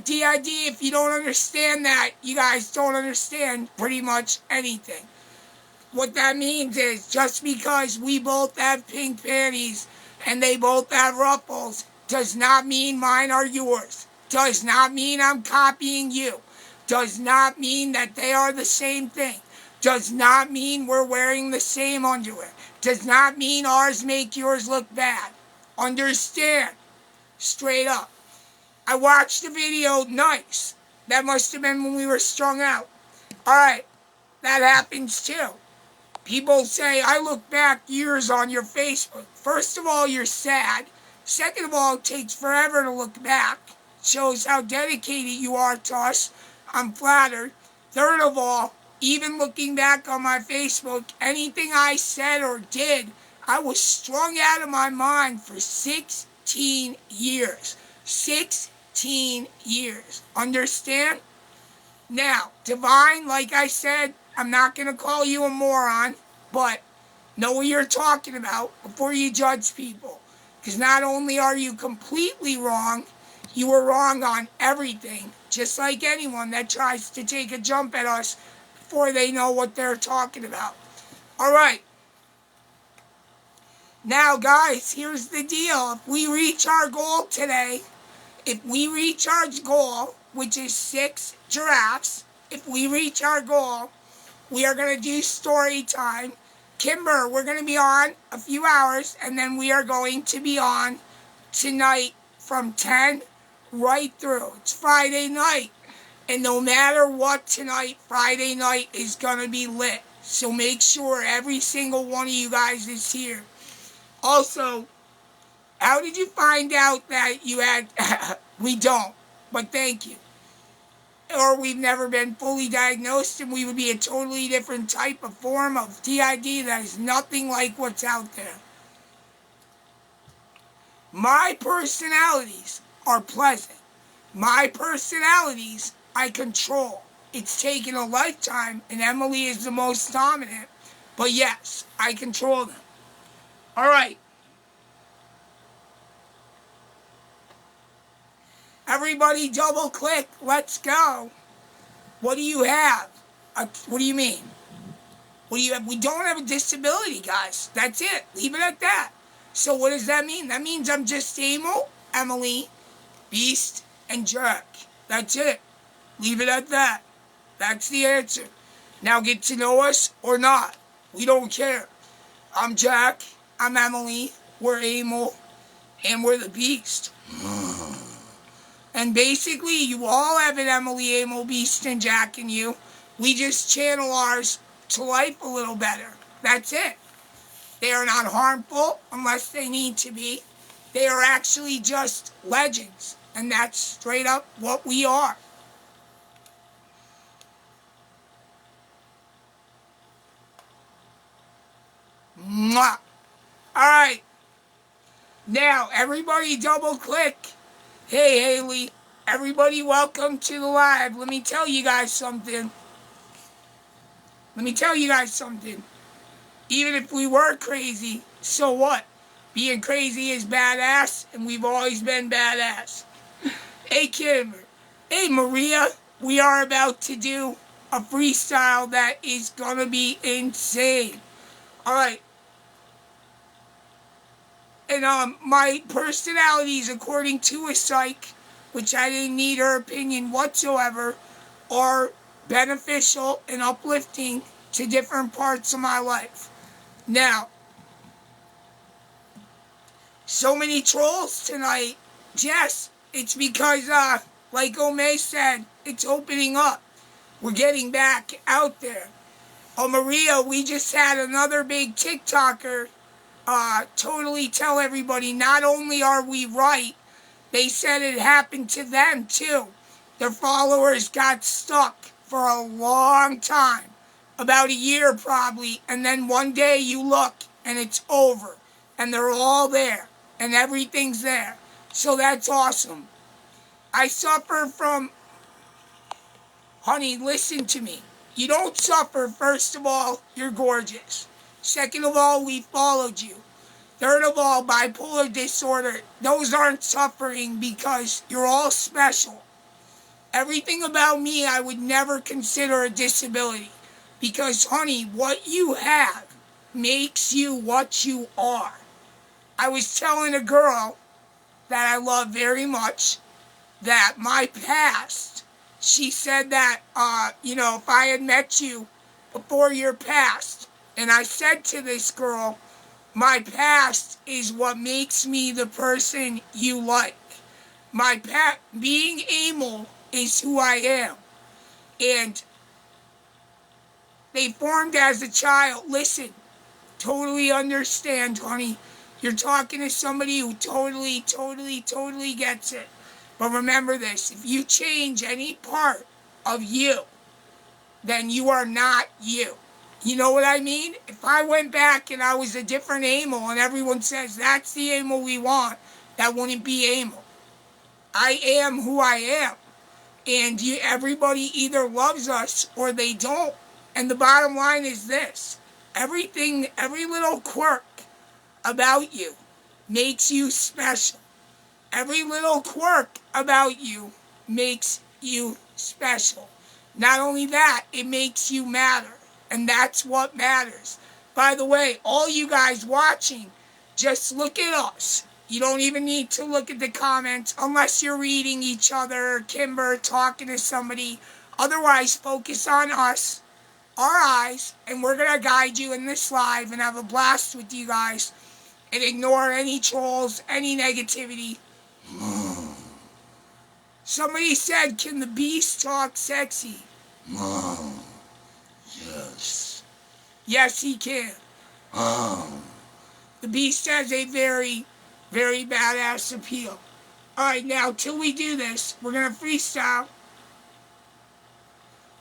DID, if you don't understand that, you guys don't understand pretty much anything. What that means is just because we both have pink panties and they both have ruffles does not mean mine are yours. Does not mean I'm copying you. Does not mean that they are the same thing. Does not mean we're wearing the same underwear. Does not mean ours make yours look bad. Understand? Straight up. I watched the video, nice. That must have been when we were strung out. Alright, that happens too. People say, I look back years on your Facebook. First of all, you're sad. Second of all, it takes forever to look back. Shows how dedicated you are to us. I'm flattered. Third of all, even looking back on my Facebook, anything I said or did, I was strung out of my mind for 16 years. 16 years. Understand? Now, Divine, like I said, I'm not going to call you a moron, but know what you're talking about before you judge people. Because not only are you completely wrong, you were wrong on everything, just like anyone that tries to take a jump at us before they know what they're talking about. All right. Now, guys, here's the deal. If we reach our goal today, if we reach our goal, which is 6 giraffes, if we reach our goal, we are going to do story time. Kimber, we're going to be on a few hours, and then we are going to be on tonight from 10 right through. It's Friday night, and no matter what tonight, Friday night is going to be lit. So make sure every single one of you guys is here. Also, how did you find out that you had... we don't, but thank you. Or we've never been fully diagnosed, and we would be a totally different type of form of DID that is nothing like what's out there. My personalities are pleasant. My personalities I control. It's taken a lifetime, and Emily is the most dominant. But yes, I control them. All right. Everybody double click. Let's go. What do you have? What do you mean? What do you have? We don't have a disability, guys. That's it. Leave it at that. So what does that mean? That means I'm just Emil, Emily, Beast, and Jack. That's it. Leave it at that. That's the answer. Now get to know us or not. We don't care. I'm Jack. I'm Emily. We're Emil. And we're the Beast. And basically, you all have an Emily.emil.beast.jack in you. We just channel ours to life a little better. That's it. They are not harmful unless they need to be. They are actually just legends. And that's straight up what we are. Mwah. All right. Now, everybody double click. Hey, Haley. Everybody welcome to the live. Let me tell you guys something. Even if we were crazy, so what? Being crazy is badass, and we've always been badass. Hey, Kimber. Hey, Maria. We are about to do a freestyle that is going to be insane. All right. And my personalities, according to a psych, which I didn't need her opinion whatsoever, are beneficial and uplifting to different parts of my life. Now, so many trolls tonight. Yes, it's because, like Omei said, it's opening up. We're getting back out there. Oh, Maria, we just had another big TikToker totally tell everybody not only are we right, they said it happened to them too. Their followers got stuck for a long time, about a year probably, and then one day you look and it's over, and they're all there, and everything's there. So that's awesome. I suffer from... Honey, listen to me. You don't suffer. First of all, you're gorgeous. Second of all, we followed you. Third of all, bipolar disorder. Those aren't suffering because you're all special. Everything about me I would never consider a disability. Because, honey, what you have makes you what you are. I was telling a girl that I love very much that my past, she said that, if I had met you before your past, and I said to this girl, my past is what makes me the person you like. Being Emil is who I am. And they formed as a child. Listen, totally understand, honey. You're talking to somebody who totally gets it. But remember this, if you change any part of you, then you are not you. You know what I mean? If I went back and I was a different Emil and everyone says, that's the Emil we want, that wouldn't be Emil. I am who I am. And everybody either loves us or they don't. And the bottom line is this. Every little quirk about you makes you special. Every little quirk about you makes you special. Not only that, it makes you matter. And that's what matters. By the way, all you guys watching, just look at us. You don't even need to look at the comments unless you're reading each other, Kimber, talking to somebody. Otherwise, focus on us, our eyes, and we're going to guide you in this live and have a blast with you guys and ignore any trolls, any negativity. Somebody said, can the beast talk sexy? Yes. Yes, he can. The beast has a very badass appeal. Alright, now, till we do this, we're going to freestyle.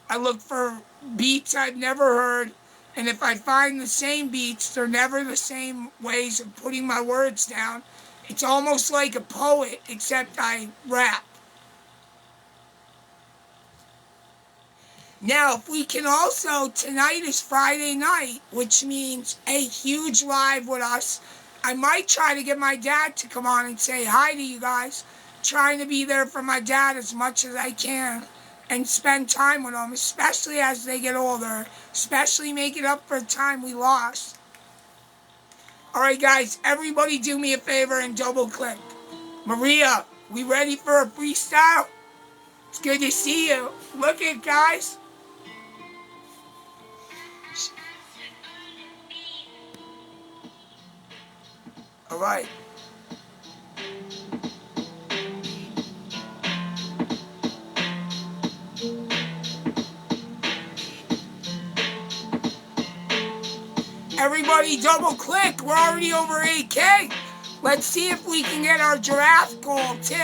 I look for beats I've never heard, and if I find the same beats, they're never the same ways of putting my words down. It's almost like a poet, except I rap. Now, if we can also, tonight is Friday night, which means a huge live with us. I might try to get my dad to come on and say hi to you guys. Trying to be there for my dad as much as I can and spend time with them, especially as they get older, especially make it up for the time we lost. Alright guys, everybody do me a favor and double click. Maria, we ready for a freestyle? It's good to see you. Look it, guys. Alright. Everybody double click. We're already over 8K. Let's see if we can get our giraffe goal too.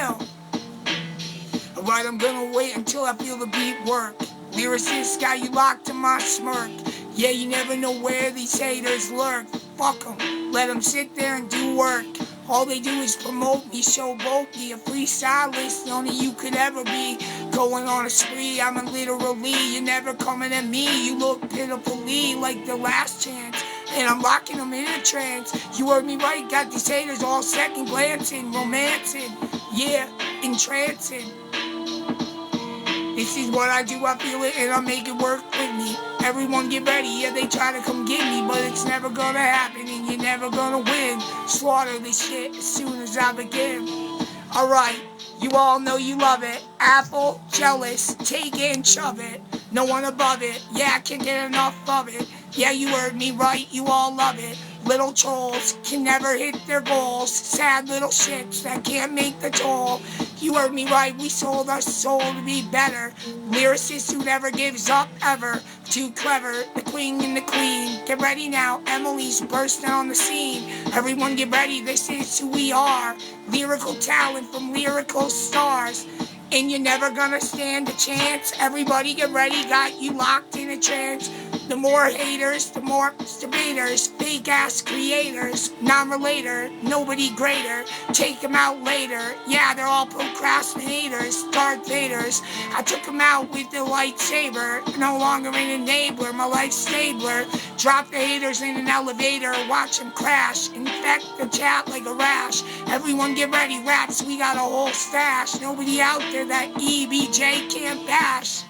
Alright, I'm gonna wait until I feel the beat work. Lyricist got you locked in my smirk. Yeah, you never know where these haters lurk. Fuck them, let them sit there and do work. All they do is promote me, showboat me. A freestylist, only you could ever be. Going on a spree, I'm a literally. You're never coming at me, you look pitifully like the last chance. And I'm locking them in a trance. You heard me right, got these haters all second glancing, romancing. Yeah, entrancing. This is what I do, I feel it, and I make it work with me. Everyone get ready, yeah, they try to come get me, but it's never gonna happen, and you're never gonna win. Slaughter this shit as soon as I begin. Alright, you all know you love it. Apple, jealous, take it and shove it. No one above it, yeah, I can't get enough of it. Yeah, you heard me right, you all love it. Little trolls can never hit their goals. Sad little shits that can't make the toll. You heard me right, we sold our soul to be better. Lyricist who never gives up ever. Too clever, the queen and the queen. Get ready now, Emily's bursting on the scene. Everyone get ready, this is who we are. Lyrical talent from lyrical stars. And you're never gonna stand a chance. Everybody get ready, got you locked in penetrants. The more haters, the more debaters, fake-ass creators, non-relator, nobody greater, take them out later. Yeah, they're all procrastinators, Darth Vaders. I took them out with the lightsaber, no longer an enabler, my life's stabler. Drop the haters in an elevator, watch them crash, infect the chat like a rash. Everyone get ready, raps, we got a whole stash. Nobody out there that EBJ can't bash.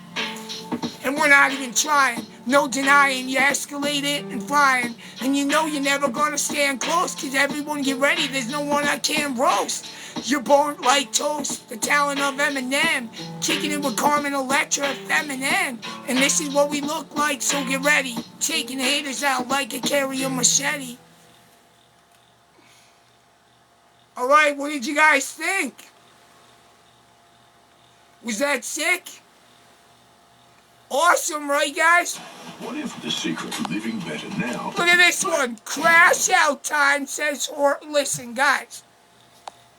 And we're not even trying, no denying, you escalate it and flying. And you know you're never gonna stand close, cause everyone get ready, there's no one I can roast. You're born like toast, the talent of Eminem, kicking it with Carmen Electra, feminine. And this is what we look like, so get ready, taking haters out like a carry a machete. Alright, what did you guys think? Was that sick? Awesome, right, guys? What if the secret to living better now? Look at this one. Crash out time says, or listen, guys.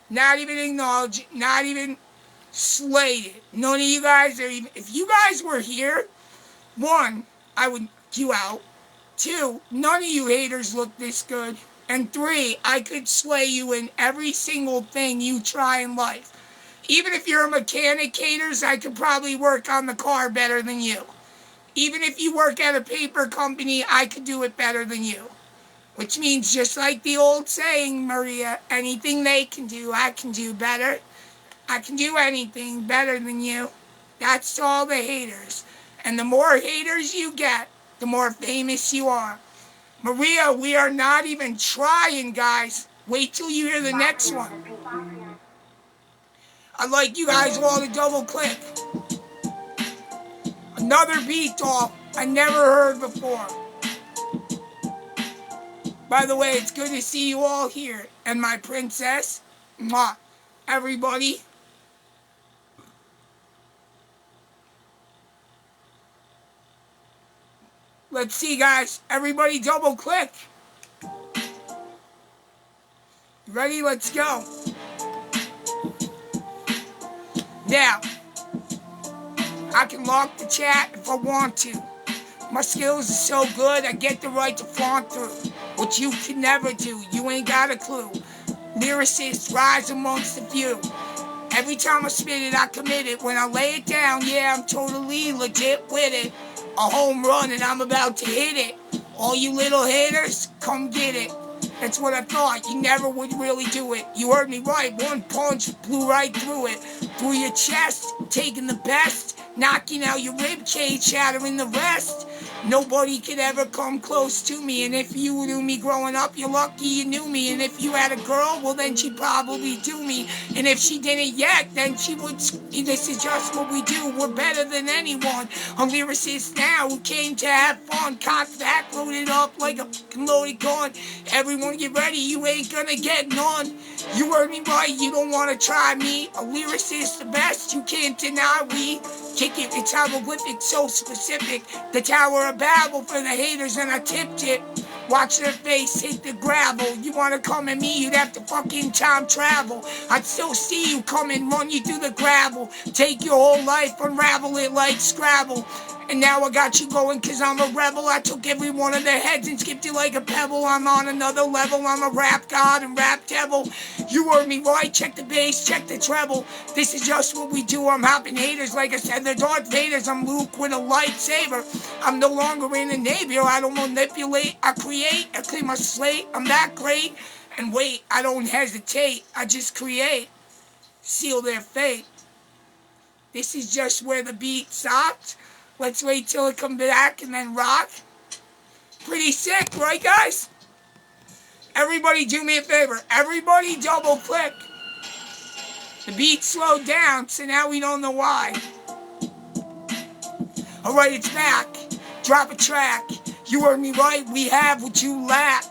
Not even acknowledge, not even slated. None of you guys are even. If you guys were here, one, I would you out. Two, none of you haters look this good. And three, I could slay you in every single thing you try in life. Even if you're a mechanic, haters, I could probably work on the car better than you. Even if you work at a paper company, I could do it better than you. Which means, just like the old saying, Maria, anything they can do, I can do better. I can do anything better than you. That's to all the haters. And the more haters you get, the more famous you are. Maria, we are not even trying, guys. Wait till you hear the next one. I'd like you guys all to double click. Another beat off I never heard before. By the way, it's good to see you all here. And my princess, mwah, everybody. Let's see, guys. Everybody double click. Ready? Let's go. Now, I can lock the chat if I want to. My skills are so good, I get the right to flaunt through. What you can never do, you ain't got a clue. Lyricists rise amongst the few. Every time I spit it, I commit it. When I lay it down, yeah, I'm totally legit with it. A home run and I'm about to hit it. All you little haters, come get it. That's what I thought, you never would really do it. You heard me right, one punch blew right through it. Through your chest, taking the best, knocking out your rib cage, shattering the rest. Nobody could ever come close to me. And if you knew me growing up, you're lucky you knew me. And if you had a girl, well then she'd probably do me. And if she didn't yet, then she would. This is just what we do, we're better than anyone. I'm lyricists now who came to have fun. Cocked back, loaded up like a loaded gun. Everyone get ready, you ain't gonna get none. You heard me right, you don't wanna try me. A lyricist the best, you can't deny we. Kick it, it's hieroglyphic, so specific. The Tower of Babel for the haters, and I tipped it. Watch their face hit the gravel. You wanna come at me, you'd have to fucking time travel. I'd still see you coming, run you through the gravel. Take your whole life, unravel it like Scrabble. And now I got you going cause I'm a rebel. I took every one of their heads and skipped it like a pebble. I'm on another level, I'm a rap god and rap devil. You heard me right, check the bass, check the treble. This is just what we do, I'm hopping haters. Like I said, they're Darth Vaders, I'm Luke with a lightsaber. I'm no longer in the Navy, I don't manipulate, I create, I clean my slate, I'm that great. And wait, I don't hesitate, I just create, seal their fate. This is just where the beat stopped. Let's wait till it comes back and then rock. Pretty sick, right guys? Everybody do me a favor. Everybody double click. The beat slowed down, so now we don't know why. Alright, it's back. Drop a track. You heard me right, we have what you lack.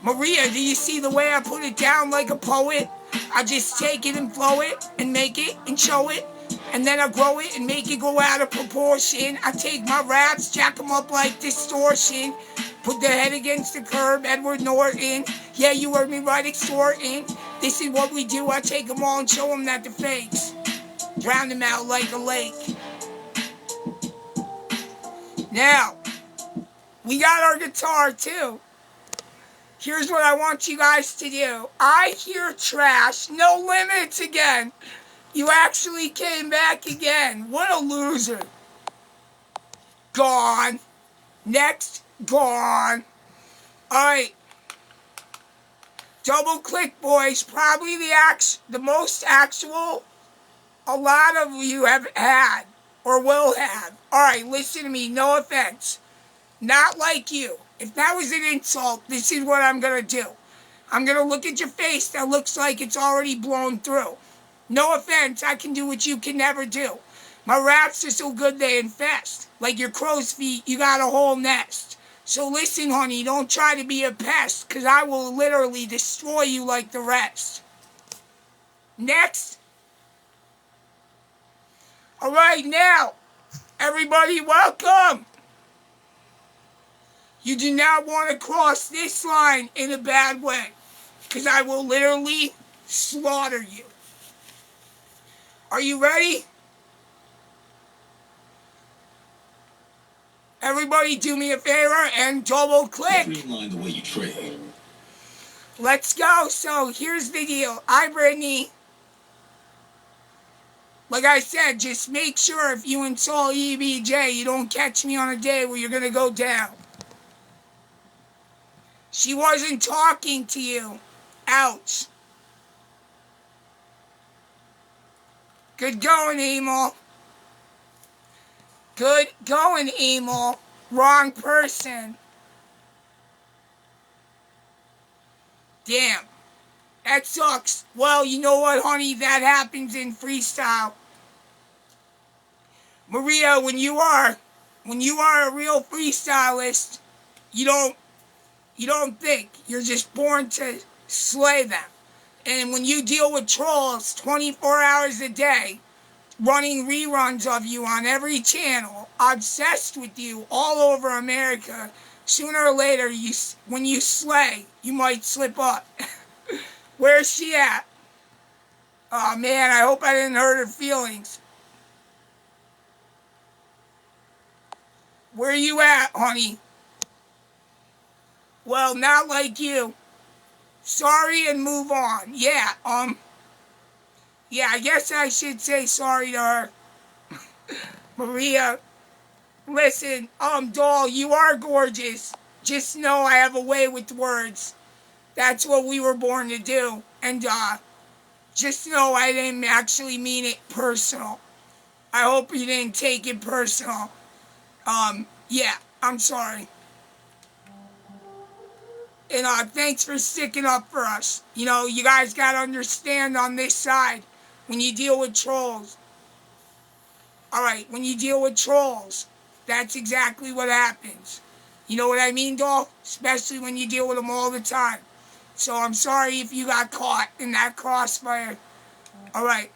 Maria, do you see the way I put it down like a poet? I just take it and flow it and make it and show it. And then I grow it and make it go out of proportion. I take my raps, jack them up like distortion. Put the head against the curb, Edward Norton. Yeah, you heard me right, extorting. This is what we do, I take them all and show them that they're fakes. Drown them out like a lake. Now, we got our guitar too. Here's what I want you guys to do. I hear trash. No limits again. You actually came back again. What a loser. Gone. Next. Gone. Alright. Double click, boys. Probably the most actual a lot of you have had or will have. Alright, listen to me. No offense. Not like you. If that was an insult, this is what I'm going to do. I'm going to look at your face that looks like it's already blown through. No offense, I can do what you can never do. My raps are so good they infest. Like your crow's feet, you got a whole nest. So listen, honey, don't try to be a pest, because I will literally destroy you like the rest. Next. Alright, now, everybody welcome. You do not want to cross this line in a bad way, because I will literally slaughter you. Are you ready? Everybody do me a favor and double click. Streamline the way you trade. Let's go. So here's the deal. Hi, Brittany. Like I said, just make sure if you install EBJ, you don't catch me on a day where you're going to go down. She wasn't talking to you. Ouch. Good going, Emil. Good going, Emil. Wrong person. Damn. That sucks. Well, you know what, honey? That happens in freestyle. Maria, when you are a real freestylist, you don't think. You're just born to slay them. And when you deal with trolls 24 hours a day, running reruns of you on every channel, obsessed with you all over America, sooner or later, when you slay, you might slip up. Where's she at? Oh man, I hope I didn't hurt her feelings. Where you at, honey? Well, not like you. Sorry and move on. Yeah, I guess I should say sorry to her. Maria, listen, doll, you are gorgeous. Just know I have a way with words. That's what we were born to do. And, just know I didn't actually mean it personal. I hope you didn't take it personal. Yeah, I'm sorry. And, thanks for sticking up for us. You know, you guys gotta understand on this side, when you deal with trolls. Alright, when you deal with trolls, that's exactly what happens. You know what I mean, doll? Especially when you deal with them all the time. So I'm sorry if you got caught in that crossfire. Alright.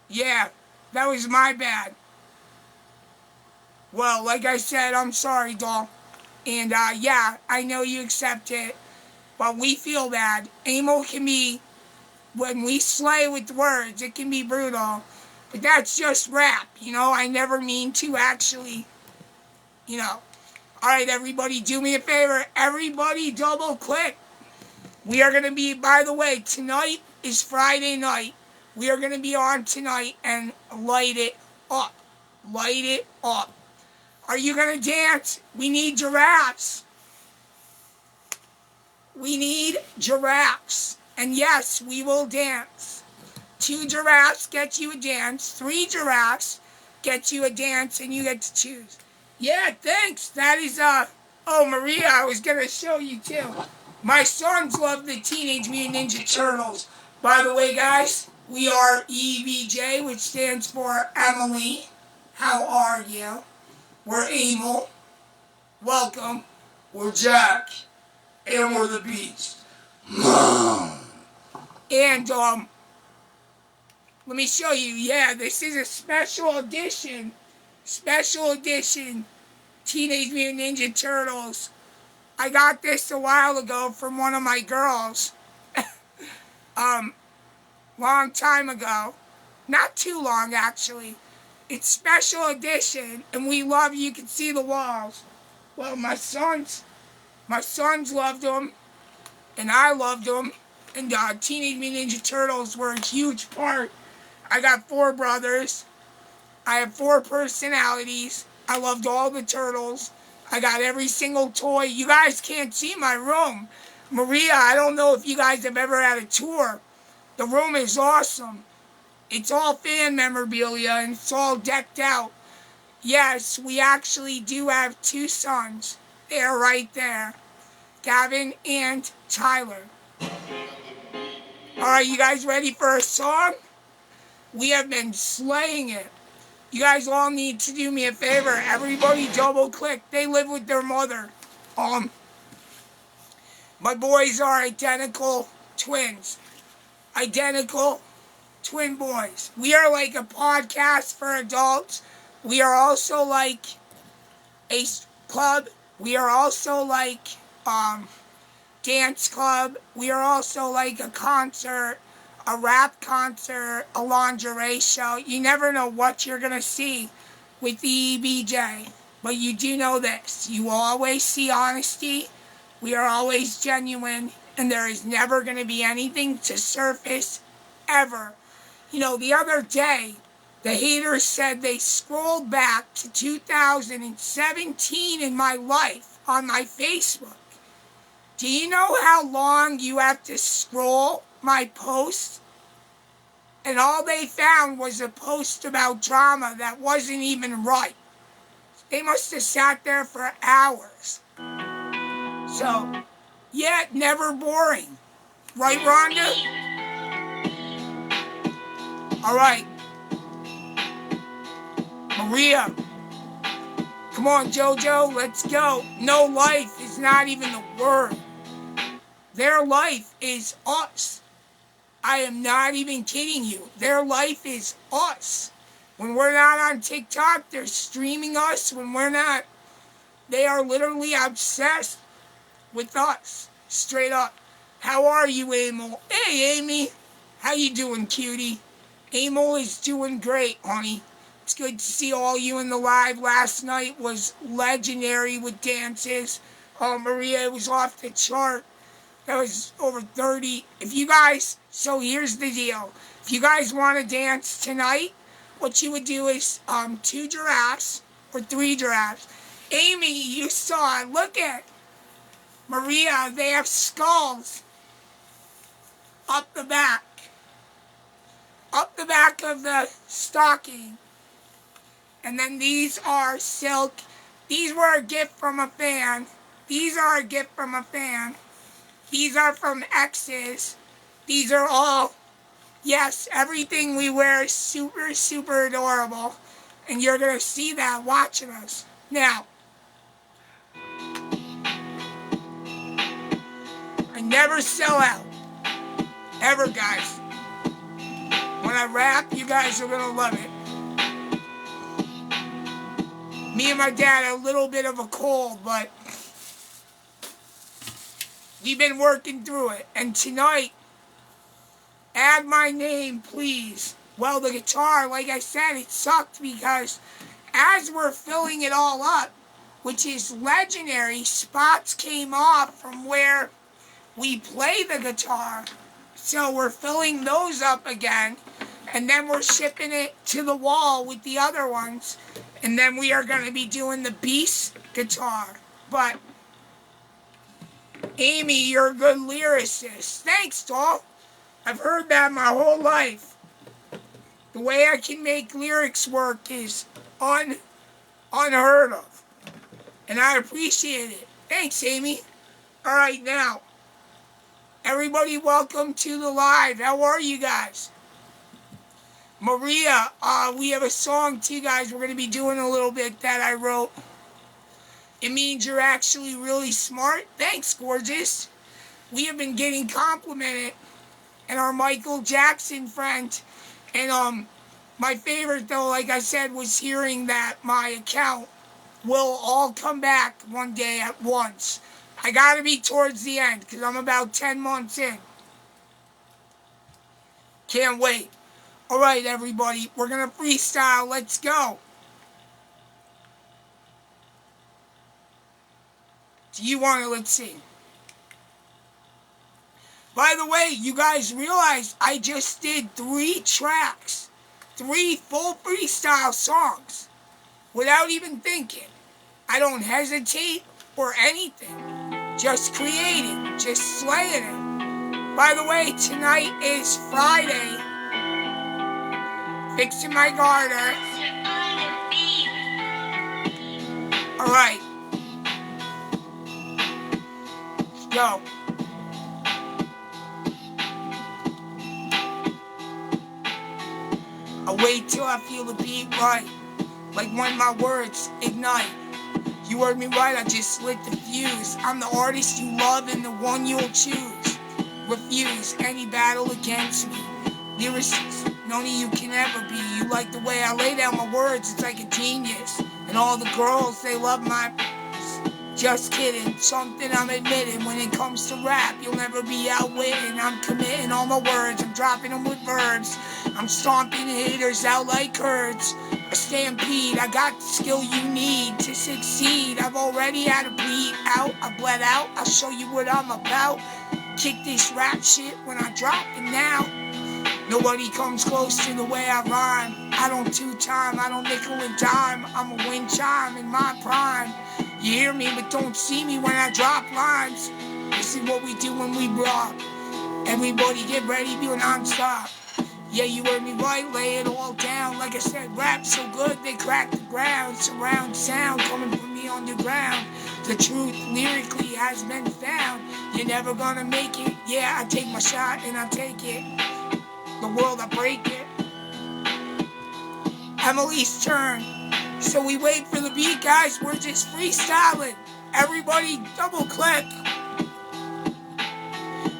Yeah, that was my bad. Well, like I said, I'm sorry, doll. And, yeah, I know you accept it. But we feel bad. Emil can be, when we slay with words, it can be brutal. But that's just rap, you know? I never mean to actually, you know. Alright, everybody, do me a favor. Everybody double click. We are going to be, by the way, tonight is Friday night. We are going to be on tonight and light it up. Light it up. Are you going to dance? We need giraffes. We need giraffes. And yes, we will dance. 2 giraffes get you a dance. 3 giraffes get you a dance, and you get to choose. Yeah, thanks. That is, oh, Maria, I was going to show you, too. My sons love the Teenage Mutant Ninja Turtles. By the way, guys, we are EBJ, which stands for Emily. How are you? We're Emil. Welcome. We're Jack. And we're the Beast. And, let me show you. Yeah, this is a special edition Teenage Mutant Ninja Turtles. I got this a while ago from one of my girls. Long time ago. Not too long, actually. It's special edition, and we love you. You can see the walls. Well, my sons loved them, and I loved them. And Teenage Mutant Ninja Turtles were a huge part. I got 4 brothers. I have 4 personalities. I loved all the turtles. I got every single toy. You guys can't see my room. Maria, I don't know if you guys have ever had a tour. The room is awesome. It's all fan memorabilia and it's all decked out. Yes, we actually do have 2 sons. They're right there. Gavin and Tyler. Alright, you guys ready for a song? We have been slaying it. You guys all need to do me a favor. Everybody double click. They live with their mother. My boys are identical twins. Identical twin boys. We are like a podcast for adults. We are also like a club. We are also like dance club. We are also like a concert, a rap concert, a lingerie show. You never know what you're going to see with the EBJ. But you do know this. You will always see honesty. We are always genuine. And there is never going to be anything to surface ever. You know, the other day, the haters said they scrolled back to 2017 in my life on my Facebook. Do you know how long you have to scroll my posts? And all they found was a post about drama that wasn't even right. They must have sat there for hours. So, yeah, never boring. Right, Rhonda? All right. Maria. Come on, JoJo, let's go. No life is not even the word. Their life is us. I am not even kidding you. Their life is us. When we're not on TikTok, they're streaming us. When we're not, they are literally obsessed with us. Straight up. How are you, Emil? Hey, Amy. How you doing, cutie? Emil is doing great, honey. It's good to see all you in the live. Last night was legendary with dances. Oh, Maria, it was off the chart. That was over 30. If you guys, so here's the deal. If you guys want to dance tonight, what you would do is 2 giraffes or 3 giraffes. Amy, you saw it. Look at Maria. They have skulls up the back. Up the back of the stocking. And then these are silk. These were a gift from a fan. These are a gift from a fan. These are from exes. These are all, yes, everything we wear is super, super adorable. And you're going to see that watching us. Now, I never sell out. Ever, guys. When I rap, you guys are going to love it. Me and my dad had a little bit of a cold, but we've been working through it. And tonight, add my name, please. Well, the guitar, like I said, it sucked because as we're filling it all up, which is legendary, spots came off from where we play the guitar. So we're filling those up again. And then we're shipping it to the wall with the other ones. And then we are going to be doing the Beast guitar. But, Amy, you're a good lyricist. Thanks, Dolph. I've heard that my whole life. The way I can make lyrics work is unheard of. And I appreciate it. Thanks, Amy. All right, now, everybody welcome to the live. How are you guys? Maria, we have a song too, guys. We're going to be doing a little bit that I wrote. It means you're actually really smart. Thanks, gorgeous. We have been getting complimented. And our Michael Jackson friend. And my favorite, though, like I said, was hearing that my account will all come back one day at once. I got to be towards the end because I'm about 10 months in. Can't wait. Alright, everybody, we're gonna freestyle. Let's go. Do you want to? Let's see. By the way, you guys realize I just did 3 tracks. 3 full freestyle songs. Without even thinking. I don't hesitate or anything. Just creating. Just slaying it. By the way, tonight is Friday. Fixing my garter. Alright. Let's go. I wait till I feel the beat right. Like when my words ignite. You heard me right, I just lit the fuse. I'm the artist you love and the one you'll choose. Refuse any battle against me. Lyricist, none of you can ever be. You like the way I lay down my words, it's like a genius. And all the girls, they love my... Just kidding, something I'm admitting. When it comes to rap, you'll never be outwitting. I'm committing all my words, I'm dropping them with verbs. I'm stomping haters out like curds. A stampede, I got the skill you need to succeed. I've already had a bleed out, I bled out. I'll show you what I'm about. Kick this rap shit when I drop it now. Nobody comes close to the way I rhyme. I don't two-time, I don't nickel and dime. I'm a wind chime in my prime. You hear me, but don't see me when I drop lines. This is what we do when we rock. Everybody get ready, do non-stop. Yeah, you heard me right, lay it all down. Like I said, rap so good, they crack the ground. Surround sound coming from me underground. The truth lyrically has been found. You're never gonna make it. Yeah, I take my shot and I take it. The world, I break it. Emily's turn. So we wait for the beat, guys. We're just freestyling. Everybody double click.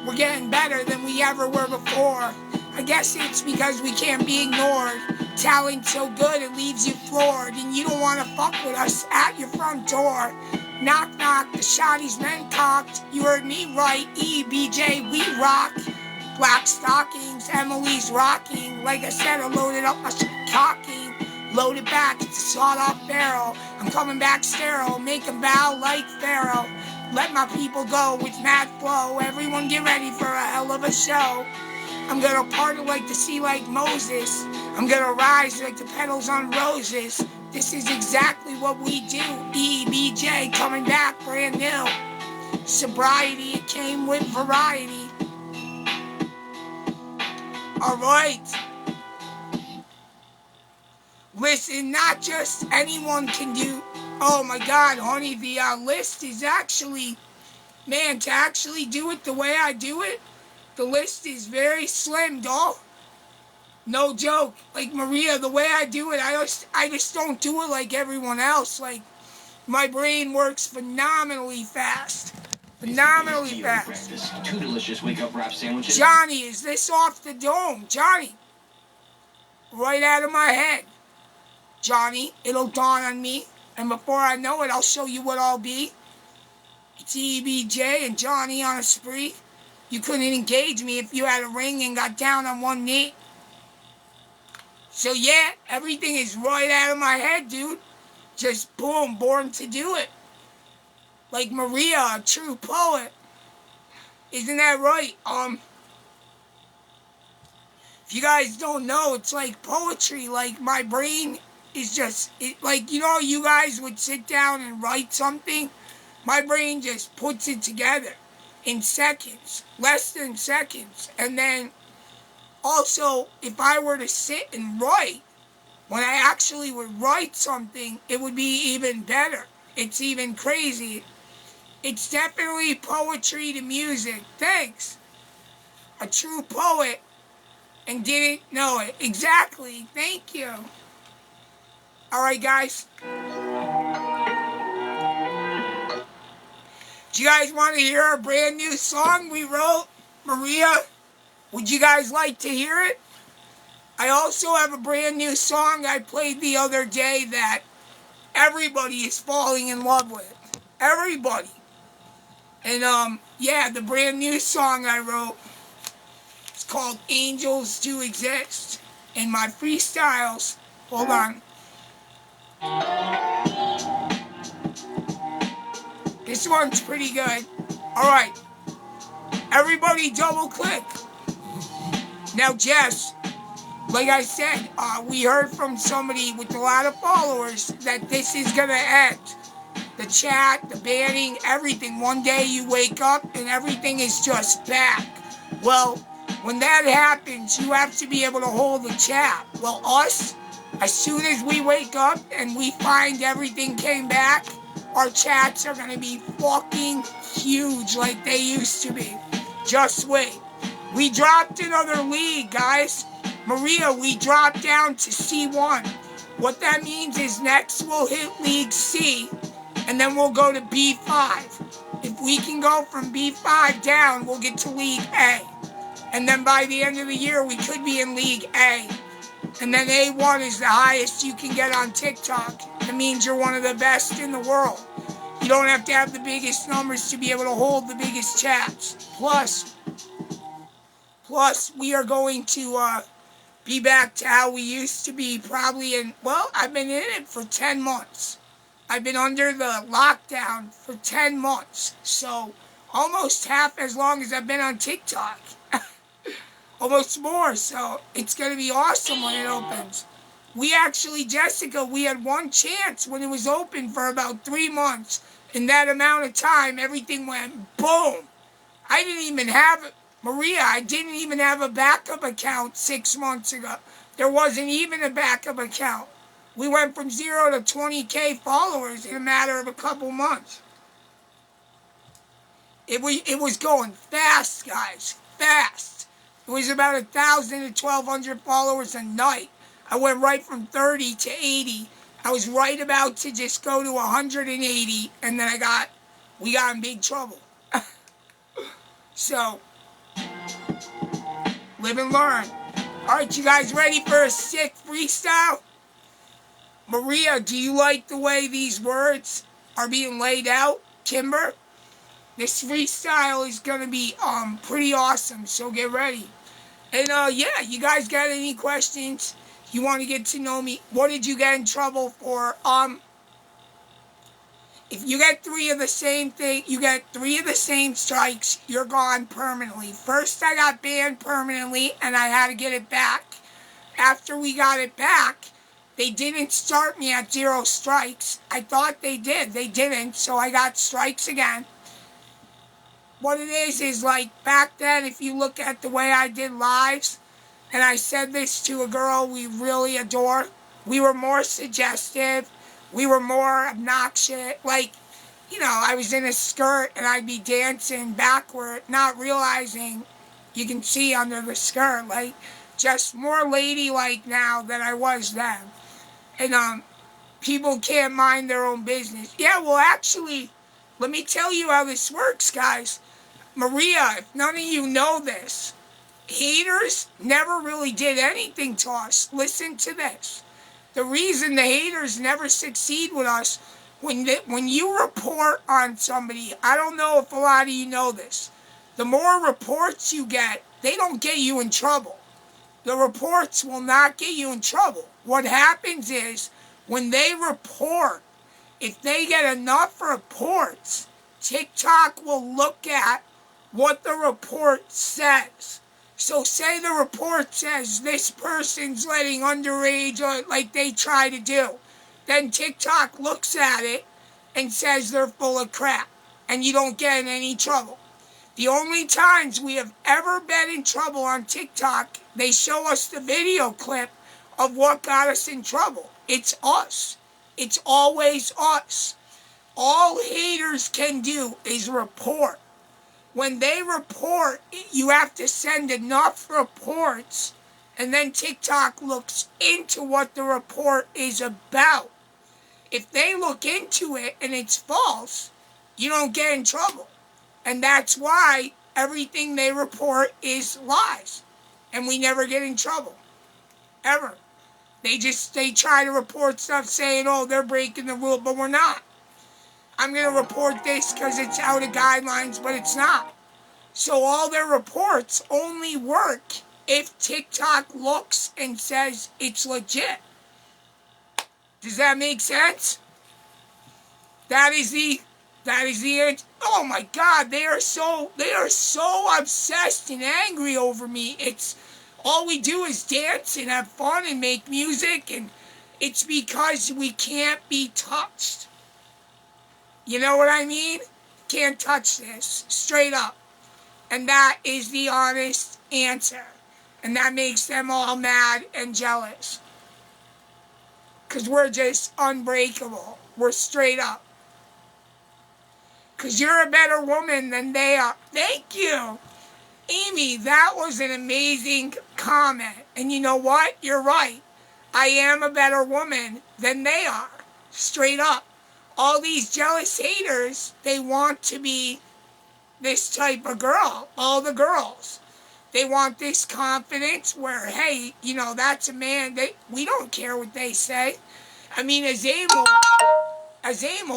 We're getting better than we ever were before. I guess it's because we can't be ignored. Talent so good it leaves you floored. And you don't want to fuck with us at your front door. Knock, knock, the shotty's been cocked. You heard me right, EBJ, we rock. Black stockings, Emily's rocking. Like I said, I loaded up my cocking. Load it back, it's a sawed-off barrel. I'm coming back sterile, make them bow like Pharaoh. Let my people go with mad flow. Everyone get ready for a hell of a show. I'm gonna party like the sea like Moses. I'm gonna rise like the petals on roses. This is exactly what we do. EBJ coming back brand new. Sobriety, it came with variety. Alright. Listen, not just anyone can do... Oh my God, honey, the list is actually... Man, to actually do it the way I do it, the list is very slim, doll. No joke. Like, Maria, the way I do it, I just don't do it like everyone else. Like, my brain works phenomenally fast. Phenomenally fast. 2 delicious wake-up wrap sandwiches. Johnny, is this off the dome? Johnny. Right out of my head. Johnny, it'll dawn on me, and before I know it, I'll show you what I'll be. It's EBJ and Johnny on a spree. You couldn't engage me if you had a ring and got down on one knee. So yeah, everything is right out of my head, dude. Just boom, born to do it. Like Maria, a true poet. Isn't that right? If you guys don't know, it's like poetry. Like, my brain is just, like, you know, you guys would sit down and write something. My brain just puts it together in seconds, less than seconds. And then also, if I were to sit and write, when I actually would write something, it would be even better. It's even crazy. It's definitely poetry to music. Thanks. A true poet and didn't know it. Exactly. Thank you. Alright, guys. Do you guys want to hear a brand new song we wrote? Maria, would you guys like to hear it? I also have a brand new song I played the other day that everybody is falling in love with. Everybody. And, yeah, the brand new song I wrote, it's called Angels Do Exist. in my freestyles. Hold on. This one's pretty good. Alright. Everybody double click. Now, Jess, like I said, we heard from somebody with a lot of followers that this is going to end. The chat, the banning, everything. One day you wake up and everything is just back. Well, when that happens, you have to be able to hold the chat. Well, us, as soon as we wake up and we find everything came back, our chats are going to be fucking huge like they used to be. Just wait. We dropped another league, guys. Maria, we dropped down to C1. What that means is next we'll hit League C, and then we'll go to B5. If we can go from B5 down, we'll get to League A. And then by the end of the year, we could be in League A. And then A1 is the highest you can get on TikTok. It means you're one of the best in the world. You don't have to have the biggest numbers to be able to hold the biggest chats. Plus, we are going to be back to how we used to be probably in, well, I've been in it for 10 months. I've been under the lockdown for 10 months. So almost half as long as I've been on TikTok. Almost more. So it's going to be awesome when it opens. We actually, Jessica, we had one chance when it was open for about 3 months. In that amount of time, everything went boom. I didn't even have, Maria, I didn't even have a backup account 6 months ago. There wasn't even a backup account. We went from 0 to 20K followers in a matter of a couple months. It was going fast, guys. Fast. It was about 1,000 to 1,200 followers a night. I went right from 30 to 80. I was right about to just go to 180, and then we got in big trouble. So, live and learn. Alright, you guys ready for a sick freestyle? Maria, do you like the way these words are being laid out? Kimber? This freestyle is going to be pretty awesome, so get ready. And yeah, you guys got any questions? You want to get to know me? What did you get in trouble for? If you get 3 of the same thing, you get 3 of the same strikes, you're gone permanently. First, I got banned permanently, and I had to get it back. After we got it back, they didn't start me at 0 strikes. I thought they did. They didn't, so I got strikes again. What it is like, back then, if you look at the way I did lives, and I said this to a girl we really adore, we were more suggestive, we were more obnoxious, like, you know, I was in a skirt and I'd be dancing backward, not realizing you can see under the skirt, like, just more ladylike now than I was then. And, people can't mind their own business. Yeah, well, actually, let me tell you how this works, guys. Maria, if none of you know this, haters never really did anything to us. Listen to this. The reason the haters never succeed with us, when you report on somebody, I don't know if a lot of you know this, the more reports you get, they don't get you in trouble. The reports will not get you in trouble. What happens is, when they report, if they get enough reports, TikTok will look at what the report says. So say the report says this person's letting underage, or like they try to do. Then TikTok looks at it and says they're full of crap. And you don't get in any trouble. The only times we have ever been in trouble on TikTok, they show us the video clip of what got us in trouble. It's us. It's always us. All haters can do is report. When they report, you have to send enough reports, and then TikTok looks into what the report is about. If they look into it and it's false, you don't get in trouble. And that's why everything they report is lies. And we never get in trouble. Ever. They try to report stuff saying, oh, they're breaking the rule, but we're not. I'm going to report this because it's out of guidelines, but it's not. So all their reports only work if TikTok looks and says it's legit. Does that make sense? That is the answer. Oh my God, they are so obsessed and angry over me. It's all we do is dance and have fun and make music, and it's because we can't be touched. You know what I mean? Can't touch this, straight up. And that is the honest answer. And that makes them all mad and jealous. Because we're just unbreakable. We're straight up. Because you're a better woman than they are. Thank you. Amy, that was an amazing comment. And you know what? You're right. I am a better woman than they are. Straight up. All these jealous haters, they want to be this type of girl. All the girls. They want this confidence where, hey, you know, that's a man. We don't care what they say. I mean, as Emil,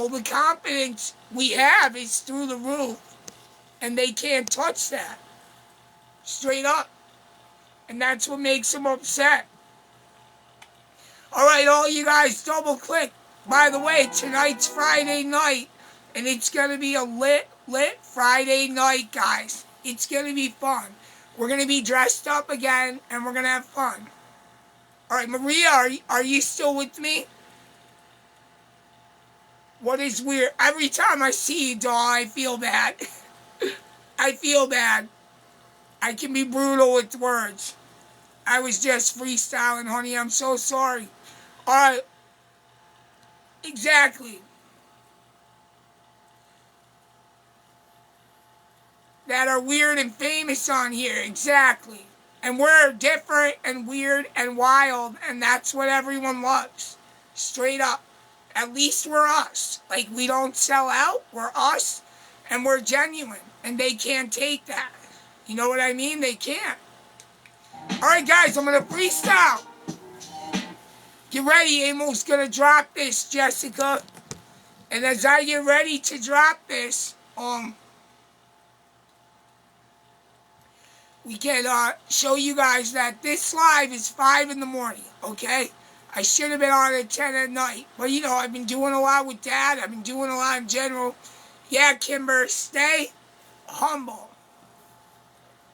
the confidence we have is through the roof. And they can't touch that. Straight up. And that's what makes them upset. Alright, all you guys, double click. By the way, tonight's Friday night. And it's going to be a lit Friday night, guys. It's going to be fun. We're going to be dressed up again, and we're going to have fun. Alright, Maria, are you still with me? What is weird? Every time I see you, doll, I feel bad. I feel bad. I can be brutal with words. I was just freestyling, honey. I'm so sorry. Alright. Exactly. That are weird and famous on here. Exactly. And we're different and weird and wild, and that's what everyone loves. Straight up. At least we're us. Like, we don't sell out. We're us, and we're genuine. And they can't take that. You know what I mean? They can't. Alright, guys, I'm going to freestyle. Get ready. Emil's going to drop this, Jessica. And as I get ready to drop this, we can show you guys that this live is 5 in the morning, okay? I should have been on at 10 at night. But, you know, I've been doing a lot with Dad. I've been doing a lot in general. Yeah, Kimber, stay humble.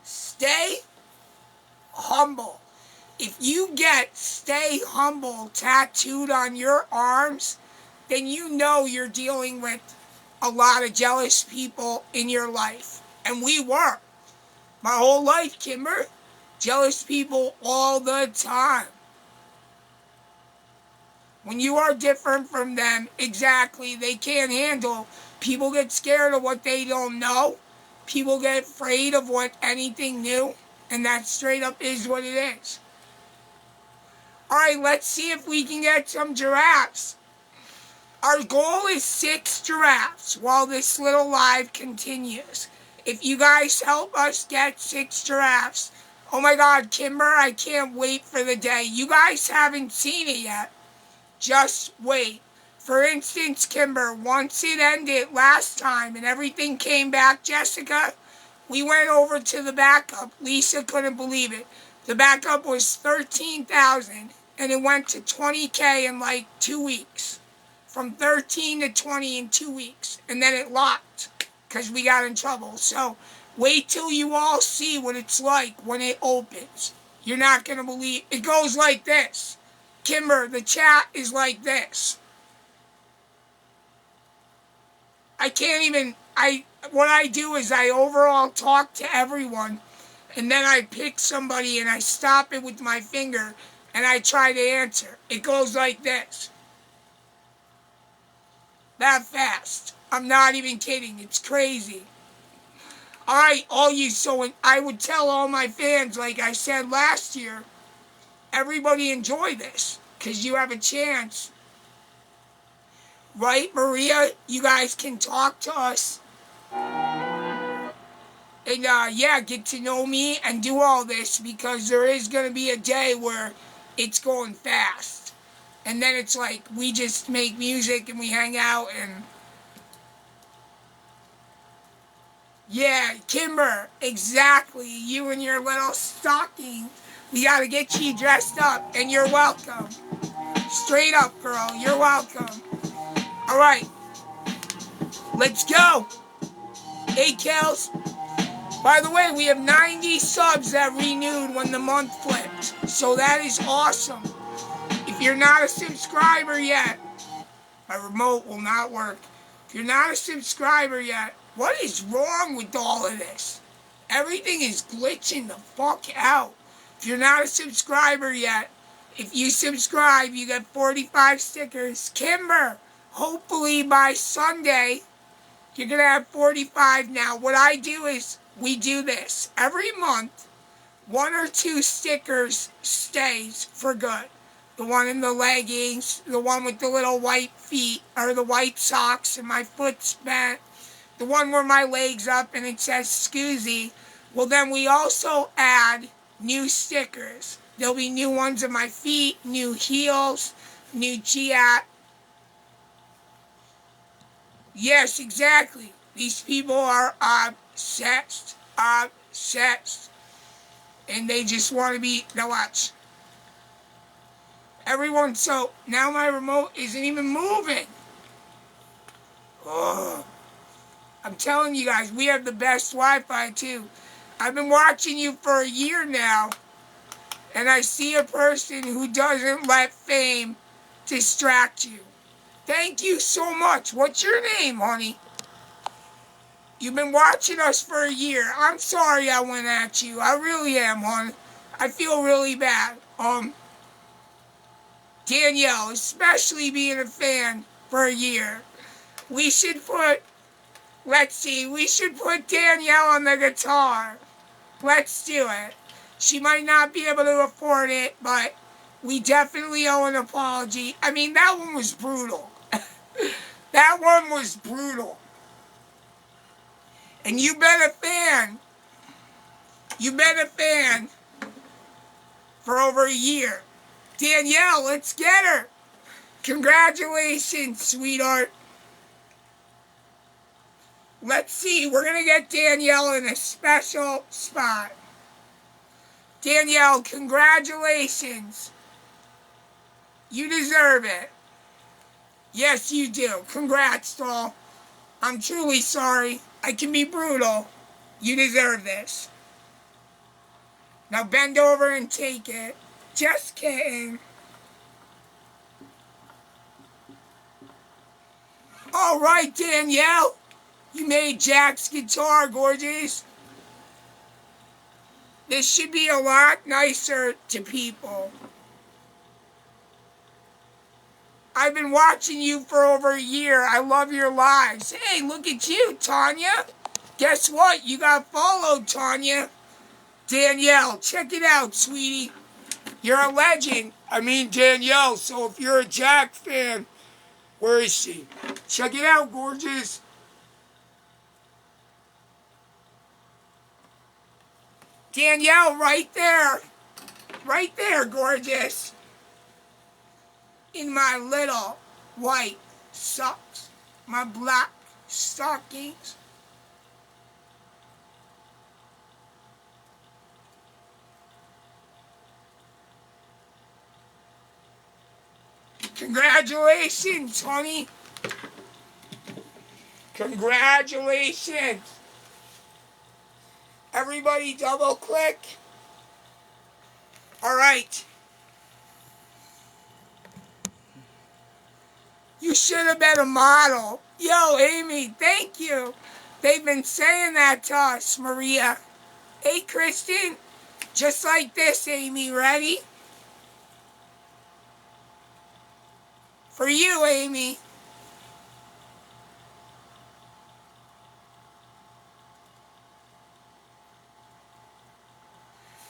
Stay humble. If you get "stay humble" tattooed on your arms, then you know you're dealing with a lot of jealous people in your life. And we were. My whole life, Kimber. Jealous people all the time. When you are different from them, exactly, they can't handle. People get scared of what they don't know. People get afraid of anything new. And that straight up is what it is. Alright, let's see if we can get some giraffes. Our goal is 6 giraffes while this little live continues. If you guys help us get 6 giraffes, oh my God, Kimber, I can't wait for the day. You guys haven't seen it yet. Just wait. For instance, Kimber, once it ended last time and everything came back, Jessica, we went over to the backup. Lisa couldn't believe it. The backup was 13,000 and it went to 20K in like 2 weeks. From 13 to 20 in 2 weeks. And then it locked because we got in trouble. So wait till you all see what it's like when it opens. You're not going to believe. It goes like this. Kimber, the chat is like this. I can't even, what I do is I overall talk to everyone, and then I pick somebody and I stop it with my finger, and I try to answer. It goes like this. That fast. I'm not even kidding. It's crazy. Alright, all you, so I would tell all my fans, like I said last year, everybody enjoy this, because you have a chance. Right, Maria? You guys can talk to us. And, yeah, get to know me and do all this, because there is going to be a day where it's going fast. And then it's like, we just make music and we hang out and... Yeah, Kimber, exactly. You and your little stocking. We gotta get you dressed up, and you're welcome. Straight up, girl, you're welcome. All right, let's go. Hey, Kels. By the way, we have 90 subs that renewed when the month flipped. So that is awesome. If you're not a subscriber yet, my remote will not work. If you're not a subscriber yet, what is wrong with all of this? Everything is glitching the fuck out. If you're not a subscriber yet, if you subscribe, you get 45 stickers. Kimber, hopefully by Sunday, you're going to have 45 now. What I do is, we do this. Every month, 1 or 2 stickers stays for good. The one in the leggings, the one with the little white feet, or the white socks and my foot's bent, the one where my leg's up and it says Scoozy. Well, then we also add new stickers. There'll be new ones on my feet, new heels, new G-at. Yes, exactly. These people are obsessed. Obsessed. And they just want to be, now watch. Everyone, so now my remote isn't even moving. Oh, I'm telling you guys, we have the best Wi-Fi too. I've been watching you for a year now, and I see a person who doesn't let fame distract you. Thank you so much. What's your name, honey? You've been watching us for a year. I'm sorry I went at you. I really am, hon. I feel really bad. Danielle, especially being a fan for a year. We should put, let's see, we should put Danielle on the guitar. Let's do it. She might not be able to afford it, but we definitely owe an apology. I mean, that one was brutal. That one was brutal. And you've been a fan. You've been a fan for over a year. Danielle, let's get her. Congratulations, sweetheart. Let's see, we're going to get Danielle in a special spot. Danielle, congratulations. You deserve it. Yes, you do. Congrats, doll. I'm truly sorry. I can be brutal. You deserve this. Now bend over and take it. Just kidding. All right, Danielle. You made Jack's guitar, gorgeous. This should be a lot nicer to people. I've been watching you for over a year. I love your lives. Hey, look at you, Tanya. Guess what? You got followed, Tanya. Danielle, check it out, sweetie. You're a legend. I mean, Danielle, so if you're a Jack fan, where is she? Check it out, gorgeous. Danielle, right there. Right there, gorgeous. In my little white socks. My black stockings. Congratulations, honey. Congratulations. Everybody double click. All right. You should have been a model. Yo, Amy, thank you. They've been saying that to us, Maria. Hey, Kristen. Just like this, Amy. Ready? For you, Amy.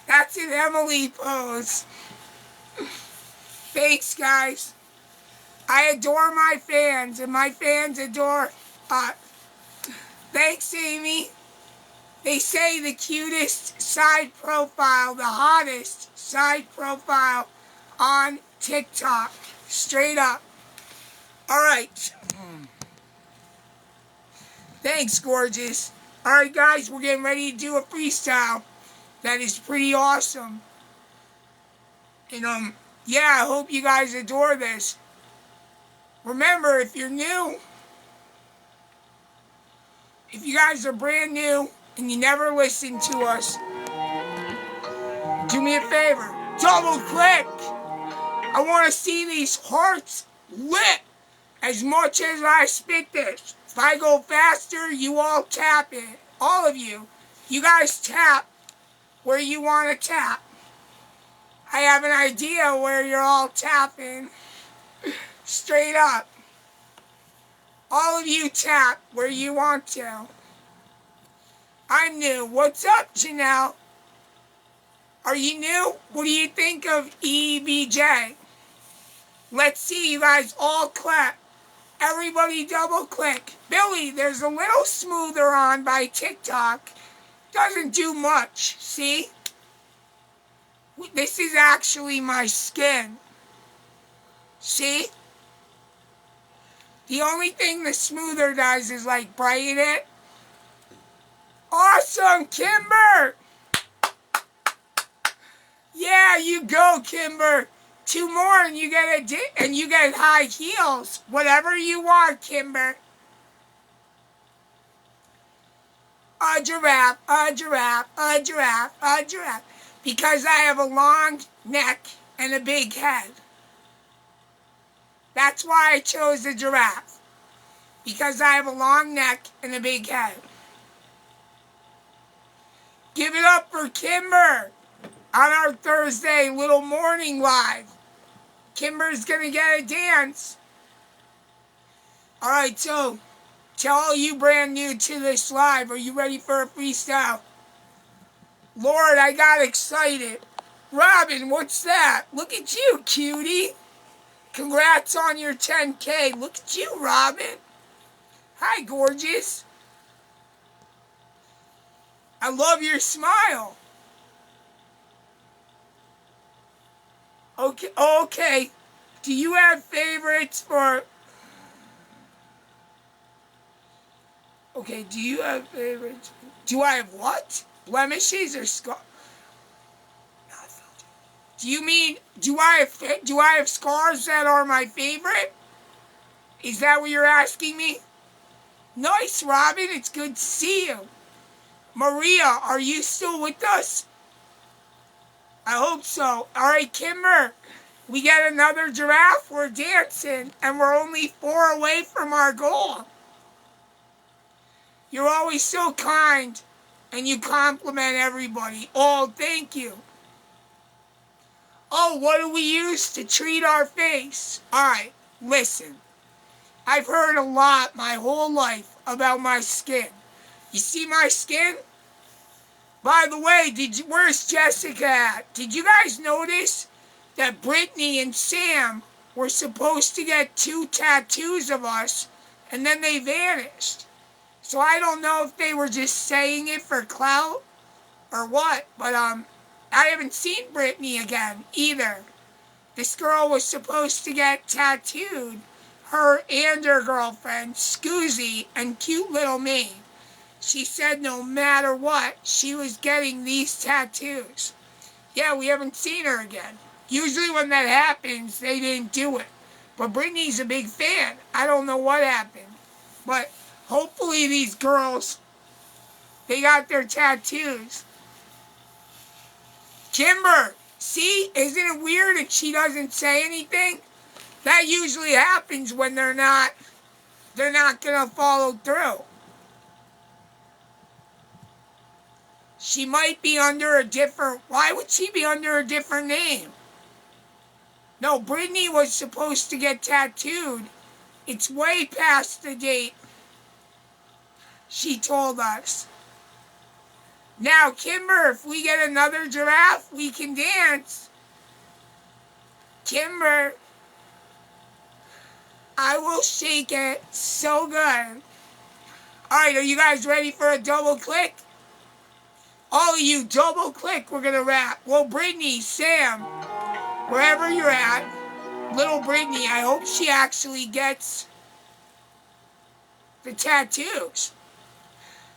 That's an Emily pose. Thanks, guys. I adore my fans, and my fans adore us. Thanks, Amy. They say the cutest side profile, the hottest side profile on TikTok. Straight up. All right. Thanks, gorgeous. Alright guys, we're getting ready to do a freestyle that is pretty awesome. And yeah, I hope you guys adore this. Remember, if you're new, if you guys are brand new and you never listen to us, do me a favor, double click. I want to see these hearts lit as much as I spit this. If I go faster, you all tap it. All of you. You guys tap where you want to tap. I have an idea where you're all tapping. Straight up. All of you tap where you want to. I'm new. What's up, Janelle? Are you new? What do you think of EBJ? Let's see you guys all clap. Everybody double click. Billy, there's a little smoother on by TikTok. Doesn't do much, see? This is actually my skin. See? The only thing the smoother does is like brighten it. Awesome, Kimber! Yeah, you go, Kimber. 2 more and you get you get high heels. Whatever you want, Kimber. A giraffe, a giraffe, a giraffe, a giraffe. Because I have a long neck and a big head. That's why I chose the giraffe. Because I have a long neck and a big head. Give it up for Kimber on our Thursday little morning live. Kimber's gonna get a dance. Alright, so to all you brand new to this live, are you ready for a freestyle? Lord, I got excited. Robin, what's that? Look at you, cutie. Congrats on your 10K. Look at you, Robin. Hi, gorgeous. I love your smile. Okay. Do you have favorites for... Okay, do you have favorites? Do I have what? Blemishes or scars? Do you mean, do I have scars that are my favorite? Is that what you're asking me? Nice, Robin. It's good to see you. Maria, are you still with us? I hope so. All right, Kimber. We get another giraffe. We're dancing, and we're only 4 away from our goal. You're always so kind, and you compliment everybody. Oh, thank you. Oh, what do we use to treat our face? All right, listen. I've heard a lot my whole life about my skin. You see my skin? By the way, where's Jessica at? Did you guys notice that Brittany and Sam were supposed to get 2 tattoos of us, and then they vanished? So I don't know if they were just saying it for clout or what, but I haven't seen Brittany again either. This girl was supposed to get tattooed, her and her girlfriend, Scoozy, and cute little me. She said no matter what, she was getting these tattoos. Yeah, we haven't seen her again. Usually when that happens, they didn't do it. But Brittany's a big fan. I don't know what happened. But hopefully these girls, they got their tattoos. Kimber, see, isn't it weird if she doesn't say anything? That usually happens when they're not gonna follow through. She might be under a different... Why would she be under a different name? No, Brittany was supposed to get tattooed. It's way past the date. She told us. Now, Kimber, if we get another giraffe, we can dance. Kimber, I will shake it so good. Alright, are you guys ready for a double click? All of you, double click, we're gonna rap. Well, Brittany, Sam, wherever you're at, little Brittany, I hope she actually gets the tattoos.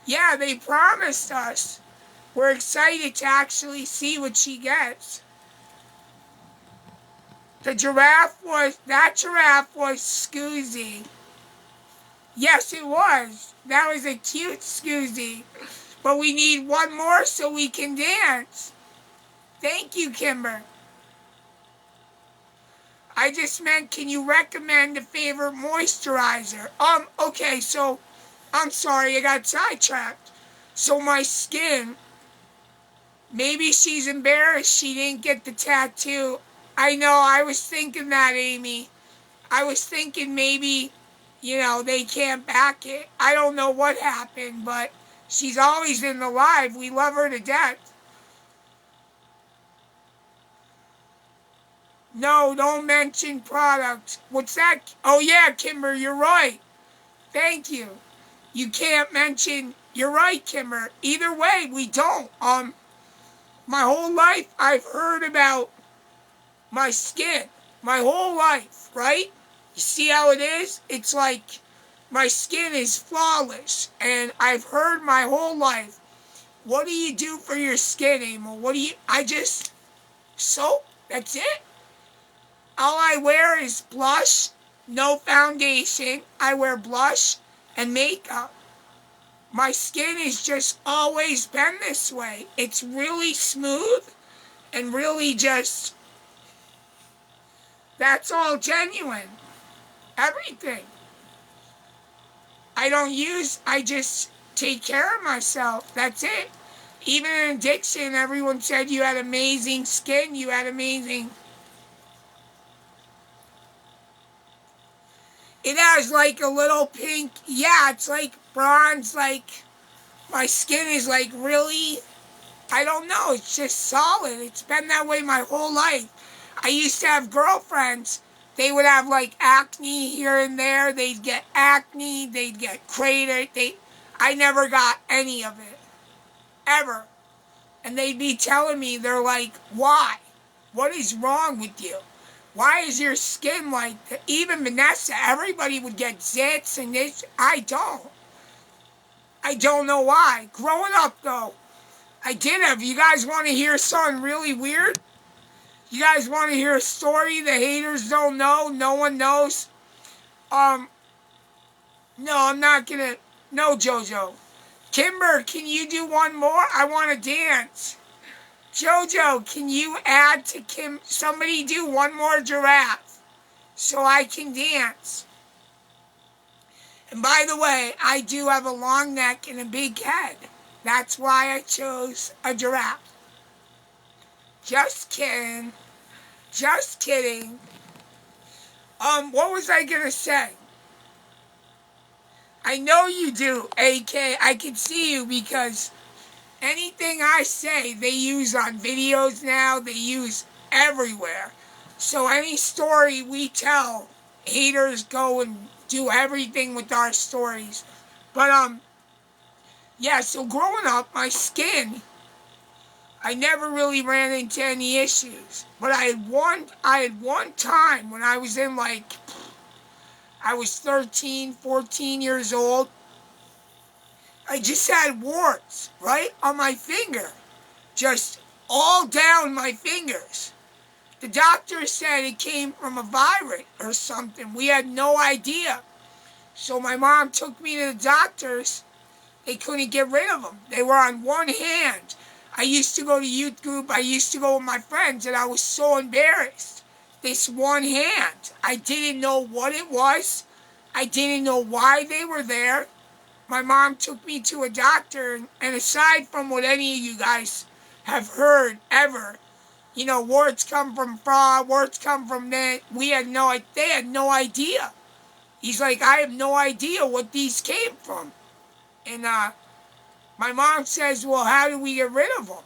Yeah, they promised us. We're excited to actually see what she gets. That giraffe was Scoozy. Yes, it was. That was a cute Scoozy. But we need one more so we can dance. Thank you, Kimber. I just meant, can you recommend a favorite moisturizer? Okay, so, I'm sorry, I got sidetracked. So my skin, maybe she's embarrassed she didn't get the tattoo. I know, I was thinking that, Amy. I was thinking maybe, they can't back it. I don't know what happened, but she's always in the live. We love her to death. No, don't mention product. What's that? Oh, yeah, Kimber, you're right. Thank you. You can't mention... You're right, Kimber. Either way, we don't. My whole life, I've heard about my skin. My whole life, right? You see how it is? It's like my skin is flawless. And I've heard my whole life, what do you do for your skin, Emil? Soap. That's it. All I wear is blush, no foundation. I wear blush and makeup. My skin has just always been this way. It's really smooth and really just, that's all genuine. Everything. I just take care of myself. That's it. Even in addiction, everyone said you had amazing skin, you had amazing... It has like a little pink, yeah, it's like bronze, like, my skin is like really, I don't know, it's just solid. It's been that way my whole life. I used to have girlfriends, they would have like acne here and there, they'd get acne, they'd get cratered, I never got any of it, ever. And they'd be telling me, they're like, why? What is wrong with you? Why is your skin like that? Even Vanessa, everybody would get zits and this. I don't. I don't know why. Growing up, though, I did have. You guys want to hear something really weird? You guys want to hear a story the haters don't know? No one knows? No, I'm not going to. No, JoJo. Kimber, can you do one more? I want to dance. JoJo, can you add to Kim? Somebody do one more giraffe so I can dance. And by the way, I do have a long neck and a big head. That's why I chose a giraffe. Just kidding. Just kidding. What was I going to say? I know you do, AK. I can see you because anything I say, they use on videos now. They use everywhere. So any story we tell, haters go and do everything with our stories. But, yeah, so growing up, my skin, I never really ran into any issues. But I had one time when I was in, like, I was 13, 14 years old. I just had warts, right, on my finger. Just all down my fingers. The doctor said it came from a virus or something. We had no idea. So my mom took me to the doctors. They couldn't get rid of them. They were on one hand. I used to go to youth group. I used to go with my friends, and I was so embarrassed. This one hand. I didn't know what it was. I didn't know why they were there. My mom took me to a doctor, and aside from what any of you guys have heard ever, warts come from fraud, warts come from that, they had no idea. He's like, I have no idea what these came from. And my mom says, well, how do we get rid of them?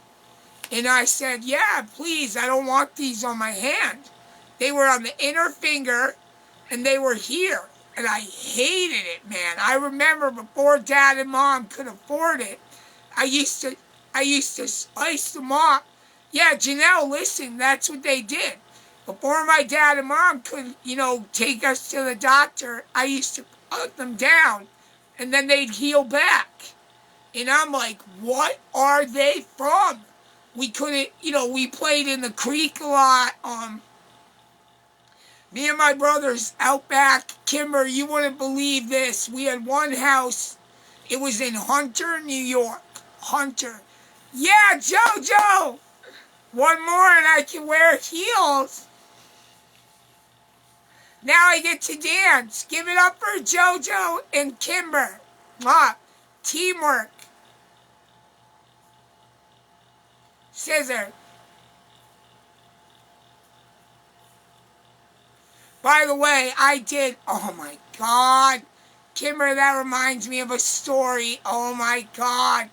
And I said, yeah, please, I don't want these on my hand. They were on the inner finger, and they were here. And I hated it, man. I remember before Dad and Mom could afford it, I used to slice them off. Yeah, Janelle, listen, that's what they did. Before my dad and mom could, take us to the doctor, I used to put them down, and then they'd heal back. And I'm like, what are they from? We couldn't, we played in the creek a lot. Me and my brothers out back, Kimber, you wouldn't believe this. We had one house. It was in Hunter, New York. Hunter. Yeah, JoJo! One more and I can wear heels. Now I get to dance. Give it up for JoJo and Kimber. Teamwork. Scissor. By the way, I did, oh my God. Kimber, that reminds me of a story. Oh my God.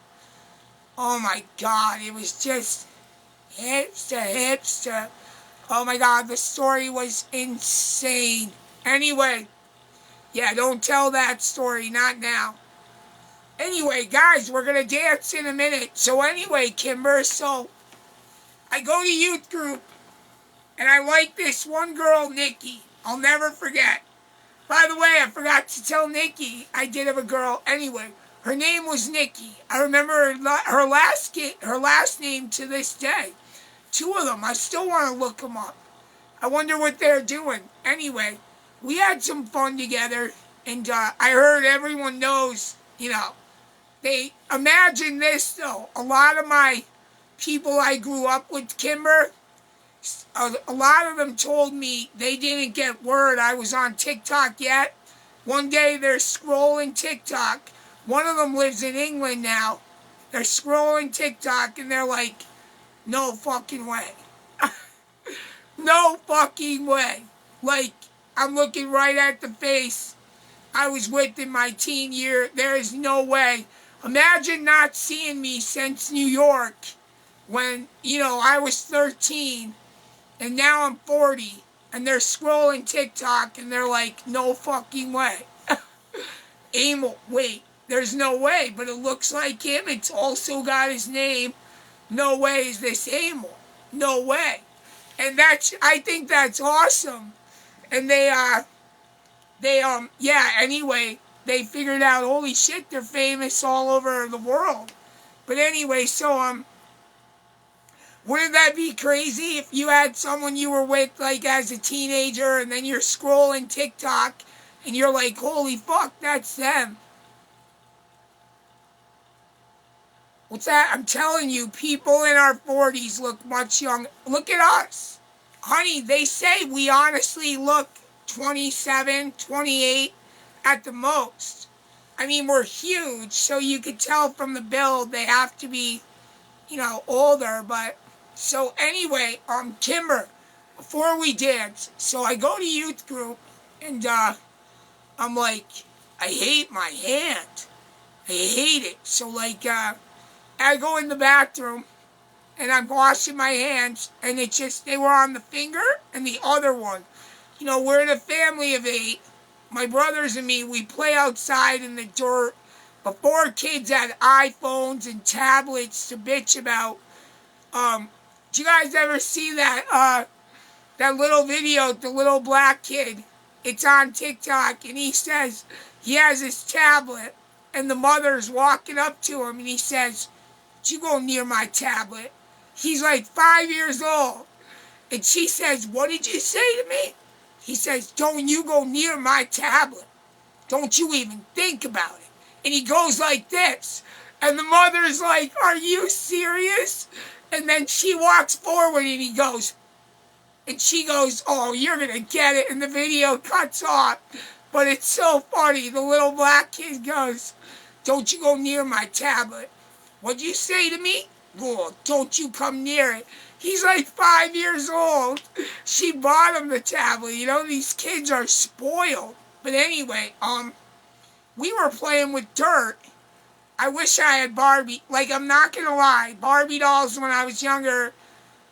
Oh my God. It was just hips to hips to, oh my God, the story was insane. Anyway, yeah, don't tell that story, not now. Anyway, guys, we're going to dance in a minute. So anyway, Kimber, so I go to youth group, and I like this one girl, Nikki. I'll never forget. By the way, I forgot to tell Nikki I did have a girl. Anyway, her name was Nikki. I remember her last name to this day. Two of them. I still want to look them up. I wonder what they're doing. Anyway, we had some fun together, and I heard everyone knows, they imagine this, though. A lot of my people I grew up with, Kimber, a lot of them told me they didn't get word I was on TikTok yet. One day they're scrolling TikTok. One of them lives in England now. They're scrolling TikTok and they're like, no fucking way. No fucking way. Like, I'm looking right at the face I was with in my teen year. There is no way. Imagine not seeing me since New York when, I was 13. And now I'm 40, and they're scrolling TikTok, and they're like, no fucking way. Emil, wait, there's no way, but it looks like him. It's also got his name. No way is this Emil. No way. And I think that's awesome. And anyway, they figured out, holy shit, they're famous all over the world. But anyway, so, wouldn't that be crazy if you had someone you were with, like, as a teenager, and then you're scrolling TikTok, and you're like, holy fuck, that's them. What's that? I'm telling you, people in our 40s look much younger. Look at us. Honey, they say we honestly look 27, 28 at the most. I mean, we're huge, so you could tell from the build they have to be, older, but... So anyway, Kimber, before we dance, so I go to youth group, and I'm like, I hate my hand. I hate it. So like, I go in the bathroom, and I'm washing my hands, and they were on the finger and the other one. We're in a family of 8. My brothers and me, we play outside in the dirt. Before kids had iPhones and tablets to bitch about, did you guys ever see that little video, the little black kid? It's on TikTok, and he says he has his tablet, and the mother's walking up to him, and he says, "Don't you go near my tablet." He's like 5 years old, and she says, "What did you say to me?" He says, "Don't you go near my tablet. Don't you even think about it." And he goes like this, and the mother's like, "Are you serious?" And then she walks forward and she goes, "Oh, you're going to get it." And the video cuts off. But it's so funny. The little black kid goes, "Don't you go near my tablet." "What'd you say to me?" "Oh, don't you come near it." He's like 5 years old. She bought him the tablet. These kids are spoiled. But anyway, we were playing with dirt. I wish I had Barbie. Like, I'm not going to lie. Barbie dolls when I was younger,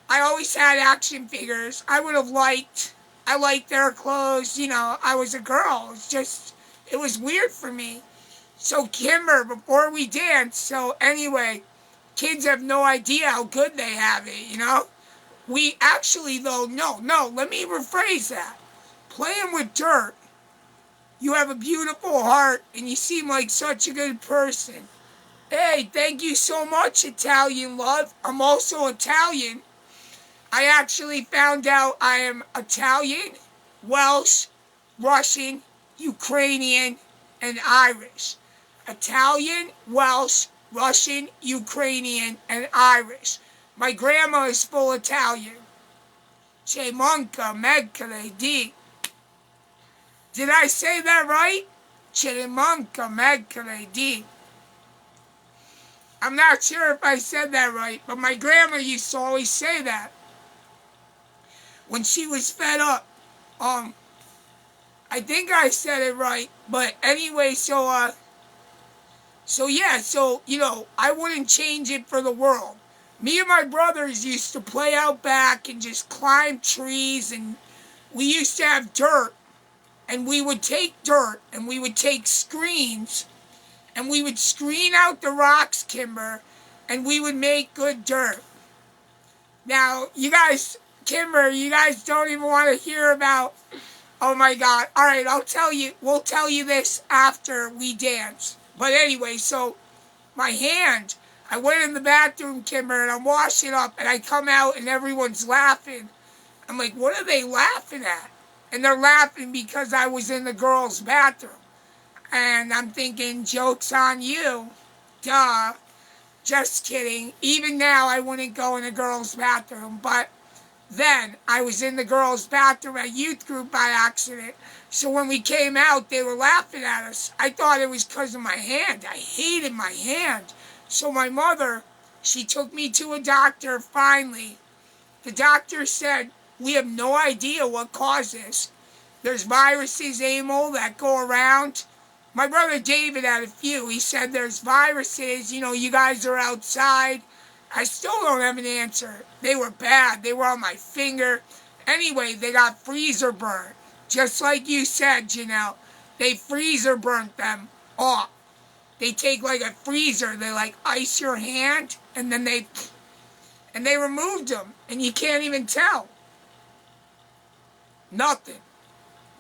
I always had action figures. I liked their clothes. I was a girl. It was weird for me. So, Kimber, before we dance, so anyway, kids have no idea how good they have it, We actually, though, no, let me rephrase that. Playing with dirt, you have a beautiful heart, and you seem like such a good person. Hey, thank you so much, Italian love. I'm also Italian. I actually found out I am Italian, Welsh, Russian, Ukrainian, and Irish. Italian, Welsh, Russian, Ukrainian, and Irish. My grandma is full Italian. C'è manca mercoledì. Did I say that right? C'è manca mercoledì. I'm not sure if I said that right, but my grandma used to always say that when she was fed up. I think I said it right, but anyway, so yeah, so, I wouldn't change it for the world. Me and my brothers used to play out back and just climb trees, and we used to have dirt, and we would take dirt, and we would take screens, and we would screen out the rocks, Kimber, and we would make good dirt. Now, you guys, Kimber, you guys don't even want to hear about, oh my God. All right, we'll tell you this after we dance. But anyway, so my hand, I went in the bathroom, Kimber, and I'm washing up, and I come out, and everyone's laughing. I'm like, what are they laughing at? And they're laughing because I was in the girls' bathroom. And I'm thinking, joke's on you. Duh. Just kidding. Even now, I wouldn't go in a girls' bathroom. But then, I was in the girls' bathroom at youth group by accident. So when we came out, they were laughing at us. I thought it was because of my hand. I hated my hand. So my mother, she took me to a doctor finally. The doctor said, we have no idea what caused this. There's viruses, Emil, that go around. My brother David had a few. He said there's viruses, you guys are outside. I still don't have an answer. They were bad. They were on my finger. Anyway, they got freezer burnt. Just like you said, Janelle. They freezer burnt them off. They take like a freezer. They like ice your hand, and then they removed them. And you can't even tell. Nothing.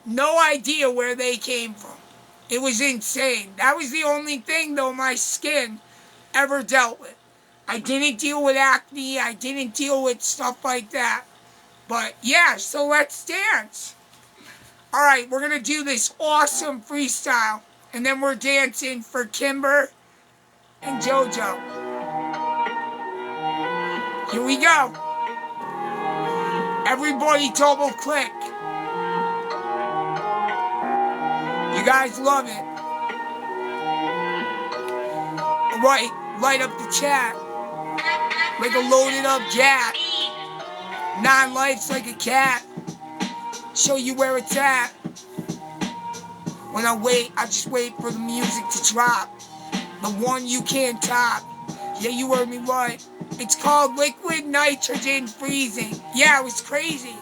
No idea where they came from. It was insane. That was the only thing, though, my skin ever dealt with. I didn't deal with acne. I didn't deal with stuff like that. But, yeah, so let's dance. All right, we're going to do this awesome freestyle. And then we're dancing for Kimber and JoJo. Here we go. Everybody double click. You guys love it. Alright, light up the chat. Like a loaded up jack. 9 lives like a cat. Show you where it's at. When I wait, I just wait for the music to drop. The one you can't top. Yeah, you heard me right. It's called liquid nitrogen freezing. Yeah, it was crazy.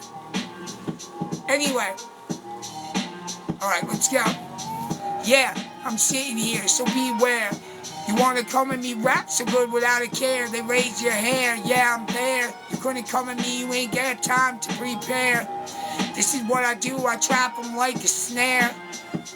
Anyway. Alright, let's go. Yeah, I'm sitting here, so beware. You wanna come at me rap so good without a care. They raise your hair, yeah, I'm there. You couldn't come at me, you ain't got time to prepare. This is what I do, I trap them like a snare.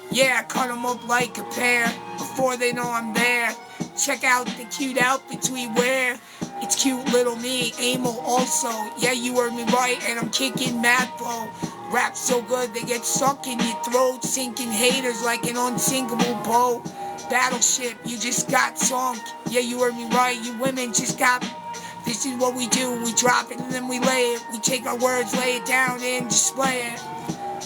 Yeah, I cut them up like a pear. Before they know I'm there. Check out the cute outfits we wear. It's cute little me, Emil also. Yeah, you heard me right, and I'm kicking mad flow. Rap so good they get stuck in your throat, sinking haters like an unsinkable boat. Battleship, you just got sunk. Yeah, you heard me right, you women just got. This is what we do, we drop it and then we lay it. We take our words, lay it down and display it.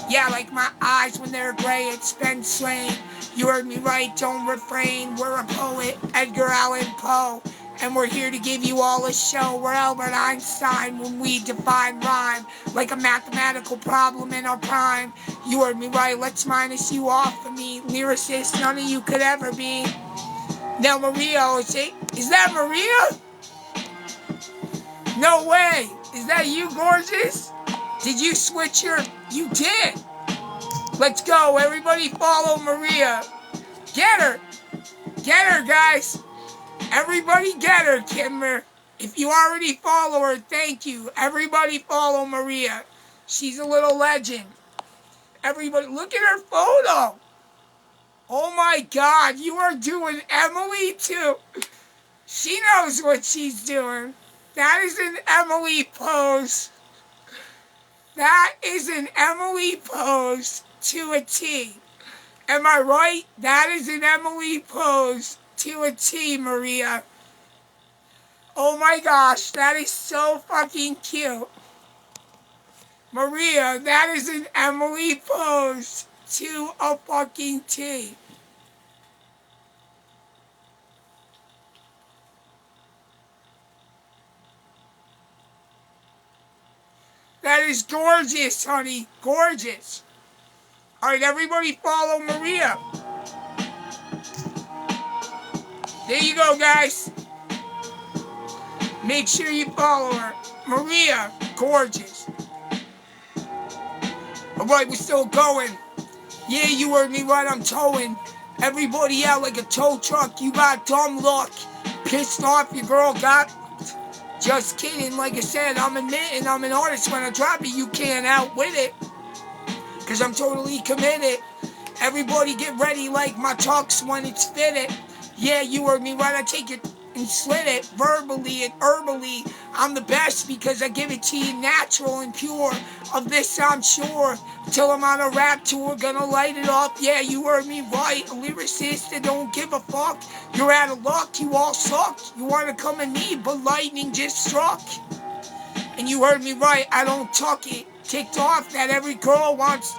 Yeah, like my eyes when they're gray, it's been slain. You heard me right, don't refrain. We're a poet, Edgar Allan Poe. And we're here to give you all a show. We're Albert Einstein when we define rhyme. Like a mathematical problem in our prime. You heard me right, let's minus you off of me. Lyricist, none of you could ever be. Now Maria, is that Maria? No way. Is that you, gorgeous? Did you switch your... You did. Let's go. Everybody follow Maria. Get her. Get her, guys. Everybody get her, Kimber. If you already follow her, thank you. Everybody follow Maria. She's a little legend. Everybody, look at her photo. Oh my God, you are doing Emily too. She knows what she's doing. That is an Emily pose. That is an Emily pose to a T. Am I right? That is an Emily pose to a T, Maria. Oh my gosh, that is so fucking cute. Maria, that is an Emily pose to a fucking T. That is gorgeous, honey. Gorgeous. All right, everybody follow Maria. There you go, guys. Make sure you follow her. Maria, gorgeous. All right, we're still going. Yeah, you heard me right, I'm towing everybody out like a tow truck. You got dumb luck. Pissed off your girl got... Just kidding, like I said, I'm admitting I'm an artist. When I drop it, you can't outwit it. Cause I'm totally committed. Everybody get ready like my tux when it's fitted. Yeah, you heard me right, I take it and slit it verbally and herbally. I'm the best because I give it to you natural and pure. Of this I'm sure. Till I'm on a rap tour, gonna light it up. Yeah, you heard me right, a lyricist that don't give a fuck. You're out of luck, you all suck. You wanna come at me, but lightning just struck. And you heard me right, I don't tuck it. Ticked off that every girl wants...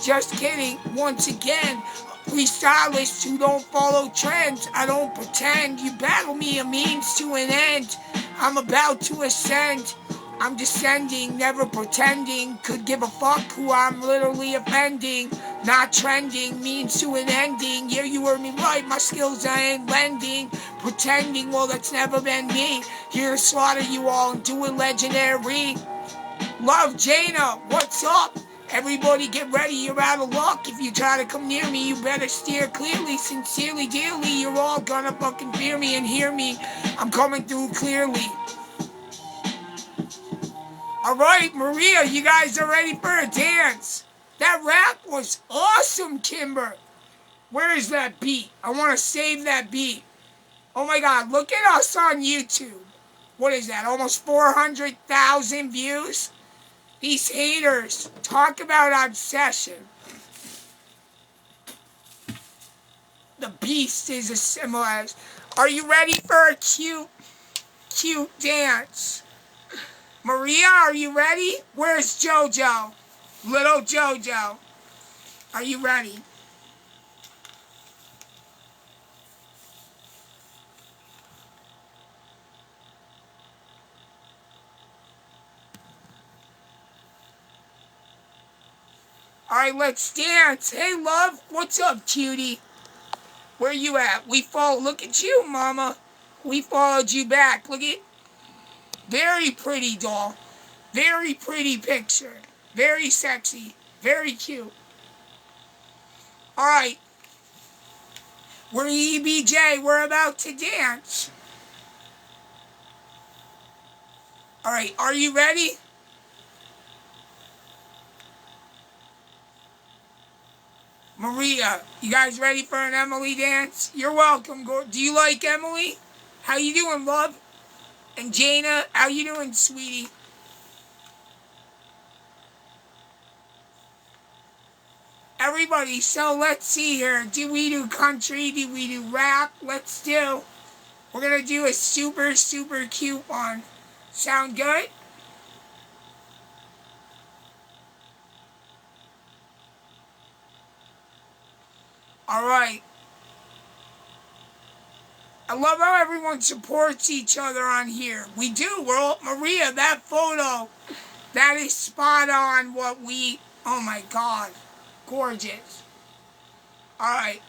Just kidding, once again. Freestylists who don't follow trends. I don't pretend. You battle me a means to an end. I'm about to ascend. I'm descending, never pretending. Could give a fuck who I'm literally offending. Not trending, means to an ending. Yeah, you heard me right, my skills I ain't lending. Pretending, well that's never been me. Here to slaughter you all and do it legendary. Love Jana, what's up? Everybody get ready, you're out of luck. If you try to come near me, you better steer clearly, sincerely, dearly. You're all gonna fucking fear me and hear me. I'm coming through clearly. Alright, Maria, you guys are ready for a dance. That rap was awesome, Kimber. Where is that beat? I want to save that beat. Oh my God, look at us on YouTube. What is that, almost 400,000 views? These haters, talk about obsession. The beast is a similar. Are you ready for a cute dance? Maria, are you ready? Where's Jojo? Little Jojo. Are you ready? All right, let's dance. Hey, love, what's up, cutie? Where you at? We follow. Look at you, mama. We followed you back. Look at... Very pretty doll. Very pretty picture. Very sexy. Very cute. All right. We're EBJ. We're about to dance. All right. Are you ready? Maria, you guys ready for an Emily dance? You're welcome. Do you like Emily? How you doing, love? And Jana, how you doing, sweetie? Everybody, so let's see here. Do we do country? Do we do rap? Let's do. We're going to do a super, super cute one. Sound good? All right. I love how everyone supports each other on here. We do. We're all... Maria, that photo, that is spot on what we... Oh, my God. Gorgeous. All right.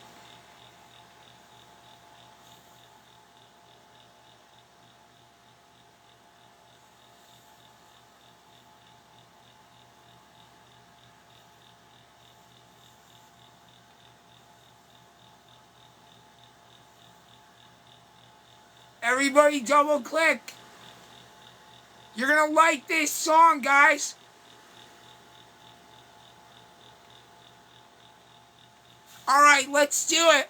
Everybody double click. You're going to like this song, guys. Alright, let's do it.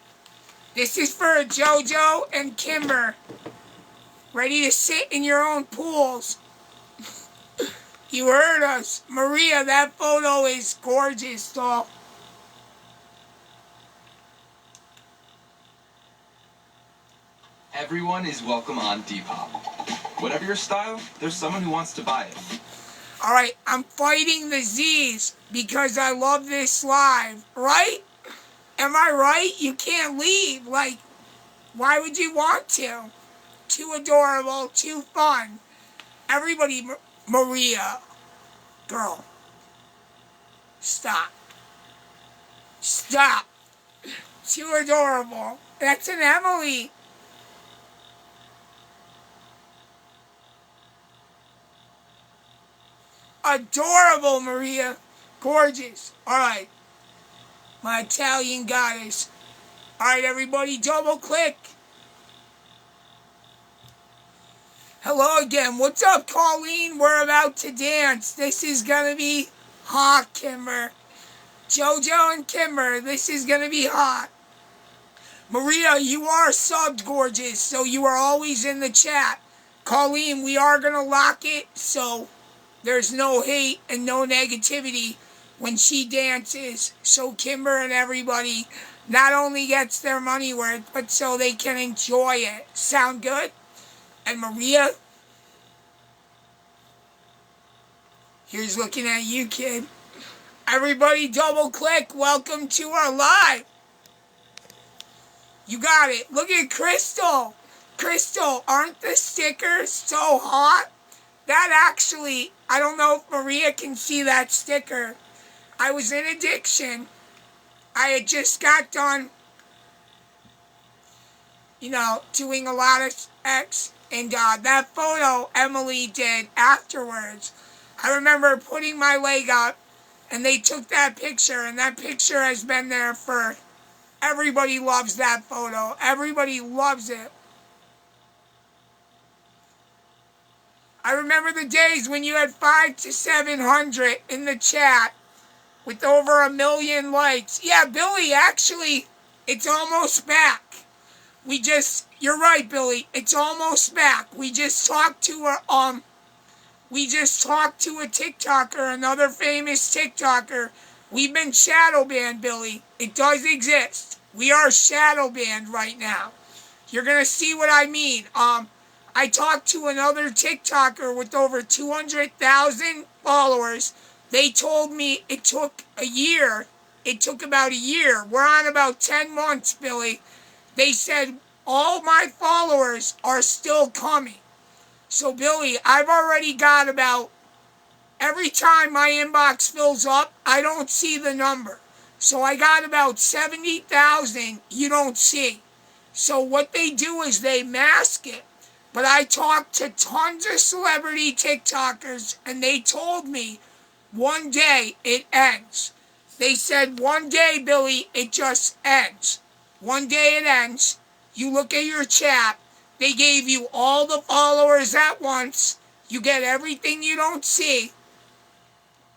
This is for JoJo and Kimber. Ready to sit in your own pools. You heard us. Maria, that photo is gorgeous, doll. Everyone is welcome on Depop. Whatever your style, there's someone who wants to buy it. Alright, I'm fighting the Z's because I love this live, right? Am I right? You can't leave. Like, why would you want to? Too adorable, too fun. Everybody, Maria, girl, stop. Stop. Too adorable. That's an Emily. Adorable, Maria. Gorgeous. Alright. My Italian goddess. Alright, everybody, double click. Hello again. What's up, Colleen? We're about to dance. This is gonna be hot, Kimber. JoJo and Kimber, this is gonna be hot. Maria, you are subbed, gorgeous, so you are always in the chat. Colleen, we are gonna lock it, so there's no hate and no negativity when she dances. So Kimber and everybody not only gets their money worth, but so they can enjoy it. Sound good? And Maria, here's looking at you, kid. Everybody double click. Welcome to our live. You got it. Look at Crystal. Crystal, aren't the stickers so hot? That actually, I don't know if Maria can see that sticker. I was in addiction. I had just got done, doing a lot of X. And that photo Emily did afterwards, I remember putting my leg up, and they took that picture, and that picture has been there for... Everybody loves that photo. Everybody loves it. I remember the days when you had 500 to 700 in the chat with over 1 million likes. Yeah, Billy, actually, it's almost back. You're right, Billy. It's almost back. We just talked to a TikToker, another famous TikToker. We've been shadow banned, Billy. It does exist. We are shadow banned right now. You're going to see what I mean. I talked to another TikToker with over 200,000 followers. They told me it took a year. It took about a year. We're on about 10 months, Billy. They said all my followers are still coming. So, Billy, I've already got about... Every time my inbox fills up, I don't see the number. So I got about 70,000 you don't see. So what they do is they mask it. But I talked to tons of celebrity TikTokers, and they told me one day it ends. They said one day, Billy, it just ends. One day it ends. You look at your chat. They gave you all the followers at once. You get everything you don't see.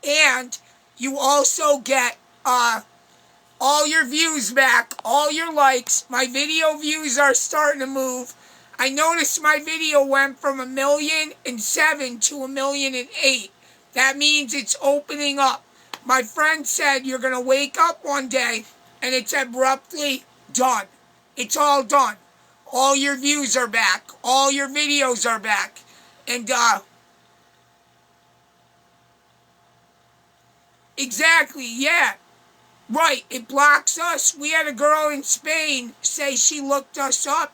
And you also get all your views back, all your likes. My video views are starting to move. I noticed my video went from 1,000,007 to 1,000,008. That means it's opening up. My friend said you're going to wake up one day and it's abruptly done. It's all done. All your views are back. All your videos are back. And, exactly, yeah. Right, it blocks us. We had a girl in Spain say she looked us up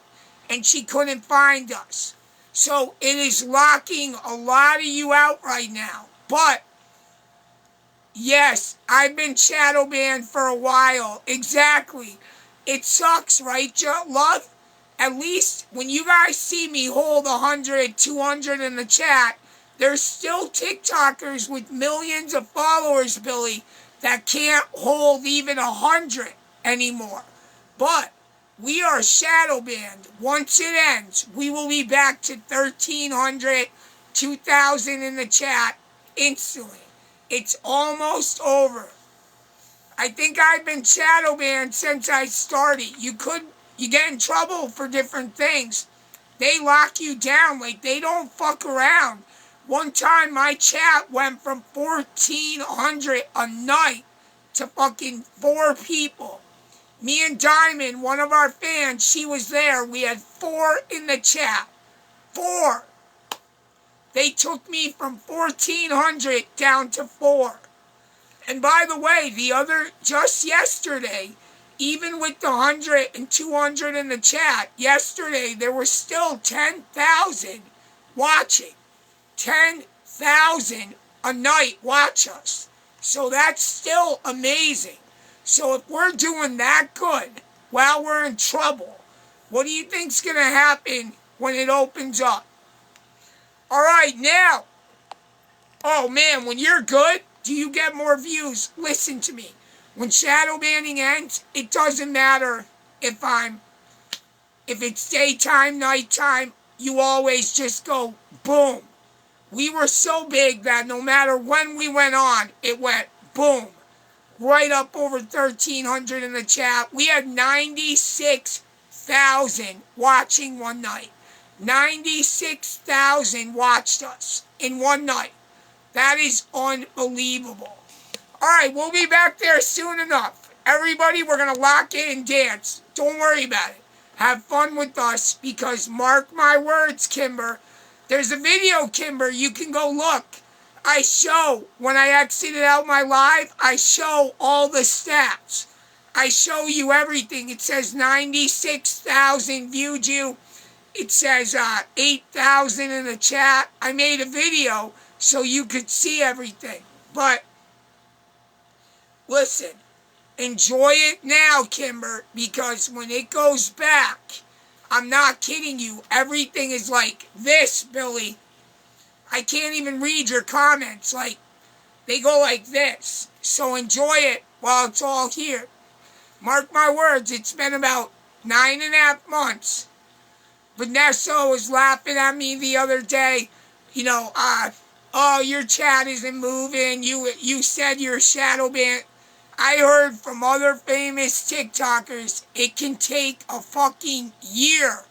and she couldn't find us. So it is locking a lot of you out right now. But, yes, I've been shadow banned for a while. Exactly. It sucks, right, love? At least when you guys see me hold 100, 200 in the chat, there's still TikTokers with millions of followers, Billy, that can't hold even 100 anymore. But we are shadow banned. Once it ends, we will be back to 1,300, 2,000 in the chat instantly. It's almost over. I think I've been shadow banned since I started. You get in trouble for different things. They lock you down, like they don't fuck around. One time my chat went from 1,400 a night to fucking 4 people. Me and Diamond, one of our fans, she was there. We had 4 in the chat. 4. They took me from 1,400 down to 4. And by the way, just yesterday, even with the 100 and 200 in the chat, yesterday there were still 10,000 watching. 10,000 a night watch us. So that's still amazing. So if we're doing that good while we're in trouble, what do you think's going to happen when it opens up? All right, now. Oh, man, when you're good, do you get more views? Listen to me. When shadow banning ends, it doesn't matter if it's daytime, nighttime, you always just go boom. We were so big that no matter when we went on, it went boom. Right up over 1,300 in the chat. We had 96,000 watching one night. 96,000 watched us in one night. That is unbelievable. All right, we'll be back there soon enough. Everybody, we're going to lock in and dance. Don't worry about it. Have fun with us because mark my words, Kimber. There's a video, Kimber. You can go look. I show, when I exited out my live, I show all the stats. I show you everything. It says 96,000 viewed you. It says 8,000 in the chat. I made a video so you could see everything. But listen, enjoy it now, Kimber, because when it goes back, I'm not kidding you, everything is like this, Billy. I can't even read your comments. Like, they go like this. So enjoy it while it's all here. Mark my words, it's been about 9.5 months. Vanessa was laughing at me the other day. You know, oh, your chat isn't moving. You said you're shadow banned. I heard from other famous TikTokers, it can take a fucking year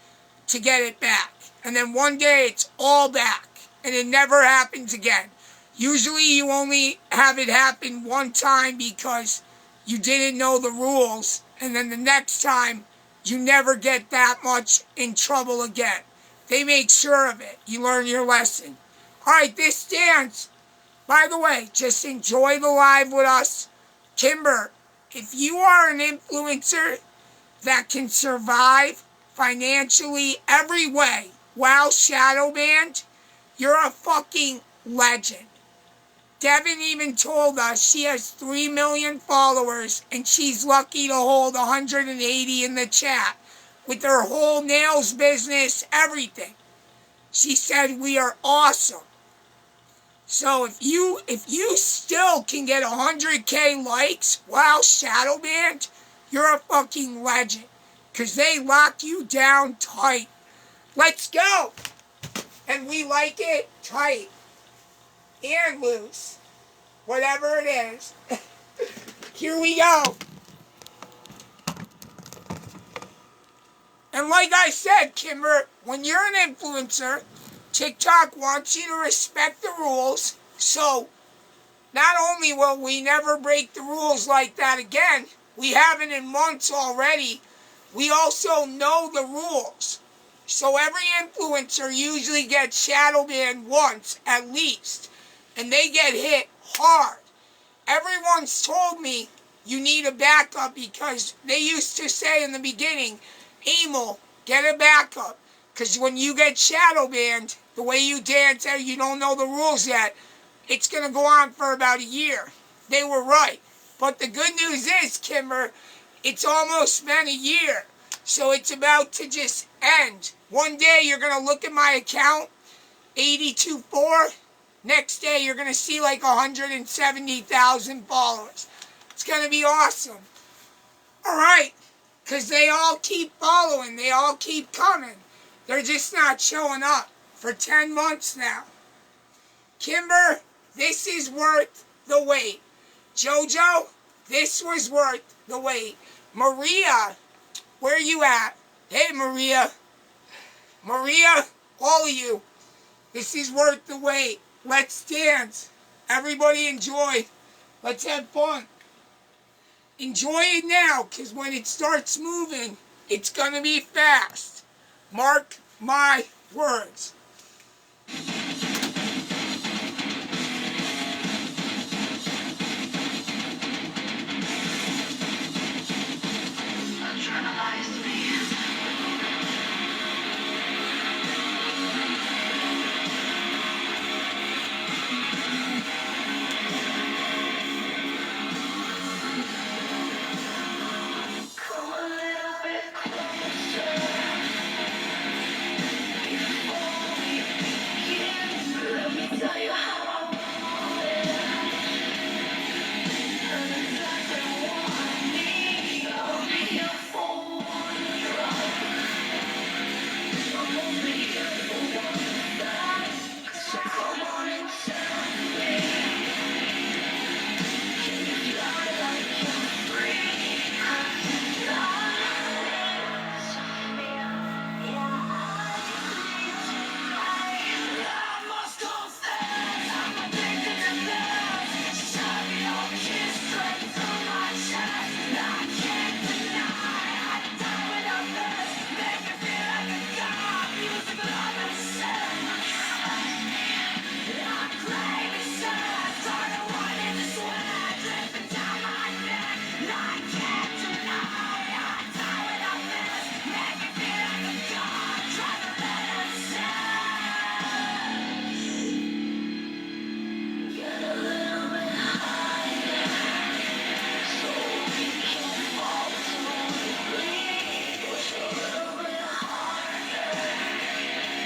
to get it back. And then one day it's all back. And it never happens again. Usually you only have it happen one time because you didn't know the rules. And then the next time, you never get that much in trouble again. They make sure of it. You learn your lesson. All right, this dance, by the way, just enjoy the live with us. Kimber, if you are an influencer that can survive financially every way while shadow banned, you're a fucking legend. Devin even told us she has 3 million followers and she's lucky to hold 180 in the chat with her whole nails business, everything. She said we are awesome. So if you still can get 100K likes while shadow banned, you're a fucking legend. Because they lock you down tight. Let's go! And we like it tight. And loose. Whatever it is. Here we go. And like I said, Kimber, when you're an influencer, TikTok wants you to respect the rules. So, not only will we never break the rules like that again, we haven't in months already, we also know the rules. So every influencer usually gets shadow banned once, at least. And they get hit hard. Everyone's told me you need a backup because they used to say in the beginning, Emil, get a backup. Because when you get shadow banned, the way you dance there, you don't know the rules yet, it's going to go on for about a year. They were right. But the good news is, Kimber, it's almost been a year. So it's about to just end. One day you're going to look at my account, 82.4. Next day you're going to see like 170,000 followers. It's going to be awesome. All right. Because they all keep following. They all keep coming. They're just not showing up for 10 months now. Kimber, this is worth the wait. Jojo, This was worth the wait. Maria, where you at? Hey, Maria. Maria, all of you. This is worth the wait. Let's dance. Everybody enjoy. Let's have fun. Enjoy it now, because when it starts moving, it's going to be fast. Mark my words.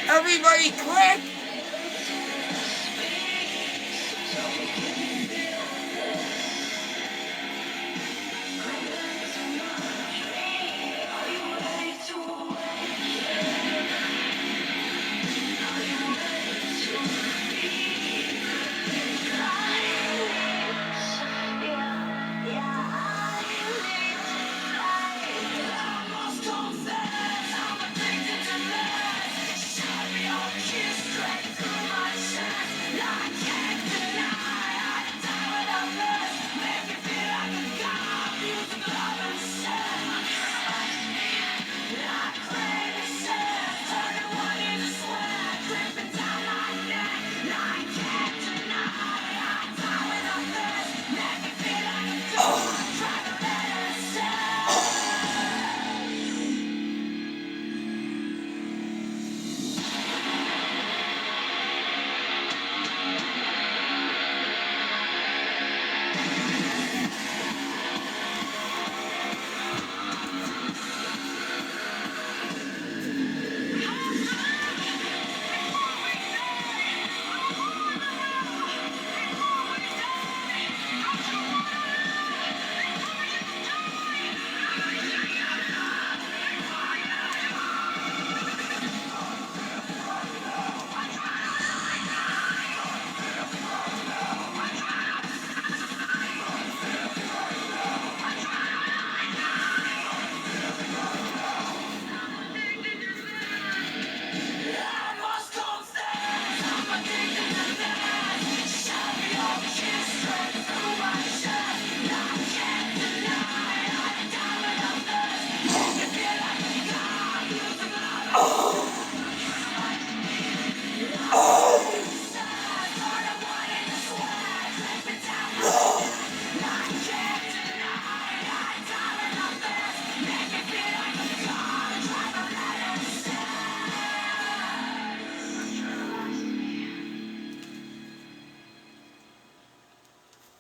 Everybody clap.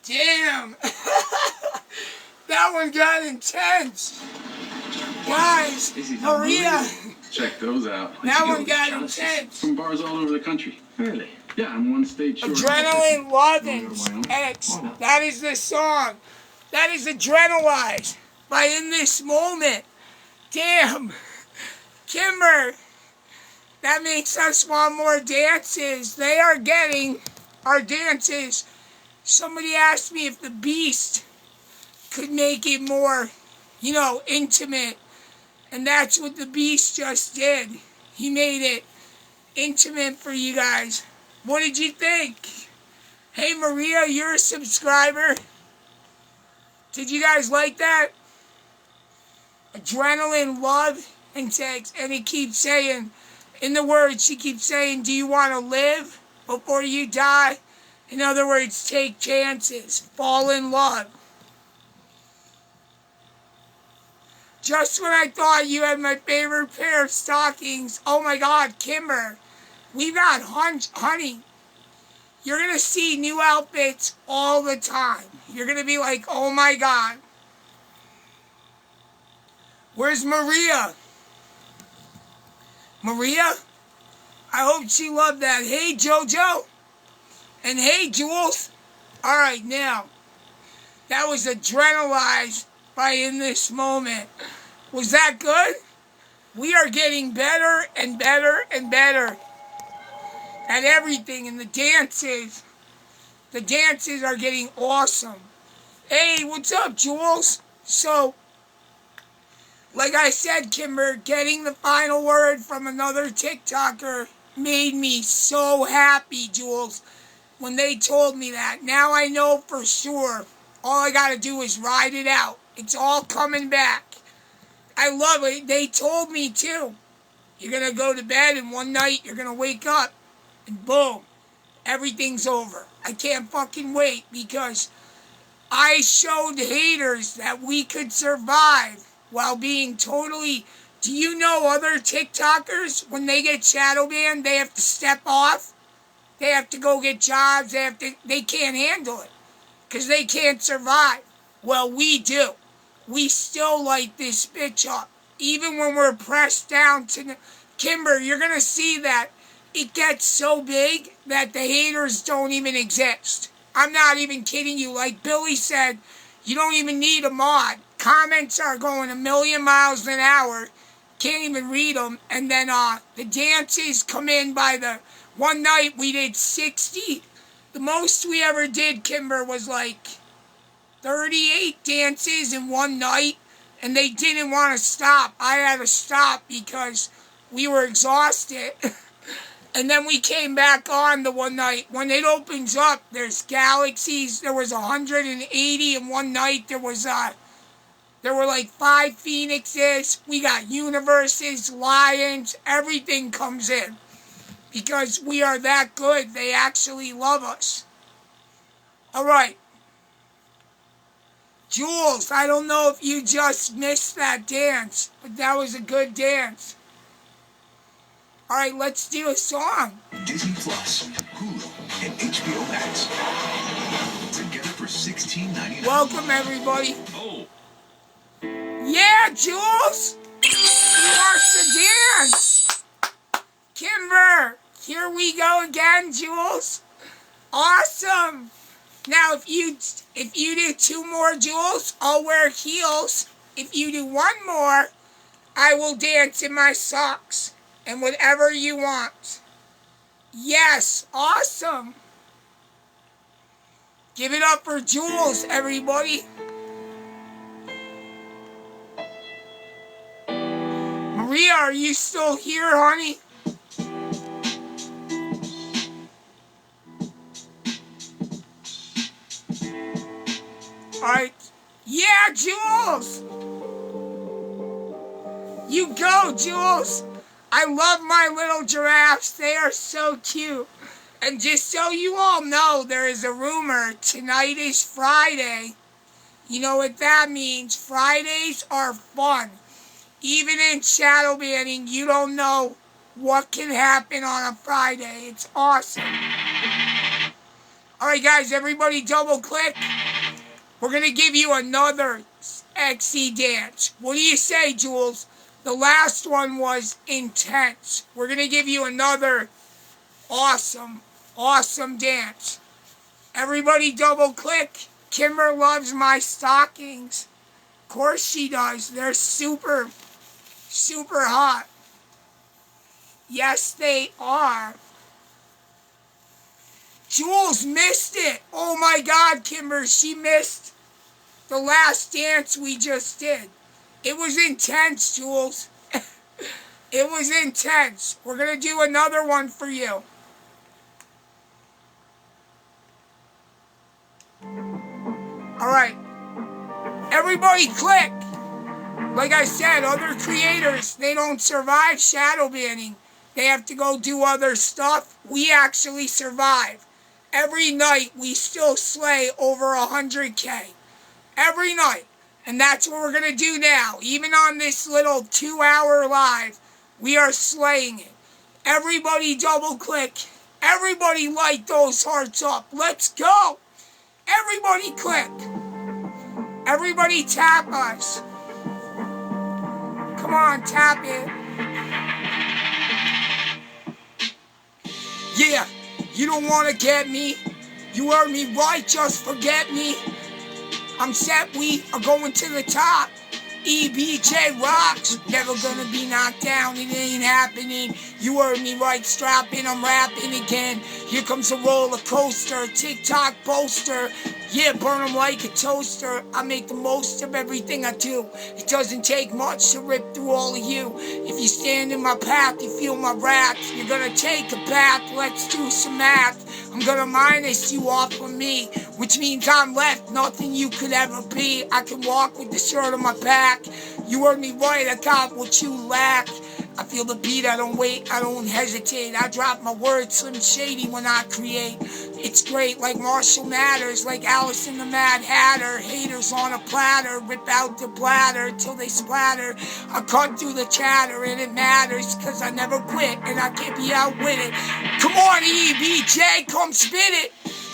Damn! That one got intense! Guys, Maria! Check those out. That one got intense! From bars all over the country. Really? Yeah, I'm one state short. Adrenaline Lovins X. That is the song. That is Adrenalize by In This Moment. Damn! Kimber! That makes us want more dances. They are getting our dances. Somebody asked me if the Beast could make it more, intimate. And that's what the Beast just did. He made it intimate for you guys. What did you think? Hey, Maria, you're a subscriber. Did you guys like that? Adrenaline, love, and sex. And it keeps saying, in the words, she keeps saying, do you want to live before you die? In other words, take chances. Fall in love. Just when I thought you had my favorite pair of stockings, oh my God, Kimber, we got honey. You're going to see new outfits all the time. You're going to be like, oh my God. Where's Maria? Maria? I hope she loved that. Hey, Jojo. And hey, Jules. All right, now, that was adrenalized by In This Moment. Was that good? We are getting better and better and better at everything. And the dances are getting awesome. Hey, what's up, Jules? So, like I said, Kimber, getting the final word from another TikToker made me so happy, Jules, when they told me that. Now I know for sure. All I got to do is ride it out. It's all coming back. I love it. They told me, too. You're going to go to bed, and one night you're going to wake up, and boom, everything's over. I can't fucking wait, because I showed haters that we could survive while being totally... Do you know other TikTokers, when they get shadow banned, they have to step off? They have to go get jobs. They can't handle it, because they can't survive. Well, we do. We still light this bitch up. Even when we're pressed down to... Kimber, you're going to see that it gets so big that the haters don't even exist. I'm not even kidding you. Like Billy said, you don't even need a mod. Comments are going a million miles an hour. Can't even read them. And then the dances come in by the... One night we did 60. The most we ever did, Kimber, was like 38 dances in one night, and they didn't want to stop. I had to stop because we were exhausted. And then we came back on the one night. When it opens up, there's galaxies. There was 180 in one night. There were like 5 phoenixes. We got universes, lions. Everything comes in. Because we are that good. They actually love us. All right. Jules, I don't know if you just missed that dance, but that was a good dance. All right, let's do a song. Disney Plus, Hulu, and HBO Max. Together for $16.99. Welcome, everybody. Oh. Yeah, Jules. He wants to dance. Kimber, here we go again, Jules. Awesome. Now, if you do 2 more, Jules, I'll wear heels. If you do 1 more, I will dance in my socks. And whatever you want. Yes, awesome. Give it up for Jules, everybody. Maria, are you still here, honey? Alright. Yeah, Jules! You go, Jules! I love my little giraffes. They are so cute. And just so you all know, there is a rumor. Tonight is Friday. You know what that means. Fridays are fun. Even in shadow banning, you don't know what can happen on a Friday. It's awesome. Alright, guys, everybody double click. We're going to give you another sexy dance. What do you say, Jules? The last one was intense. We're going to give you another awesome, awesome dance. Everybody double click. Kimber loves my stockings. Of course she does. They're super, super hot. Yes, they are. Jules missed it. Oh my God, Kimber, she missed the last dance we just did. It was intense, Jules. It was intense. We're going to do another one for you. All right. Everybody click. Like I said, other creators, they don't survive shadow banning. They have to go do other stuff. We actually survive. Every night, we still slay over 100K. Every night. And that's what we're going to do now. Even on this little 2-hour live, we are slaying it. Everybody double click. Everybody light those hearts up. Let's go. Everybody click. Everybody tap us. Come on, tap it. Yeah, you don't want to get me. You heard me right, just forget me. I'm set, we are going to the top. EBJ rocks, never gonna be knocked down, it ain't happening. You heard me right, strapping, I'm rapping again. Here comes a roller coaster, TikTok poster. Yeah, burn them like a toaster. I make the most of everything I do. It doesn't take much to rip through all of you. If you stand in my path, you feel my wrath. You're gonna take a bath, let's do some math. I'm gonna minus you off of me, which means I'm left, nothing you could ever be. I can walk with the shirt on my back. You heard me right, I got what you lack. I feel the beat, I don't wait, I don't hesitate. I drop my words slim shady when I create. It's great, like Marshall Matters, like Alice in the Mad Hatter. Haters on a platter, rip out the bladder till they splatter. I cut through the chatter and it matters, cause I never quit and I can't be outwitted. Come on EBJ, come spit it.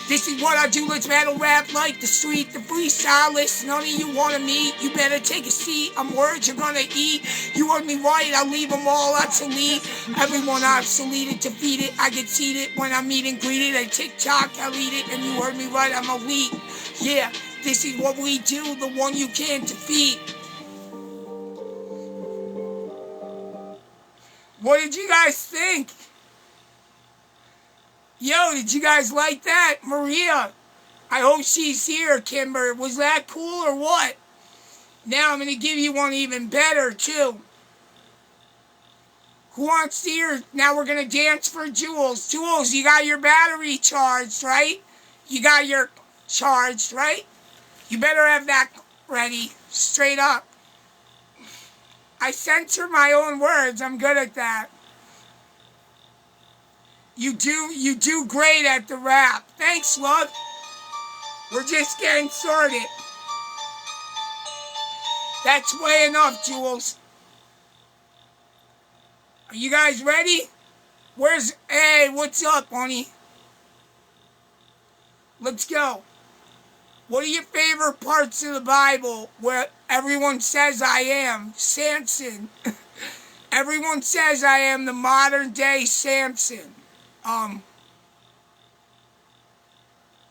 This is what I do, let's battle rap like the street, the freestylist. None of you wanna meet, you better take a seat. I'm words you're gonna eat. You heard me right, I leave them all obsolete. Everyone obsolete, defeated. I get seated when I meet and greeted. I TikTok, I lead it, and you heard me right, I'm elite. Yeah, this is what we do, the one you can't defeat. What did you guys think? Yo, did you guys like that? Maria, I hope she's here, Kimber. Was that cool or what? Now I'm going to give you one even better, too. Who wants to hear? Now we're going to dance for Jules. Jules, you got your battery charged, right? You got your charged, right? You better have that ready, straight up. I censor my own words. I'm good at that. You do great at the rap. Thanks, love. We're just getting started. That's way enough, Jules. Are you guys ready? Hey, what's up, honey? Let's go. What are your favorite parts of the Bible where everyone says I am? Samson. Everyone says I am the modern day Samson. I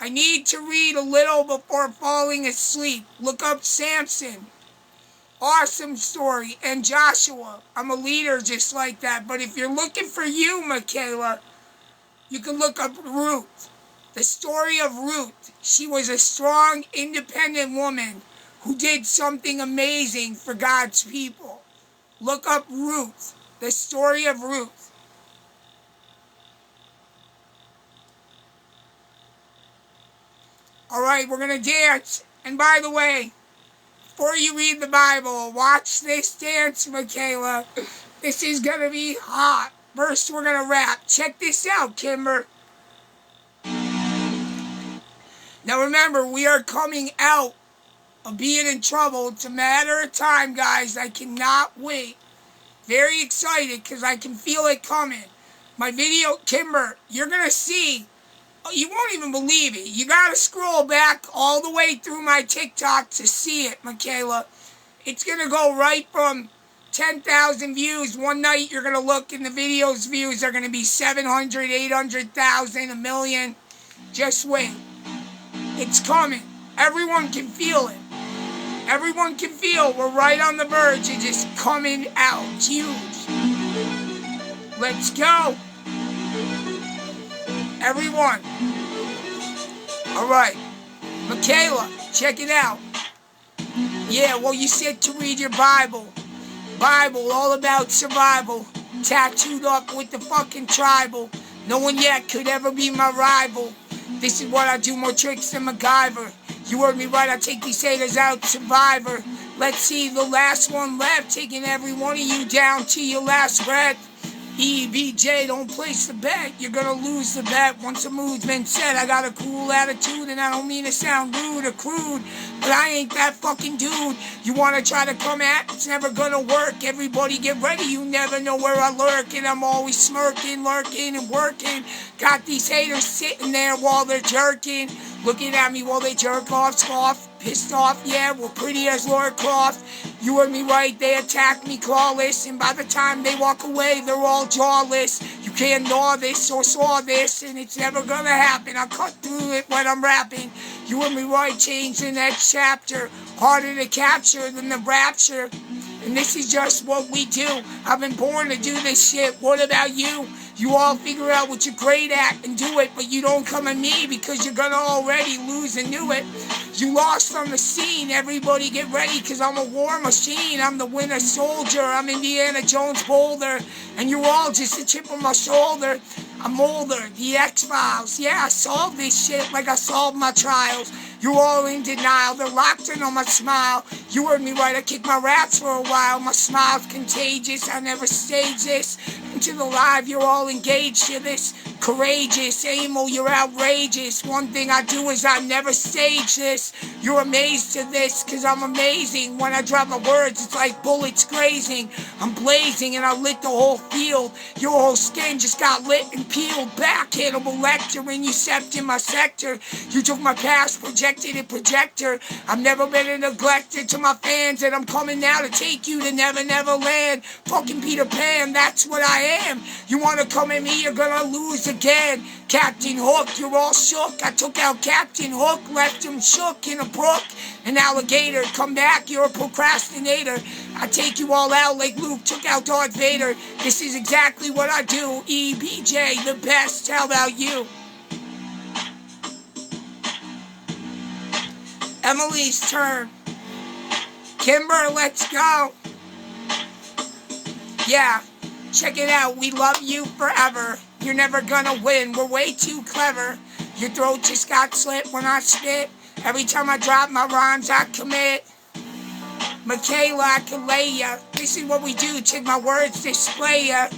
need to read a little before falling asleep. Look up Samson. Awesome story. And Joshua. I'm a leader just like that. But if you're looking for you, Michaela, you can look up Ruth. The story of Ruth. She was a strong, independent woman who did something amazing for God's people. Look up Ruth. The story of Ruth. All right, we're going to dance. And by the way, before you read the Bible, watch this dance, Michaela. This is going to be hot. First, we're going to rap. Check this out, Kimber. Now remember, we are coming out of being in trouble. It's a matter of time, guys. I cannot wait. Very excited because I can feel it coming. My video, Kimber, you're going to see. You won't even believe it. You got to scroll back all the way through my TikTok to see it, Michaela. It's going to go right from 10,000 views. One night you're going to look and the video's views are going to be 700, 800,000, a million. Just wait. It's coming. Everyone can feel it. Everyone can feel we're right on the verge of just coming out. It's huge. Let's go. Everyone. All right. Michaela, check it out. Yeah, well, you said to read your Bible. Bible, all about survival. Tattooed up with the fucking tribal. No one yet could ever be my rival. This is what I do, more tricks than MacGyver. You heard me right, I take these haters out, Survivor. Let's see the last one left, taking every one of you down to your last breath. EBJ, don't place the bet, you're gonna lose the bet once the mood's been set. I got a cool attitude and I don't mean to sound rude or crude, but I ain't that fucking dude. You wanna try to come at, it's never gonna work. Everybody get ready, you never know where I lurk, and I'm always smirking, lurking and working. Got these haters sitting there while they're jerking, looking at me while they jerk off, scoff, pissed off, yeah, we're pretty as Laura Croft. You heard me right, they attack me clawless, and by the time they walk away, they're all jawless. You can't gnaw this or saw this, and it's never gonna happen. I cut through it when I'm rapping. You heard me right, change the next chapter. Harder to capture than the rapture. And this is just what we do. I've been born to do this shit. What about you? You all figure out what you're great at and do it, but you don't come at me because you're gonna already lose and knew it. You lost on the scene. Everybody get ready, cause I'm a war machine. I'm the winter soldier. I'm Indiana Jones Boulder, and you're all just a chip on my shoulder. I'm older, the X-Files. Yeah, I solved this shit like I solved my trials. You're all in denial, they're locked in on my smile. You heard me right, I kicked my raps for a while. My smile's contagious, I never stage this. Into the live, you're all engaged to this. Courageous, Emil, you're outrageous. One thing I do is I never stage this. You're amazed to this, cause I'm amazing. When I drop my words, it's like bullets grazing. I'm blazing and I lit the whole field. Your whole skin just got lit and peeled back. Hannibal Lecter and you stepped in my sector. You took my past, projected it, projector. I've never been a neglected to my fans, and I'm coming now to take you to Never Never Land. Fucking Peter Pan, that's what I am. You wanna come at me, you're gonna lose again. Captain Hook, you're all shook. I took out Captain Hook, left him shook in a brook. An alligator, come back, you're a procrastinator. I take you all out like Luke took out Darth Vader. This is exactly what I do. EBJ, the best, how about you? Emily's turn. Kimber, let's go. Yeah, check it out. We love you forever. You're never gonna win. We're way too clever. Your throat just got slit when I spit. Every time I drop my rhymes, I commit. Michaela, I can lay ya. This is what we do. Take my words, display ya.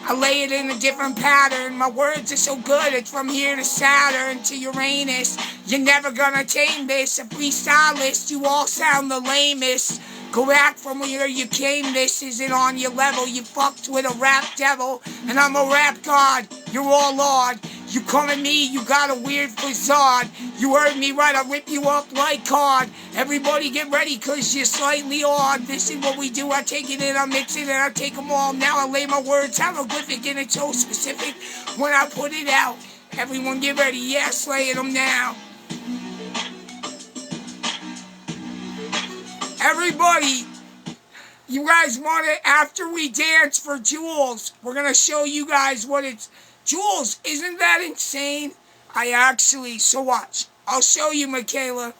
I lay it in a different pattern. My words are so good, it's from here to Saturn to Uranus. You're never gonna tame this. A freestylist, you all sound the lamest. Go back from where you came, this isn't on your level. You fucked with a rap devil, and I'm a rap god. You're all odd. You come at me, you got a weird facade. You heard me right, I rip you up like cod. Everybody get ready, cause you're slightly odd. This is what we do, I take it in, I mix it, and I take them all. Now I lay my words hieroglyphic, and it's so specific when I put it out. Everyone get ready, yeah, slaying them now. Everybody, you guys want it after we dance for Jules. We're going to show you guys what it's... Jules, isn't that insane? So watch. I'll show you, Michaela.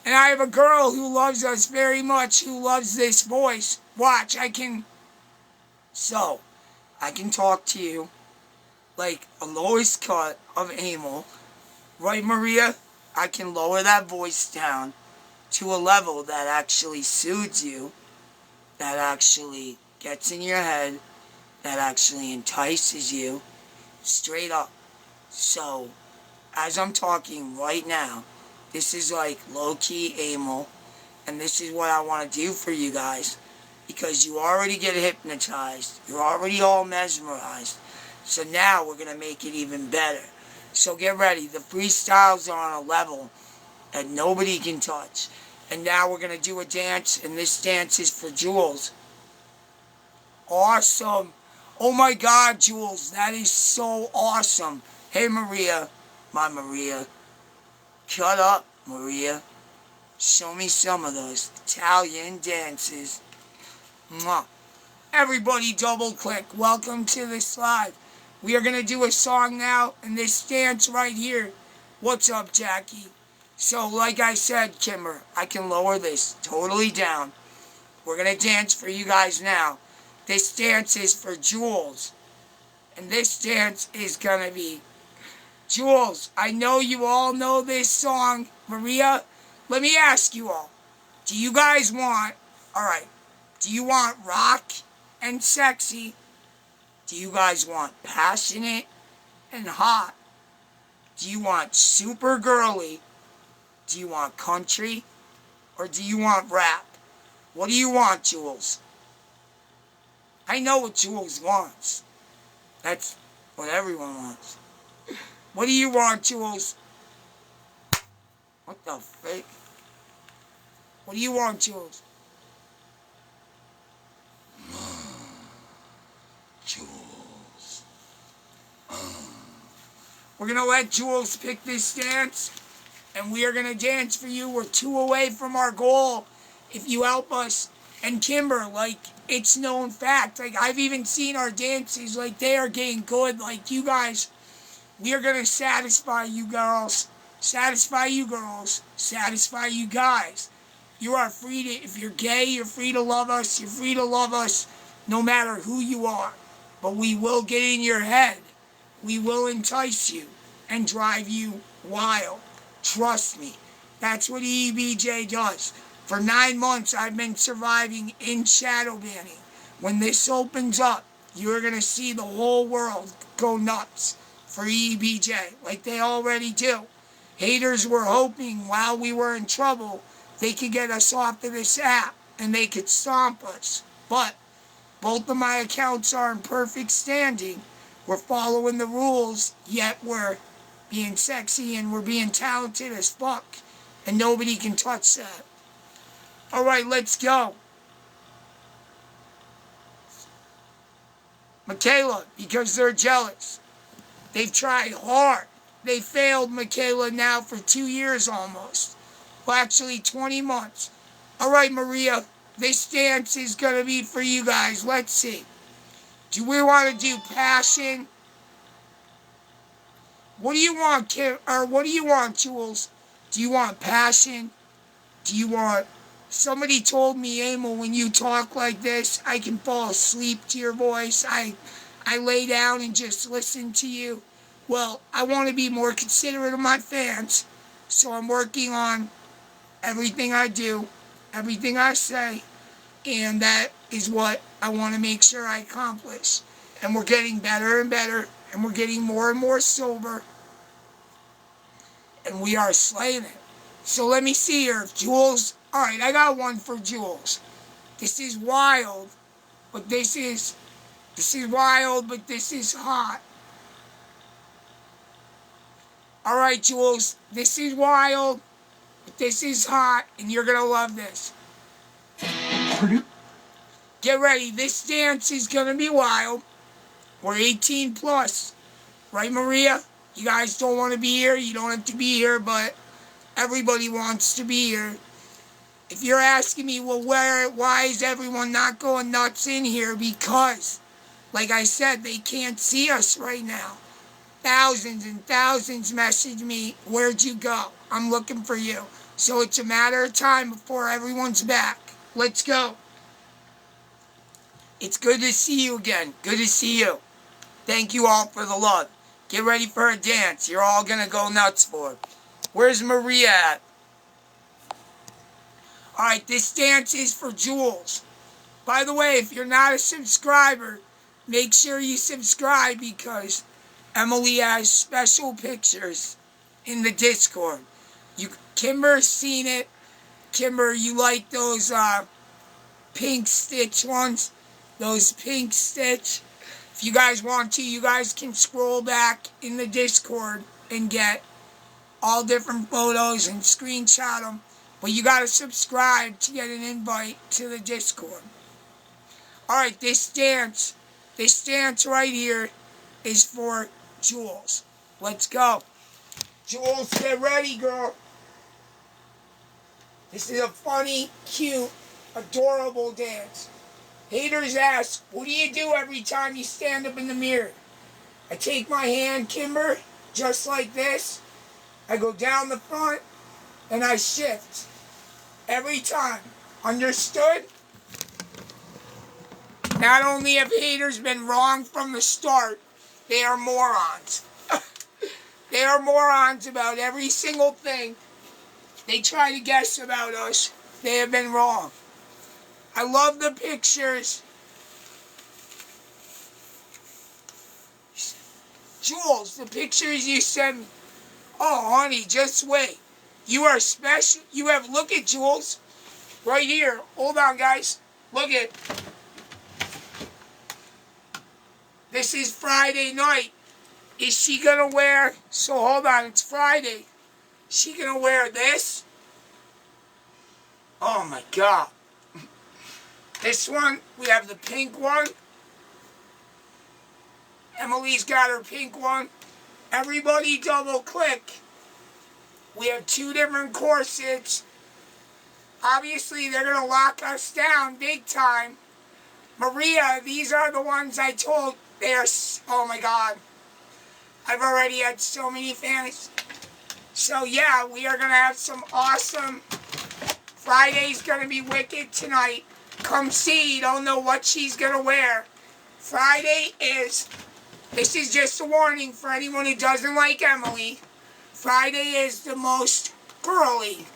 And I have a girl who loves us very much, who loves this voice. Watch, I can talk to you like a lowest cut of Emil. Right, Maria? I can lower that voice down to a level that actually soothes you, that actually gets in your head, that actually entices you, straight up. So, as I'm talking right now, this is like low-key Emil, and this is what I want to do for you guys, because you already get hypnotized, you're already all mesmerized, so now we're going to make it even better. So get ready, the freestyles are on a level that nobody can touch. And now we're going to do a dance, and this dance is for Jules. Awesome. Oh my God, Jules, that is so awesome. Hey, Maria, my Maria. Cut up, Maria. Show me some of those Italian dances. Mwah. Everybody double click. Welcome to this live. We are going to do a song now, and this dance right here. What's up, Jackie? So like I said, Kimber, I can lower this totally down. We're going to dance for you guys now. This dance is for Jules. And this dance is going to be... Jules, I know you all know this song. Maria, let me ask you all. Do you guys want... Alright. Do you want rock and sexy? Do you guys want passionate and hot? Do you want super girly? Do you want country? Or do you want rap? What do you want, Jules? I know what Jules wants. That's what everyone wants. What do you want, Jules? What the frick? What do you want, Jules? Jules. We're going to let Jules pick this dance. And we are going to dance for you. We're 2 away from our goal. If you help us. And Kimber, like, it's known fact. Like, I've even seen our dances. Like, they are getting good. Like, you guys, we are going to satisfy you girls. Satisfy you girls. Satisfy you guys. You are free to, if you're gay, you're free to love us. You're free to love us no matter who you are. But we will get in your head. We will entice you and drive you wild. Trust me, that's what EBJ does. For 9 months, I've been surviving in shadow banning. When this opens up, you're going to see the whole world go nuts for EBJ, like they already do. Haters were hoping while we were in trouble, they could get us off of this app, and they could stomp us. But both of my accounts are in perfect standing. We're following the rules, yet we're being sexy and we're being talented as fuck. And nobody can touch that. Alright, let's go. Michaela, because they're jealous. They've tried hard. They failed Michaela now for 2 years almost. Well, actually 20 months. Alright, Maria, this dance is going to be for you guys. Let's see. Do we want to do passion? What do you want, Kim? Or what do you want, Jules? Do you want passion? Do you want... Somebody told me, Emil, when you talk like this, I can fall asleep to your voice. I lay down and just listen to you. Well, I want to be more considerate of my fans. So I'm working on everything I do, everything I say. And that is what I want to make sure I accomplish. And we're getting better and better. And we're getting more and more sober. And we are slaying it. So let me see here. Jules. Alright, I got one for Jules. This is wild. But this is wild, but this is hot. Alright, Jules. This is wild. But this is hot. And you're going to love this. Get ready. This dance is going to be wild. We're 18 plus. Right, Maria? You guys don't want to be here. You don't have to be here, but everybody wants to be here. If you're asking me, well, why is everyone not going nuts in here? Because, like I said, they can't see us right now. Thousands and thousands message me, where'd you go? I'm looking for you. So it's a matter of time before everyone's back. Let's go. It's good to see you again. Good to see you. Thank you all for the love. Get ready for a dance. You're all going to go nuts for it. Where's Maria at? Alright, this dance is for Jules. By the way, if you're not a subscriber, make sure you subscribe because Emily has special pictures in the Discord. Kimber's seen it. Kimber, you like those pink stitch ones? Those pink stitch. If you guys want to, you guys can scroll back in the Discord and get all different photos and screenshot them. But you gotta subscribe to get an invite to the Discord. Alright, this dance right here is for Jules. Let's go. Jules, get ready, girl. This is a funny, cute, adorable dance. Haters ask, what do you do every time you stand up in the mirror? I take my hand, Kimber, just like this. I go down the front, and I shift every time. Understood? Not only have haters been wrong from the start, they are morons. They are morons about every single thing they try to guess about us. They have been wrong. I love the pictures. Jules, the pictures you sent me. Oh, honey, just wait. You are special. You have, look at Jules. Right here. Hold on, guys. Look at. This is Friday night. Is she going to wear, so hold on, it's Friday. Is she going to wear this? Oh my God. This one, we have the pink one. Emily's got her pink one. Everybody double click. We have 2 different corsets. Obviously, they're going to lock us down big time. Maria, these are the ones I told. They're, oh my God. I've already had so many fans. So yeah, we are going to have some awesome. Friday's going to be wicked tonight. Come see, you don't know what she's going to wear. Friday is, this is just a warning for anyone who doesn't like Emily. Friday is the most girly,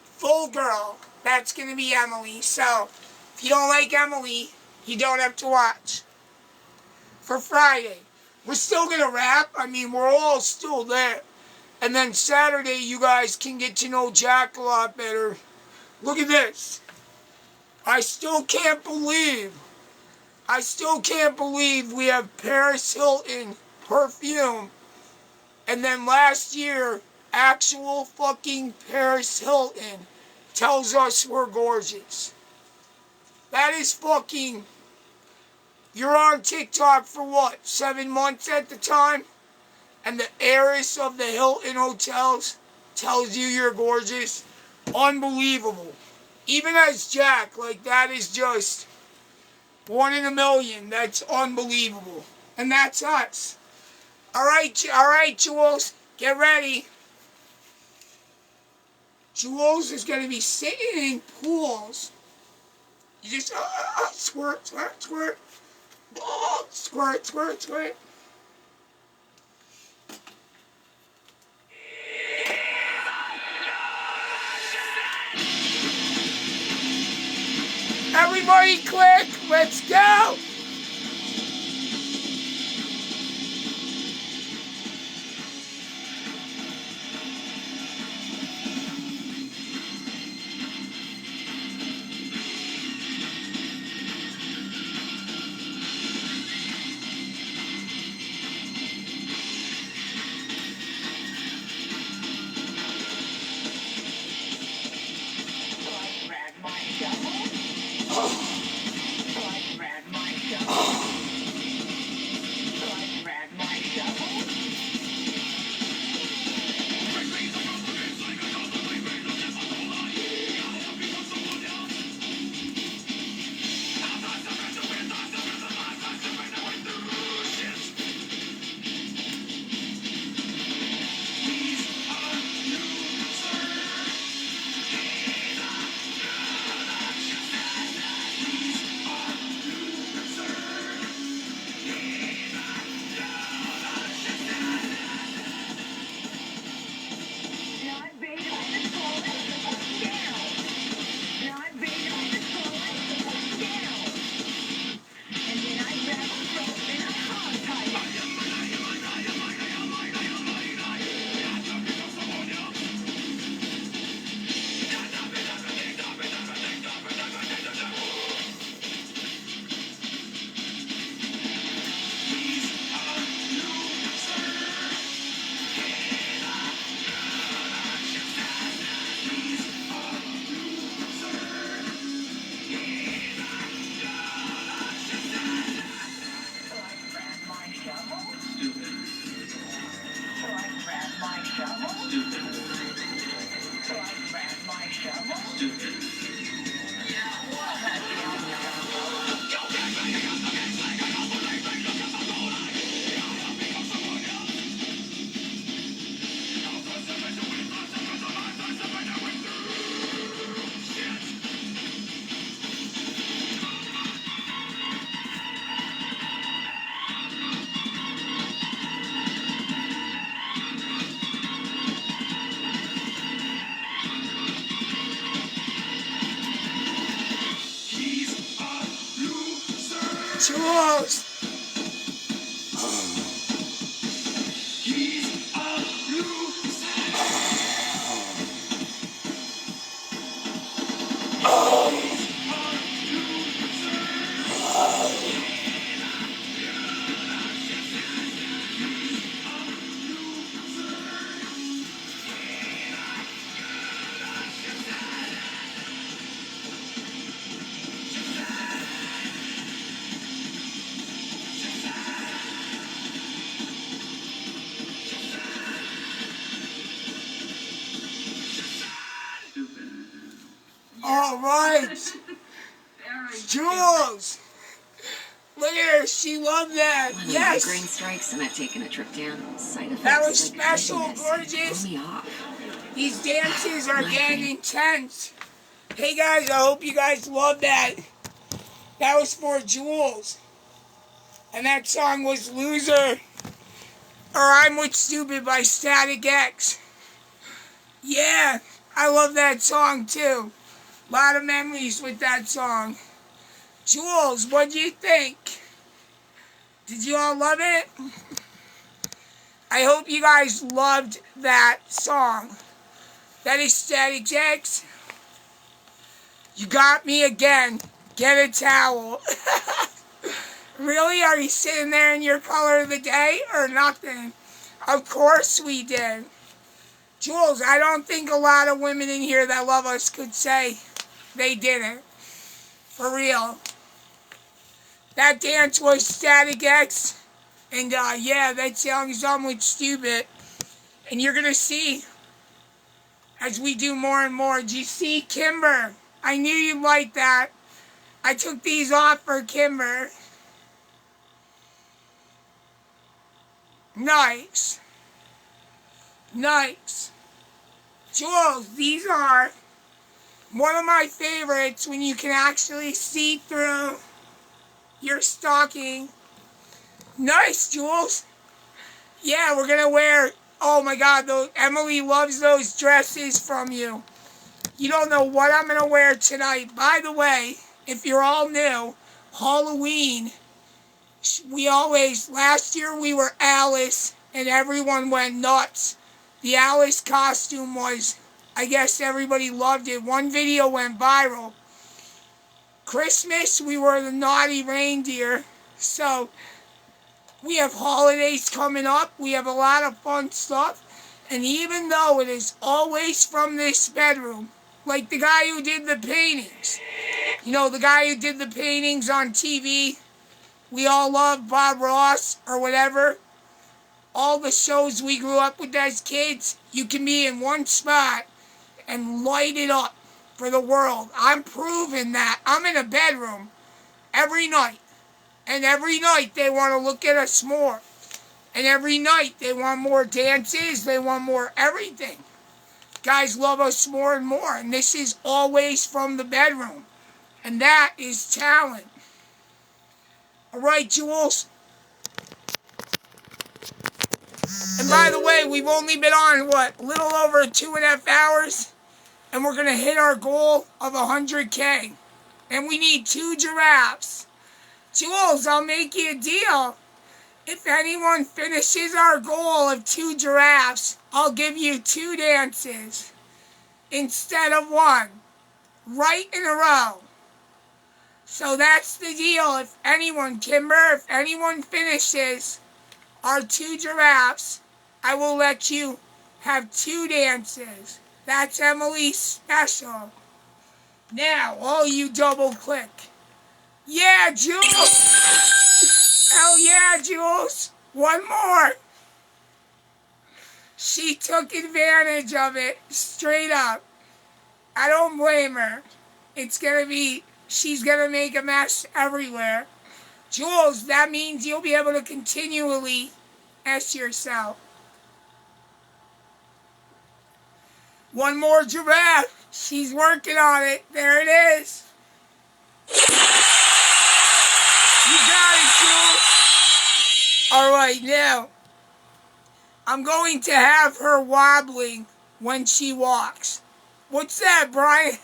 full girl. That's going to be Emily. So, if you don't like Emily, you don't have to watch. For Friday, we're still going to rap. I mean, we're all still there. And then Saturday, you guys can get to know Jack a lot better. Look at this. I still can't believe we have Paris Hilton perfume. And then last year, actual fucking Paris Hilton tells us we're gorgeous. That is fucking... You're on TikTok for what, 7 months at the time? And the heiress of the Hilton hotels tells you you're gorgeous? Unbelievable. Even as Jack, like that is just 1 in a million. That's unbelievable. And that's us. All right, Jules, get ready. Jules is going to be sitting in pools. You just squirt, squirt, squirt. Squirt, squirt, squirt. Everybody click, let's go! Jules. All right, Jules. Look at her. She loved that. Yes. Migraine strikes, and I've taken a trip down. Side effects. That was like special, dizziness. gorgeous. Throw me off. These dances are getting intense. Hey guys, I hope you guys love that. That was for Jules. And that song was Loser. Or I'm With Stupid by Static X. Yeah, I love that song too. A lot of memories with that song. Jules, what do you think? Did you all love it? I hope you guys loved that song. That is Static X. You got me again. Get a towel. Really? Are you sitting there in your color of the day or nothing? Of course we did. Jules, I don't think a lot of women in here that love us could say they didn't. For real. That dance was Static X. And yeah, that song is I'm With Stupid. And you're going to see as we do more and more. Do you see Kimber? I knew you'd like that. I took these off for Kimber. Nice. Nice. Jules, these are one of my favorites when you can actually see through your stocking. Nice, Jules. Yeah, we're going to wear, oh my God, Emily loves those dresses from you. You don't know what I'm going to wear tonight. By the way, if you're all new, Halloween, last year we were Alice and everyone went nuts. The Alice costume was, I guess everybody loved it. One video went viral. Christmas, we were the naughty reindeer. So, we have holidays coming up. We have a lot of fun stuff. And even though it is always from this bedroom, like the guy who did the paintings. You know, the guy who did the paintings on TV. We all love Bob Ross or whatever. All the shows we grew up with as kids, you can be in one spot and light it up for the world. I'm proving that. I'm in a bedroom every night. And every night they want to look at us more. And every night they want more dances. They want more everything. Guys love us more and more. And this is always from the bedroom. And that is talent. All right, Jules. And by the way, we've only been on, a little over 2.5 hours. And we're going to hit our goal of 100K. And we need 2 giraffes. Jules, I'll make you a deal. If anyone finishes our goal of 2 giraffes, I'll give you 2 dances instead of 1, right in a row. So that's the deal. If anyone, Kimber, if anyone finishes our 2 giraffes, I will let you have 2 dances. That's Emily's special. Now, all you double click. Yeah, Jules! Hell yeah, Jules! One more! She took advantage of it, straight up. I don't blame her. She's gonna make a mess everywhere. Jules, that means you'll be able to continually ask yourself. One more giraffe. She's working on it. There it is. You got it, Jules. All right, now, I'm going to have her wobbling when she walks. What's that, Brian?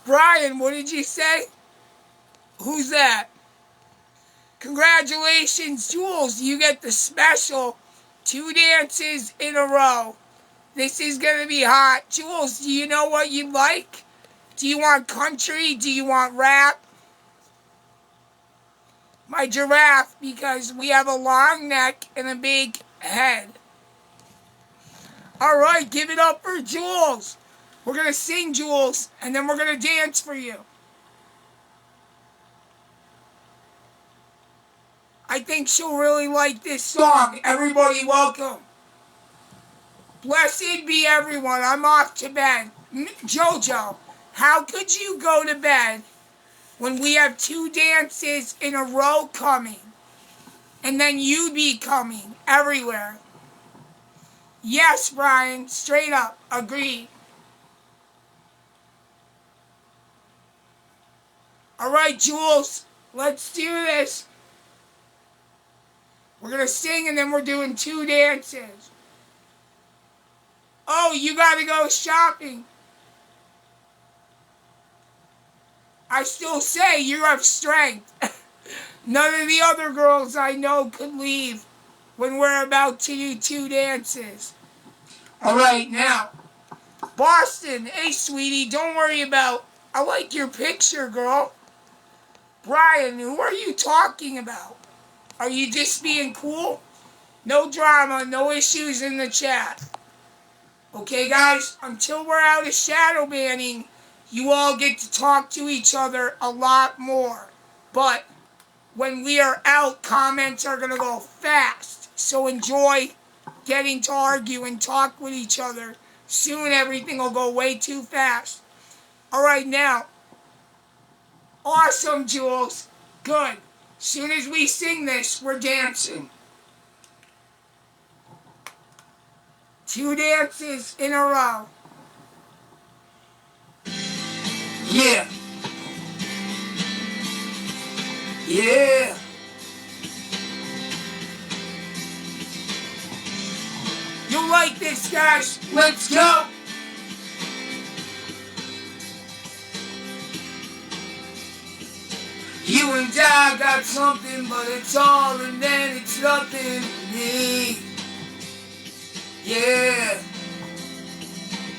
Brian, what did you say? Who's that? Congratulations, Jules. You get the special 2 dances in a row. This is going to be hot. Jules, do you know what you like? Do you want country? Do you want rap? My giraffe, because we have a long neck and a big head. All right, give it up for Jules. We're going to sing, Jules, and then we're going to dance for you. I think she'll really like this song. Everybody welcome. Blessed be everyone. I'm off to bed. Jojo, how could you go to bed when we have 2 dances in a row coming? And then you be coming everywhere. Yes, Brian, straight up, agreed. All right, Jules, let's do this. We're going to sing and then we're doing 2 dances. Oh, you got to go shopping. I still say you have strength. None of the other girls I know could leave when we're about to do 2 dances. All right, now, Boston, hey, sweetie, don't worry about... I like your picture, girl. Brian, who are you talking about? Are you just being cool? No drama, no issues in the chat. Okay, guys, until we're out of shadow banning, you all get to talk to each other a lot more. But when we are out, comments are going to go fast. So enjoy getting to argue and talk with each other. Soon everything will go way too fast. All right, now. Awesome, Jules. Good. Soon as we sing this, we're dancing. 2 dances in a row. Yeah. Yeah. You'll like this, guys. Let's go. You and I got something, but it's all and then it's nothing to me. Yeah.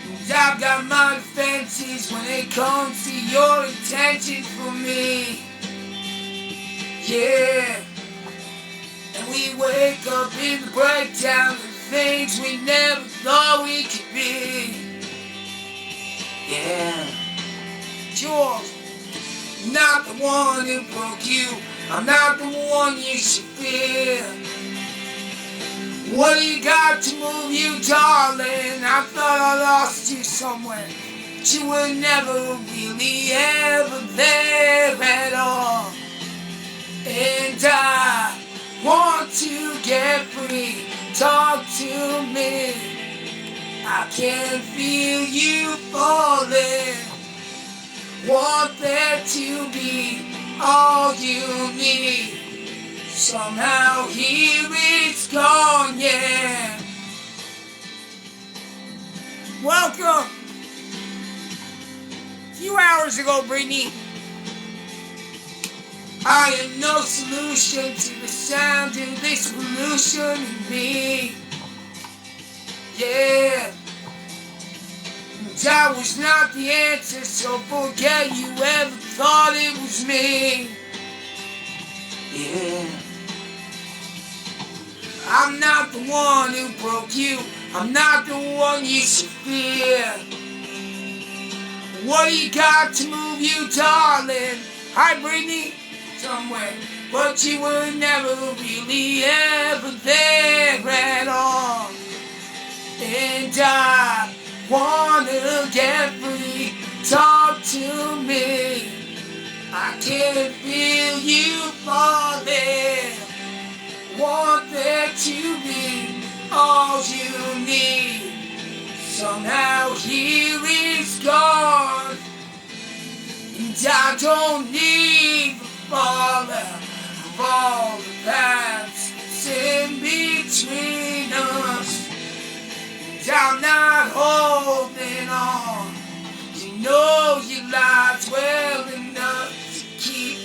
And I've got my defenses when it comes to your attention for me. Yeah. And we wake up in the breakdown of things we never thought we could be. Yeah. Jules, I'm not the one who broke you. I'm not the one you should fear. What do you got to move you, darling? I thought I lost you somewhere, but you were never really ever there at all. And I want to get free. Talk to me. I can feel you falling. Want there to be all you need. Somehow here it's gone, yeah. Welcome. A few hours ago, Brittany. I am no solution to the sound of this pollution in me. Yeah. And I was not the answer, so forget you ever thought it was me. Yeah. I'm not the one who broke you. I'm not the one you should fear. What do you got to move you, darling? Hi, Brittany. Somewhere. But you were never really ever there at all. And I wanna get free. Talk to me. I can feel you falling. Want there to be all you need. Somehow here it's gone. And I don't need the fallout of all the paths that's in between us. And I'm not holding on. You know you lied well enough to keep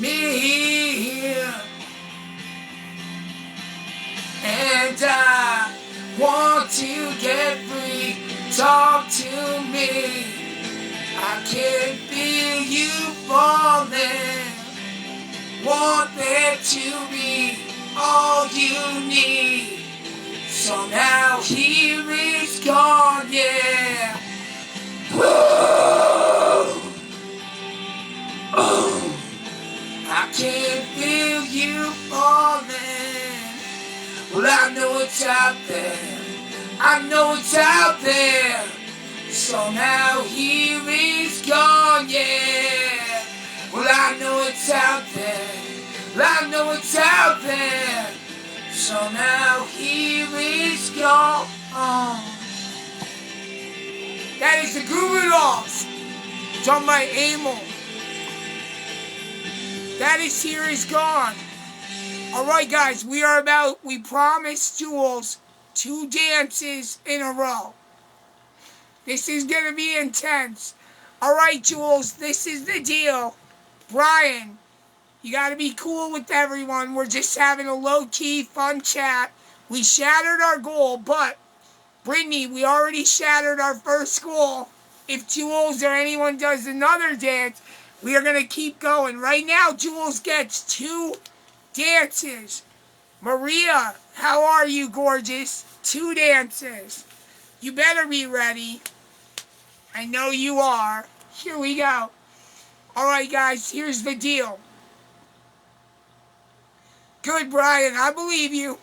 me here. and I want to get free. Talk to me. I can feel you falling. Want there to be all you need. So now here it's gone, yeah. Whoa. Oh. I can feel you falling. Well, I know it's out there. I know it's out there. So now here it's gone, yeah. Well, I know it's out there. I know it's out there. So now here it's gone. That is the Guru Dolls, done by Emil. That is Here Is Gone. Alright guys, we promised Jules 2 dances in a row. This is going to be intense. Alright Jules, this is the deal. Brian, you got to be cool with everyone. We're just having a low-key, fun chat. We shattered our goal, but Brittany, we already shattered our first goal. If Jules or anyone does another dance, we are going to keep going. Right now, Jules gets 2 dances. Maria, how are you, gorgeous? 2 dances. You better be ready. I know you are. Here we go. Alright, guys, here's the deal. Good, Brian, I believe you.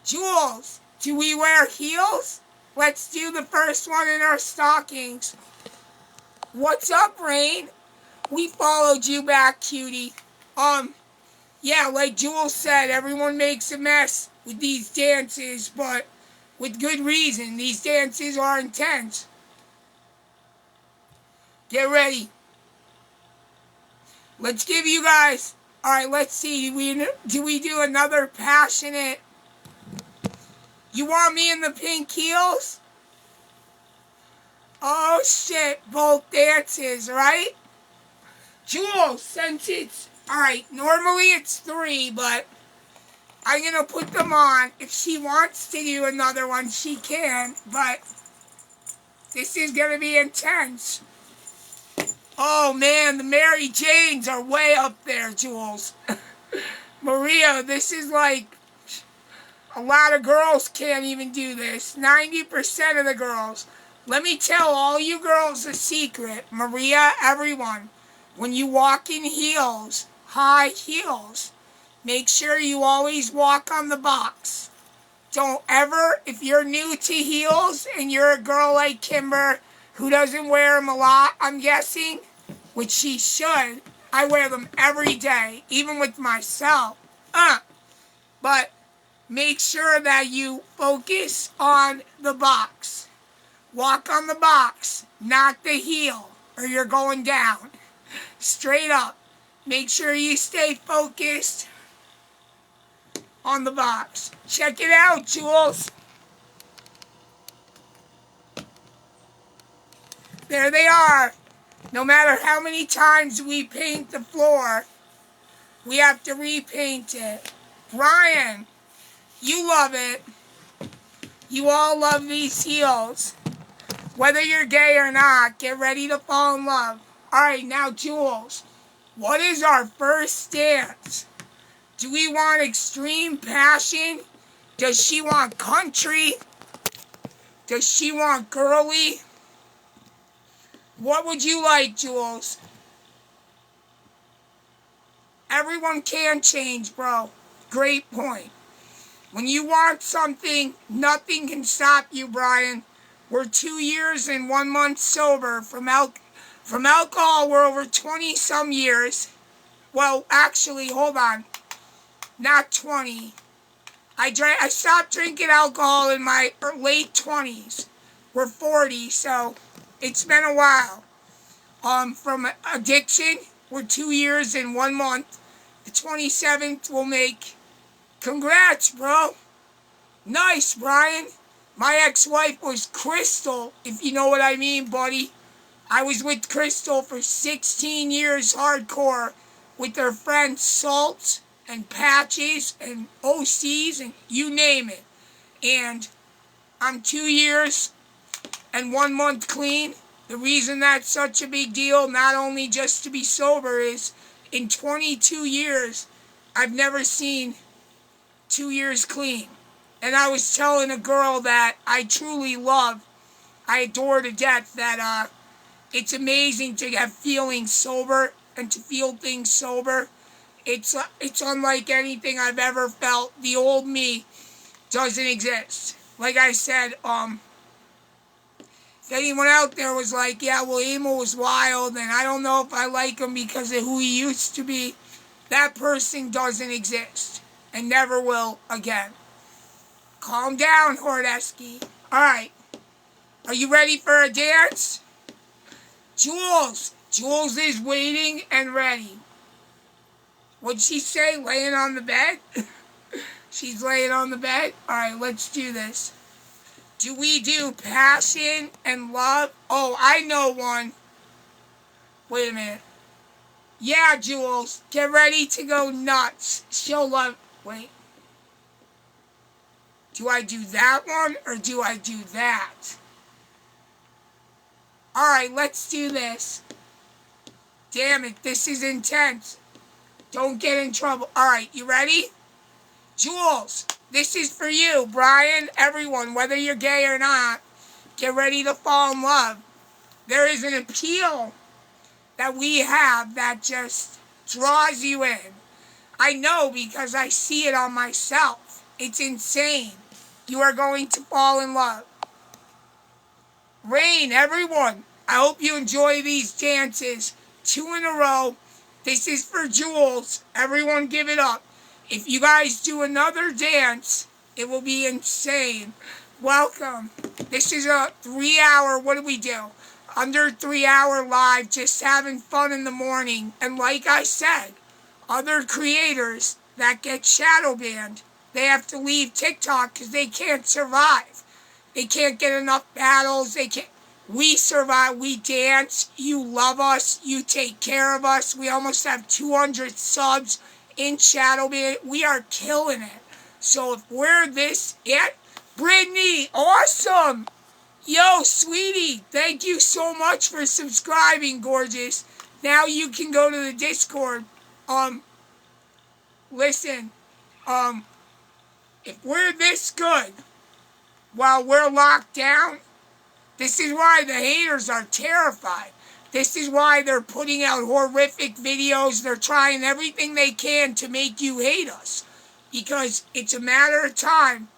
Jules, do we wear heels? Let's do the first one in our stockings. What's up, Rain? We followed you back, cutie. Yeah, like Jules said, everyone makes a mess with these dances, but with good reason. These dances are intense. Get ready. Let's give you guys... Alright, let's see. Do we do another passionate... You want me in the pink heels? Oh, shit. Both dances, right? Jules, since it's... Alright, normally it's 3, but I'm going to put them on. If she wants to do another one, she can, but this is going to be intense. Oh, man, the Mary Janes are way up there, Jules. Maria, this is like... A lot of girls can't even do this. 90% of the girls. Let me tell all you girls a secret. Maria, everyone. When you walk in heels, high heels, make sure you always walk on the box. Don't ever, if you're new to heels and you're a girl like Kimber who doesn't wear them a lot, I'm guessing, which she should. I wear them every day, even with myself. But make sure that you focus on the box. Walk on the box, not the heel, or you're going down. Straight up. Make sure you stay focused on the box. Check it out, Jules. There they are. No matter how many times we paint the floor, we have to repaint it. Brian, you love it. You all love these heels. Whether you're gay or not, get ready to fall in love. Alright, now Jules, what is our first dance? Do we want extreme passion? Does she want country? Does she want girly? What would you like, Jules? Everyone can change, bro. Great point. When you want something, nothing can stop you, Brian. We're 2 years and 1 month sober from alcohol. We're over 20-some years. Well, actually, hold on. Not 20. I stopped drinking alcohol in my late 20s. We're 40, so it's been a while. From addiction, we're 2 years and 1 month. The 27th will make... Congrats, bro. Nice, Brian. My ex-wife was Crystal, if you know what I mean, buddy. I was with Crystal for 16 years hardcore with her friend Salt and patches and OCs and you name it. And I'm 2 years and 1 month clean. The reason that's such a big deal, not only just to be sober, is in 22 years, I've never seen 2 years clean. And I was telling a girl that I truly love, I adore to death, that it's amazing to have feelings sober and to feel things sober. It's unlike anything I've ever felt. The old me doesn't exist. Like I said, if anyone out there was like, yeah, well, Emil was wild, and I don't know if I like him because of who he used to be, that person doesn't exist and never will again. Calm down, Hordeski. All right. Are you ready for a dance? Jules. Jules is waiting and ready. What'd she say? Laying on the bed? She's laying on the bed? All right, let's do this. Do we do passion and love? Oh, I know one. Wait a minute. Yeah, Jules. Get ready to go nuts. She'll love... Wait. Do I do that one or do I do that? Alright, let's do this. Damn it, this is intense. Don't get in trouble. Alright, you ready? Jules, this is for you. Brian, everyone, whether you're gay or not, get ready to fall in love. There is an appeal that we have that just draws you in. I know because I see it on myself. It's insane. You are going to fall in love. Rain, everyone, I hope you enjoy these dances. 2 in a row. This is for Jules. Everyone give it up. If you guys do another dance, it will be insane. Welcome. This is a 3-hour, what do we do? Under 3-hour live, just having fun in the morning. And like I said, other creators that get shadow banned, they have to leave TikTok because they can't survive. They can't get enough battles. They can't. We survive. We dance. You love us. You take care of us. We almost have 200 subs in shadow ban. We are killing it. So if we're this it, Brittany, awesome. Yo, sweetie, thank you so much for subscribing, gorgeous. Now you can go to the Discord. Listen, if we're this good while we're locked down, this is why the haters are terrified. This is why they're putting out horrific videos. They're trying everything they can to make you hate us. Because it's a matter of time,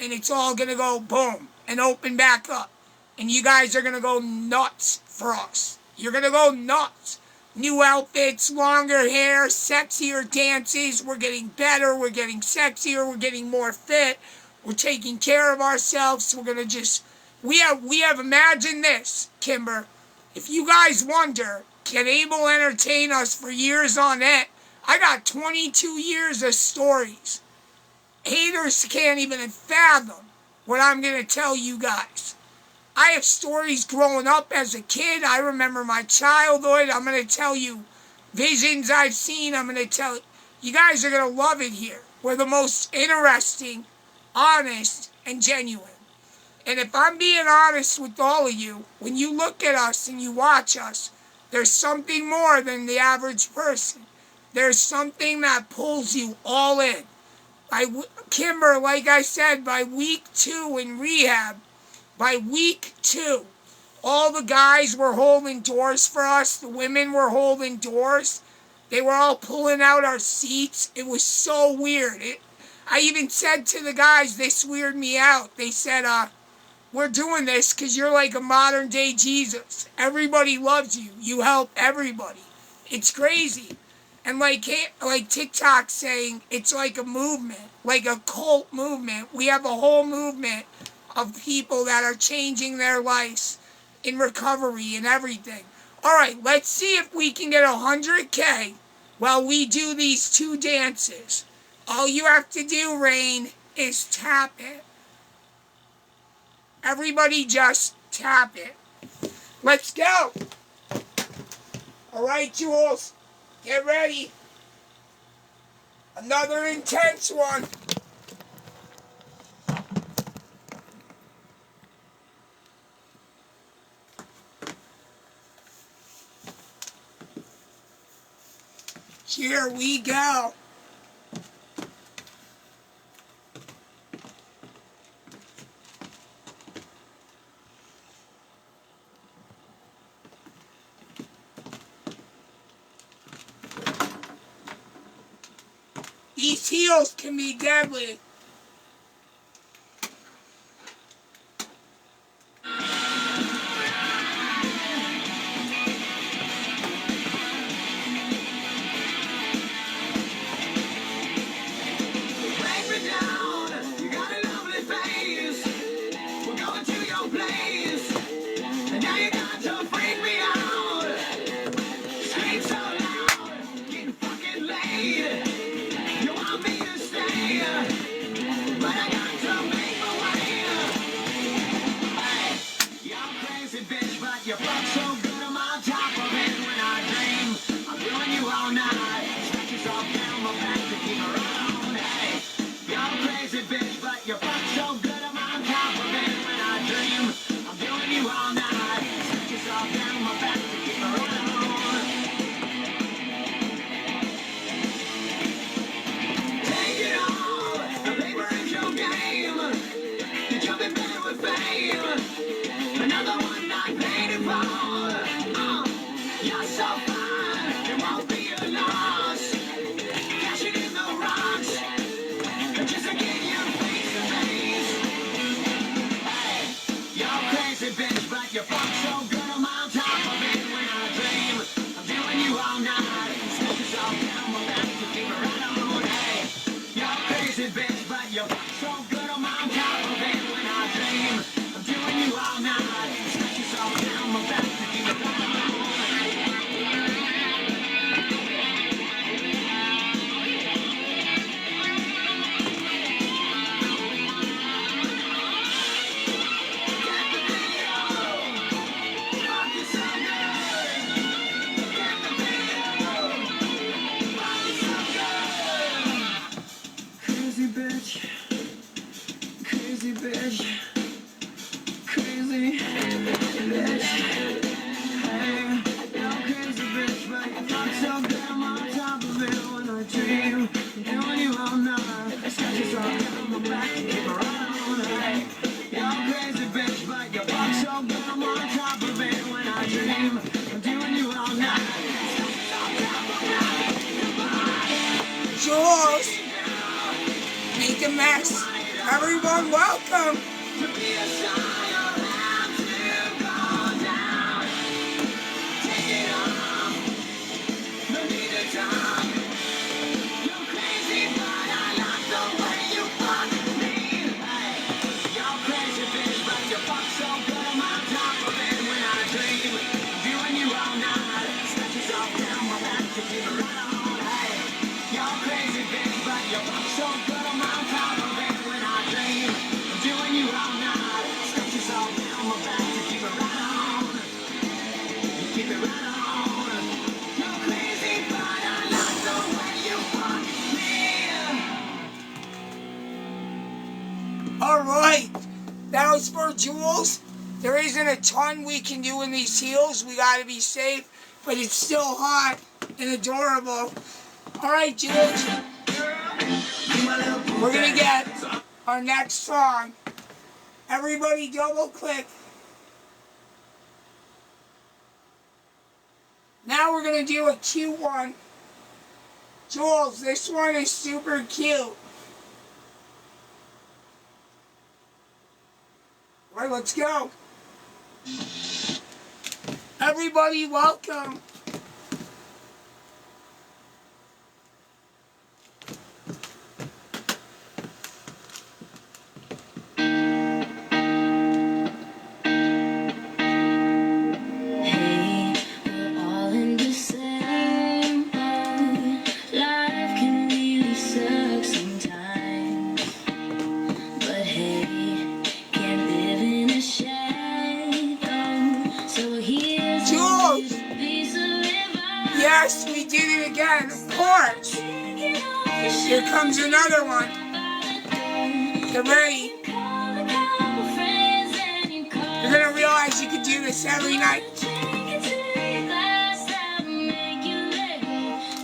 and it's all going to go boom and open back up. And you guys are going to go nuts for us. You're going to go nuts. New outfits, longer hair, sexier dances. We're getting better. We're getting sexier. We're getting more fit. We're taking care of ourselves. We're going to just... We have imagined this, Kimber. If you guys wonder, can Emil entertain us for years on end? I got 22 years of stories. Haters can't even fathom what I'm going to tell you guys. I have stories growing up as a kid. I remember my childhood. I'm going to tell you visions I've seen. I'm going to tell you. You guys are going to love it here. We're the most interesting, honest, and genuine. And if I'm being honest with all of you, when you look at us and you watch us, there's something more than the average person. There's something that pulls you all in. Kimber, like I said, by week 2 in rehab, by week 2, all the guys were holding doors for us. The women were holding doors. They were all pulling out our seats. It was so weird. I even said to the guys, this weirded me out. They said, we're doing this because you're like a modern day Jesus. Everybody loves you. You help everybody. It's crazy. And like TikTok saying, it's like a movement, like a cult movement. We have a whole movement of people that are changing their lives in recovery and everything. All right, let's see if we can get 100K while we do these 2 dances. All you have to do, Rain, is tap it. Everybody just tap it. Let's go. All right, Jules. Get ready. Another intense one. Here we go. These heels can be deadly. Jules, make a mess. Everyone, welcome. Alright, that was for Jules. There isn't a ton we can do in these heels. We gotta be safe, but it's still hot and adorable. Alright, Jules. We're gonna get our next song. Everybody double click. Now we're gonna do a cute one. Jules, this one is super cute. Alright, let's go. Everybody, welcome. Yes, we did it again, of course. Here comes another one. Get ready. You're gonna realize you could do this every night.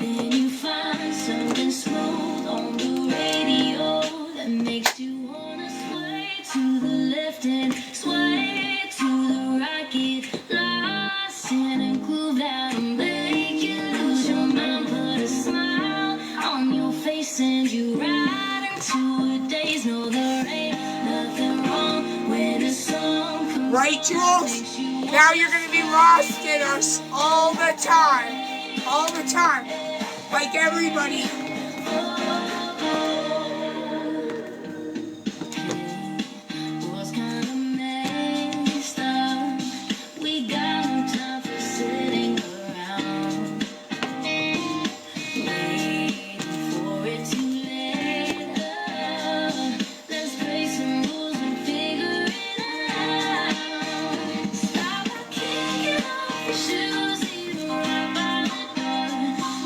Then you find something smooth on the radio that makes you wanna sway to the left and sway to the right. Get lost in a groove that'll make you lose your mind. Put a smile on your face and you ride into a daze. No, there ain't nothing wrong when a song comes. Right, Jules? Now you're gonna be lost in us all the time. All the time. Like everybody. Was kinda messed up. We got no time for sitting around, waiting for it to let up. Let's break some rules and figure it out. Stop kicking off your shoes, even right by the door.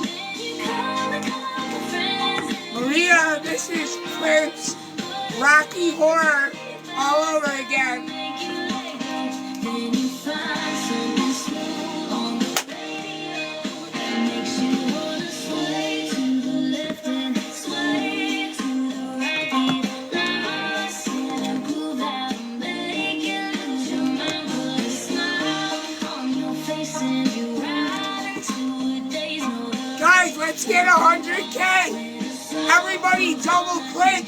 Then you call a couple friends and Maria, this is Prince. Rocky Horror all over again. then you find something smooth on the radio that makes you wanna sway to the left and sway to the right. Get lost in a groove that'll make you lose your mind. Put a smile on your face and you ride into a daze. No, Guys, let's get 100K. Everybody double click.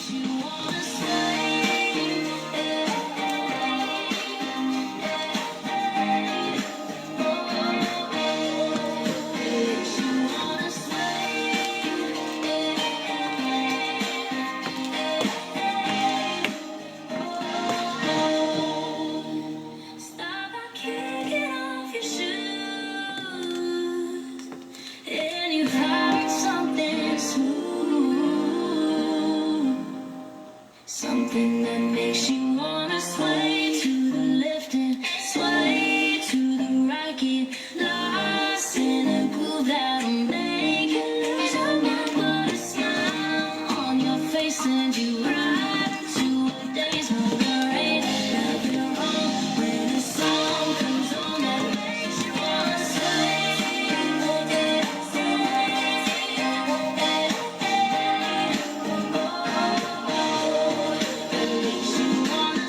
Stop kicking off your shoes, and you find something smooth, something that makes you wanna sway to the left and sway to the right. Get lost in a groove that'll make you lose your mind. Put a smile on your face and you ride into a daze. No, there ain't nothing wrong when a song comes on that makes you wanna sway. Makes you wanna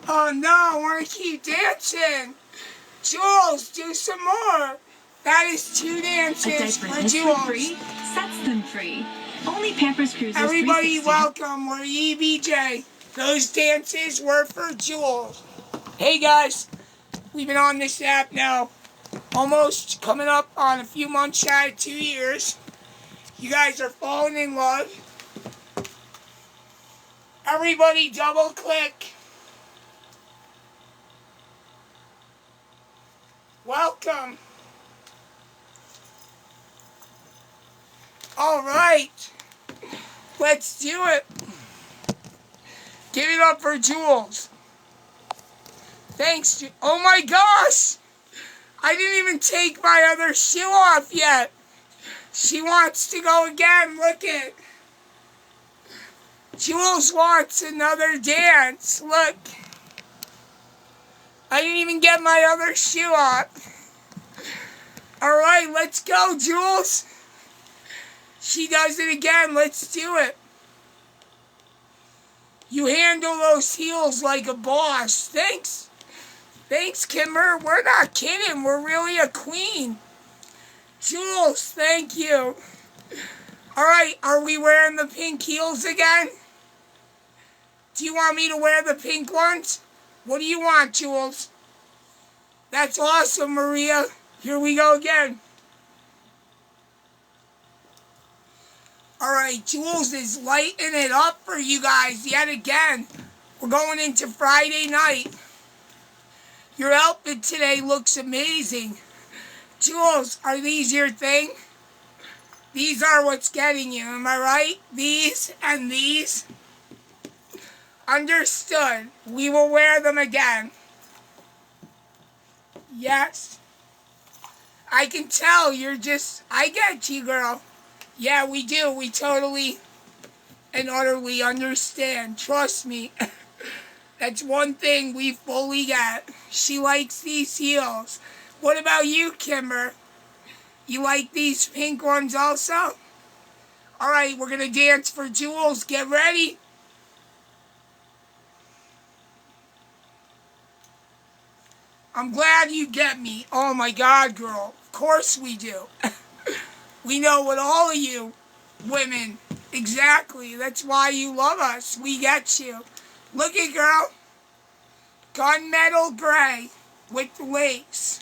Oh no, I want to keep dancing. Jules, do some more. That is 2 dances for Jules. Sets them free. Only Pampers Cruisers Everybody 360. welcome, we're EBJ. Those dances were for Jules. Hey guys, we've been on this app now almost coming up on a few months shy of 2 years. You guys are falling in love. Everybody double click. Welcome. All right. Let's do it. Give it up for Jules. Thanks. Oh my gosh. I didn't even take my other shoe off yet. She wants to go again. Look it. Jules wants another dance. Look. I didn't even get my other shoe off. All right, let's go, Jules. She does it again. Let's do it. You handle those heels like a boss. Thanks. Thanks, Kimber. We're not kidding. We're really a queen. Jules, thank you. All right, are we wearing the pink heels again? Do you want me to wear the pink ones? What do you want, Jules? That's awesome, Maria. Here we go again. All right, Jules is lighting it up for you guys yet again. We're going into Friday night. Your outfit today looks amazing. Jules, are these your thing? These are what's getting you, am I right? These and these. Understood. We will wear them again. Yes. I can tell you're just... I get you, girl. Yeah, we do. We totally and utterly understand. Trust me. That's one thing we fully get. She likes these heels. What about you, Kimber? You like these pink ones also? Alright, we're going to dance for Jules. Get ready. I'm glad you get me. Oh my God, girl. Of course we do. We know what all of you women, exactly. That's why you love us. We get you. Look at girl. Gunmetal gray with lace.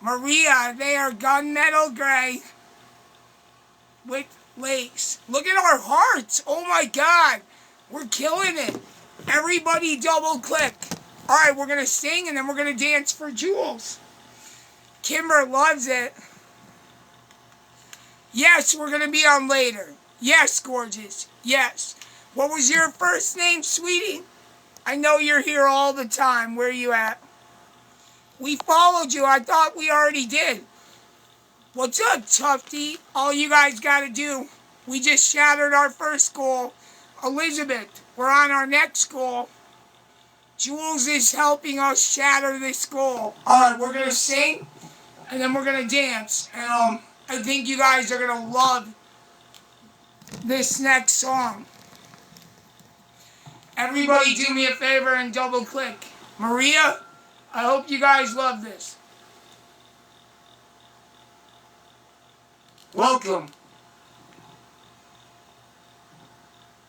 Maria, they are gunmetal gray with lace. Look at our hearts. Oh my God. We're killing it. Everybody double click. All right, we're going to sing and then we're going to dance for Jules. Kimber loves it. Yes, we're going to be on later. Yes, gorgeous. Yes. What was your first name, sweetie? I know you're here all the time. Where are you at? We followed you. I thought we already did. What's up, Tufty? All you guys got to do, we just shattered our first goal. Elizabeth, we're on our next goal. Jules is helping us shatter this goal. All right, we're going to sing, and then we're going to dance. And I think you guys are going to love this next song. Everybody do me a favor and double click. Maria, I hope you guys love this. Welcome.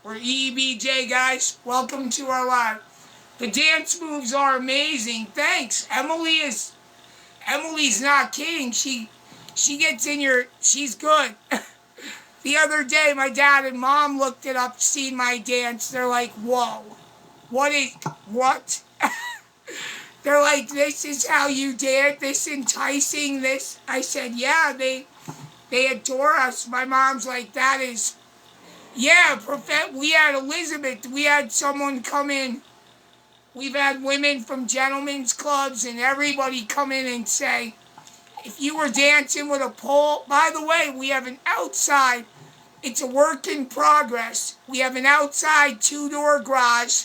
We're EBJ, guys. Welcome to our live. The dance moves are amazing. Thanks. Emily's not kidding. She gets in your... She's good. The other day, my dad and mom looked it up, seen my dance. They're like, whoa. What? They're like, this is how you dance? This enticing? This? I said, yeah, they adore us. My mom's like, that is... Yeah, we had Elizabeth. We had someone come in. We've had women from gentlemen's clubs and everybody come in and say, if you were dancing with a pole... By the way, we have an outside... It's a work in progress. We have an outside 2-door garage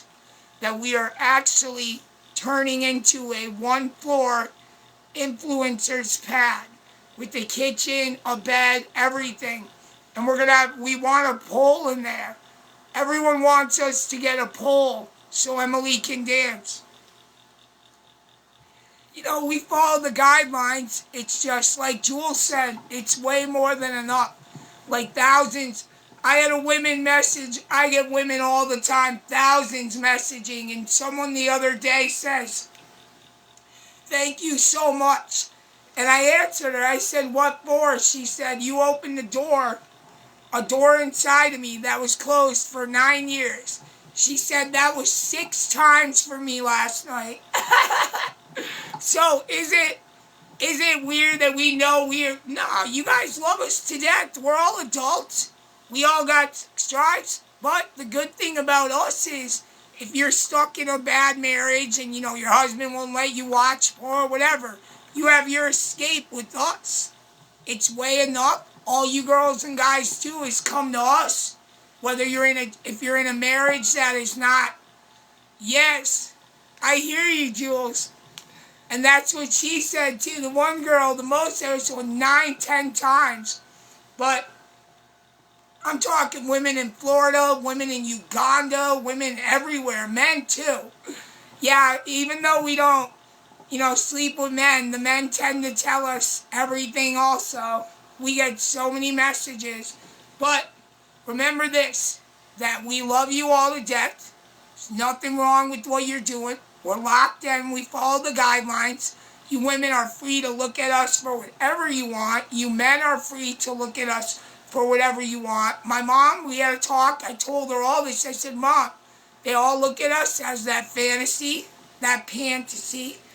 that we are actually turning into a 1-floor influencer's pad with the kitchen, a bed, everything. And we want a pole in there. Everyone wants us to get a pole so Emily can dance. You know, we follow the guidelines. It's just like Jules said, it's way more than enough. Like thousands. I had a women message. I get women all the time, thousands messaging. And someone the other day says, thank you so much. And I answered her. I said, what for? She said, you opened the door, a door inside of me that was closed for 9 years. She said that was 6 times for me last night. So is it weird that we know we're... No, you guys love us to death. We're all adults. We all got stripes. But the good thing about us is if you're stuck in a bad marriage and, you know, your husband won't let you watch or whatever, you have your escape with us. It's way enough. All you girls and guys do is come to us. Whether if you're in a marriage that is not... Yes, I hear you, Jules. And that's what she said, too. The one girl, the most, there was 9, 10 times. But I'm talking women in Florida, women in Uganda, women everywhere, men, too. Yeah, even though we don't, you know, sleep with men, the men tend to tell us everything also. We get so many messages. But remember this, that we love you all to death. There's nothing wrong with what you're doing. We're locked in. We follow the guidelines. You women are free to look at us for whatever you want. You men are free to look at us for whatever you want. My mom, we had a talk. I told her all this. I said, Mom, they all look at us as that fantasy, that panty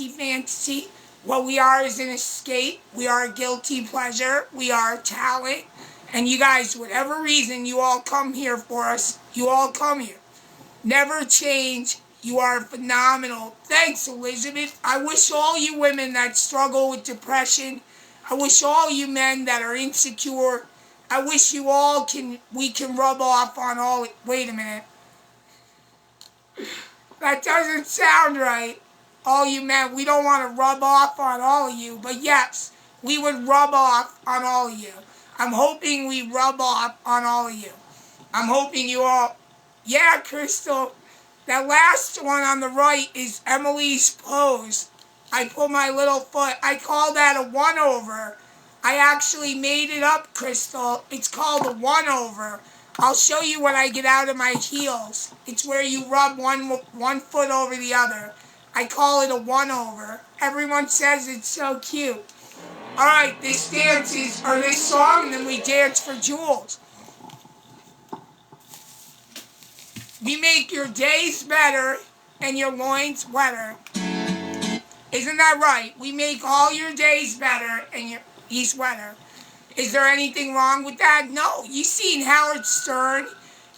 fantasy. What we are is an escape. We are a guilty pleasure. We are a talent. And you guys, whatever reason you all come here for us, You all come here. Never change. You are phenomenal. Thanks, Elizabeth. I wish all you women that struggle with depression, I wish all you men that are insecure, I wish you all we can rub off on all. Wait a minute. That doesn't sound right. All you men, we don't want to rub off on all of you, but yes, we would rub off on all of you. I'm hoping we rub off on all of you. I'm hoping you all, yeah, Crystal, that last one on the right is Emily's pose. I put my little foot, I call that a 1-over. I actually made it up, Crystal. It's called a 1-over. I'll show you when I get out of my heels. It's where you rub one foot over the other. I call it a 1-over. Everyone says it's so cute. All right, this song, and then we dance for Jules. We make your days better and your loins wetter. Isn't that right? We make all your days better and your he's wetter. Is there anything wrong with that? No. You've seen Howard Stern.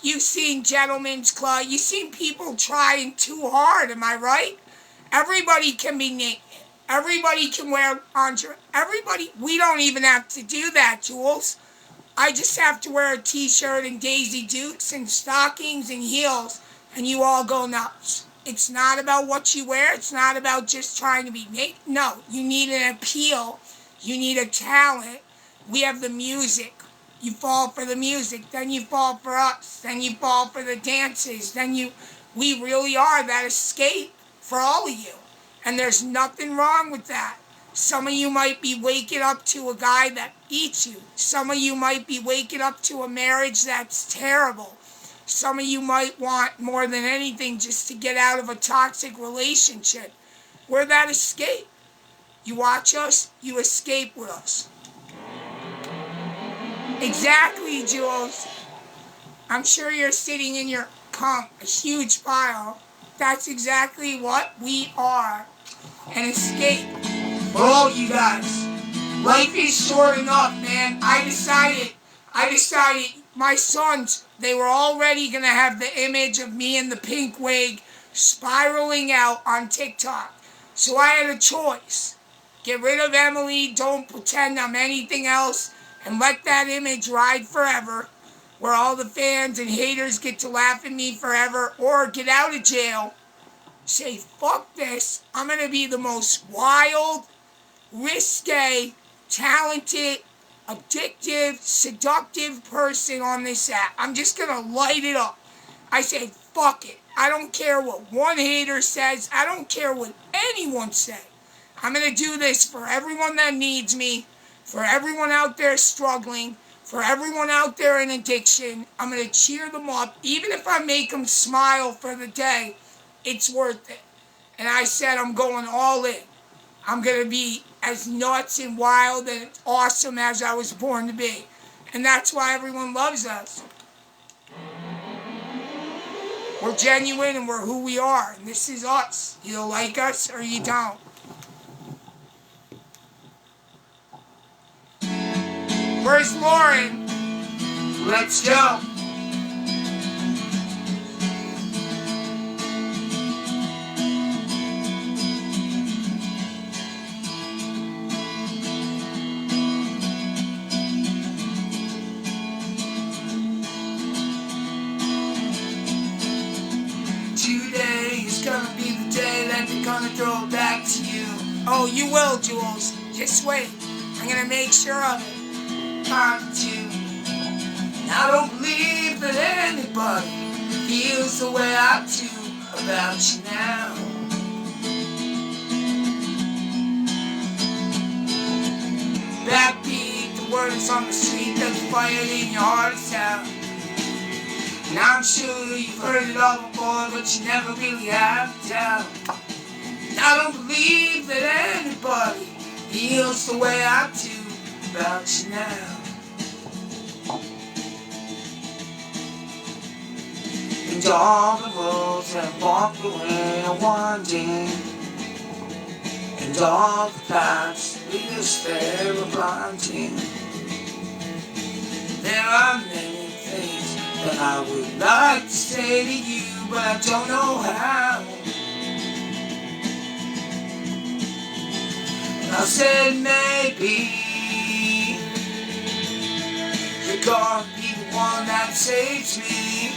You've seen Gentleman's Club. You've seen people trying too hard. Am I right? Everybody can be naked. Everybody can wear lingerie. Everybody. We don't even have to do that, Jules. I just have to wear a t-shirt and Daisy Dukes and stockings and heels, and you all go nuts. It's not about what you wear. It's not about just trying to be naked. No, you need an appeal. You need a talent. We have the music. You fall for the music. Then you fall for us. Then you fall for the dances. We really are that escape for all of you. And there's nothing wrong with that. Some of you might be waking up to a guy that eats you. Some of you might be waking up to a marriage that's terrible. Some of you might want more than anything just to get out of a toxic relationship. We're that escape. You watch us, you escape with us. Exactly, Jules. I'm sure you're sitting in your a huge pile. That's exactly what we are. An escape. For all you guys. Life is short enough, man. I decided, my sons, they were already going to have the image of me in the pink wig spiraling out on TikTok. So I had a choice. Get rid of Emily, don't pretend I'm anything else, and let that image ride forever, where all the fans and haters get to laugh at me forever, or get out of jail, say, fuck this, I'm going to be the most wild, risque, talented, addictive, seductive person on this app. I'm just going to light it up. I say, fuck it. I don't care what one hater says. I don't care what anyone says. I'm going to do this for everyone that needs me, for everyone out there struggling, for everyone out there in addiction. I'm going to cheer them up. Even if I make them smile for the day, it's worth it. And I said I'm going all in. I'm going to be as nuts and wild and awesome as I was born to be. And that's why everyone loves us. We're genuine and we're who we are. And this is us. You like us or you don't. Where's Lauren? Let's go. Today is gonna be the day that they're gonna throw it back to you. Oh, you will, Jules. Just wait. I'm gonna make sure of it. Time to. I don't believe that anybody feels the way I do about you now. Backbeat, the word is on the street that the fire in your heart is out. And I'm sure you've heard it all before, but you never really have doubt. And I don't believe that anybody feels the way I do about you now. And all the roads that walk the way are winding, and all the paths that lead us there are blinding. There are many things that I would like to say to you, but I don't know how. And I said maybe you're gonna be the one that saves me.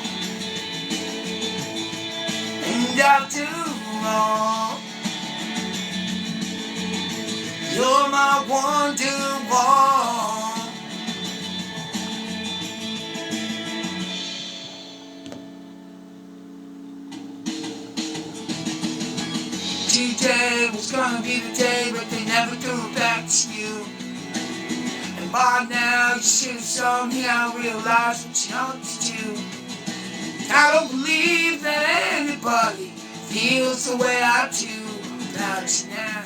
And after all, you're my wonderwall. Today was gonna be the day, but they never threw it back to you. And by now you should have somehow realized what you ought to do. I don't believe that anybody feels the way I do about you now.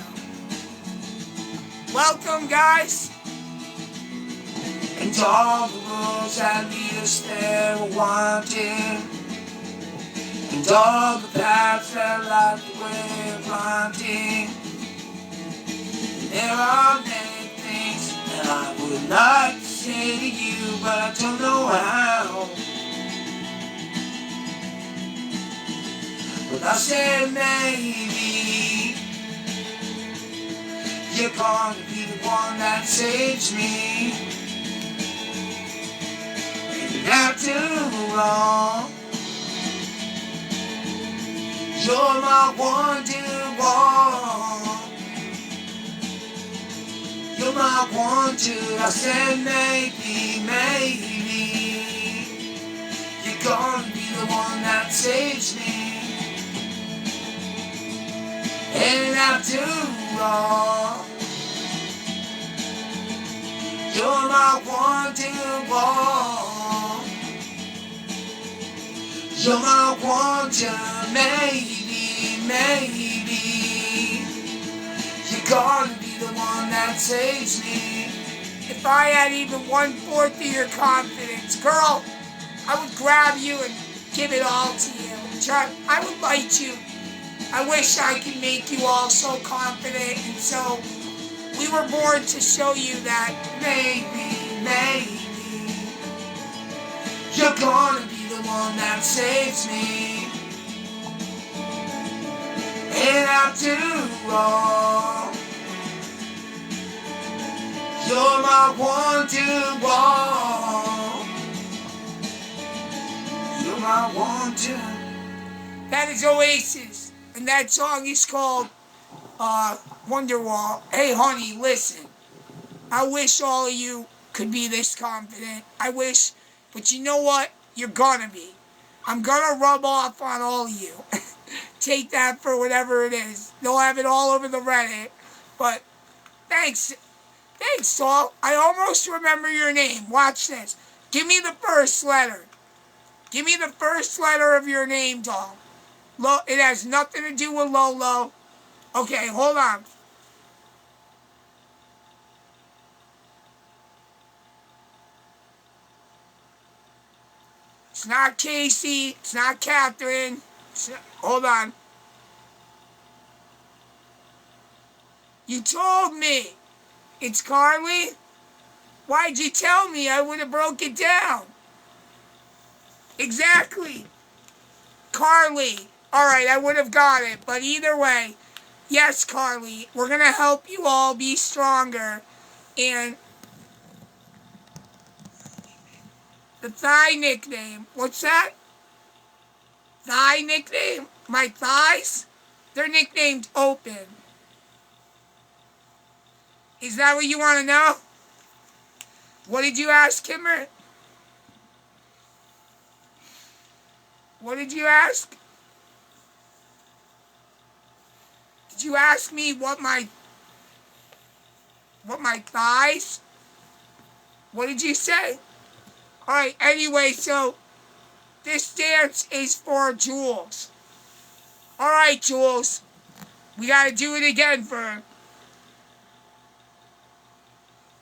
Welcome, guys. And all the roads that lead us there are winding. And all the paths that light the way are blinding. And there are many things that I would like to say to you, but I don't know how. But I said maybe you're gonna be the one that saves me. And after all, you're my wonderwall. You're my wonder. I said maybe you're gonna be the one that saves me. And after all, you're my wonderwall. You're my wonder. Maybe you're gonna be the one that saves me. If I had even 1/4 of your confidence, girl, I would grab you and give it all to you. I would bite you. I wish I could make you all so confident, and so we were born to show you that maybe you're gonna be the one that saves me. And after all, you're my wonderwall. You're my wonder. That is Oasis, and that song is called Wonderwall. Hey honey, listen. I wish all of you could be this confident. I wish, but you know what? You're gonna be. I'm gonna rub off on all of you. Take that for whatever it is. They'll have it all over the Reddit. But thanks, Saul. I almost remember your name. Watch this. Give me the first letter. Give me the first letter of your name, doll. It has nothing to do with Lolo. Okay, hold on. It's not Casey. It's not Catherine. Hold on. You told me. It's Carly? Why'd you tell me? I would have broke it down. Exactly. Carly. Alright, I would have got it. But either way, yes, Carly, we're going to help you all be stronger. And the thigh nickname. What's that? Thigh nickname? My thighs? They're nicknamed Open. Is that what you want to know? What did you ask, Kimmer? What did you ask? Did you ask me what my thighs? What did you say? Alright, anyway, so this dance is for Jules. Alright, Jules. We gotta do it again for her.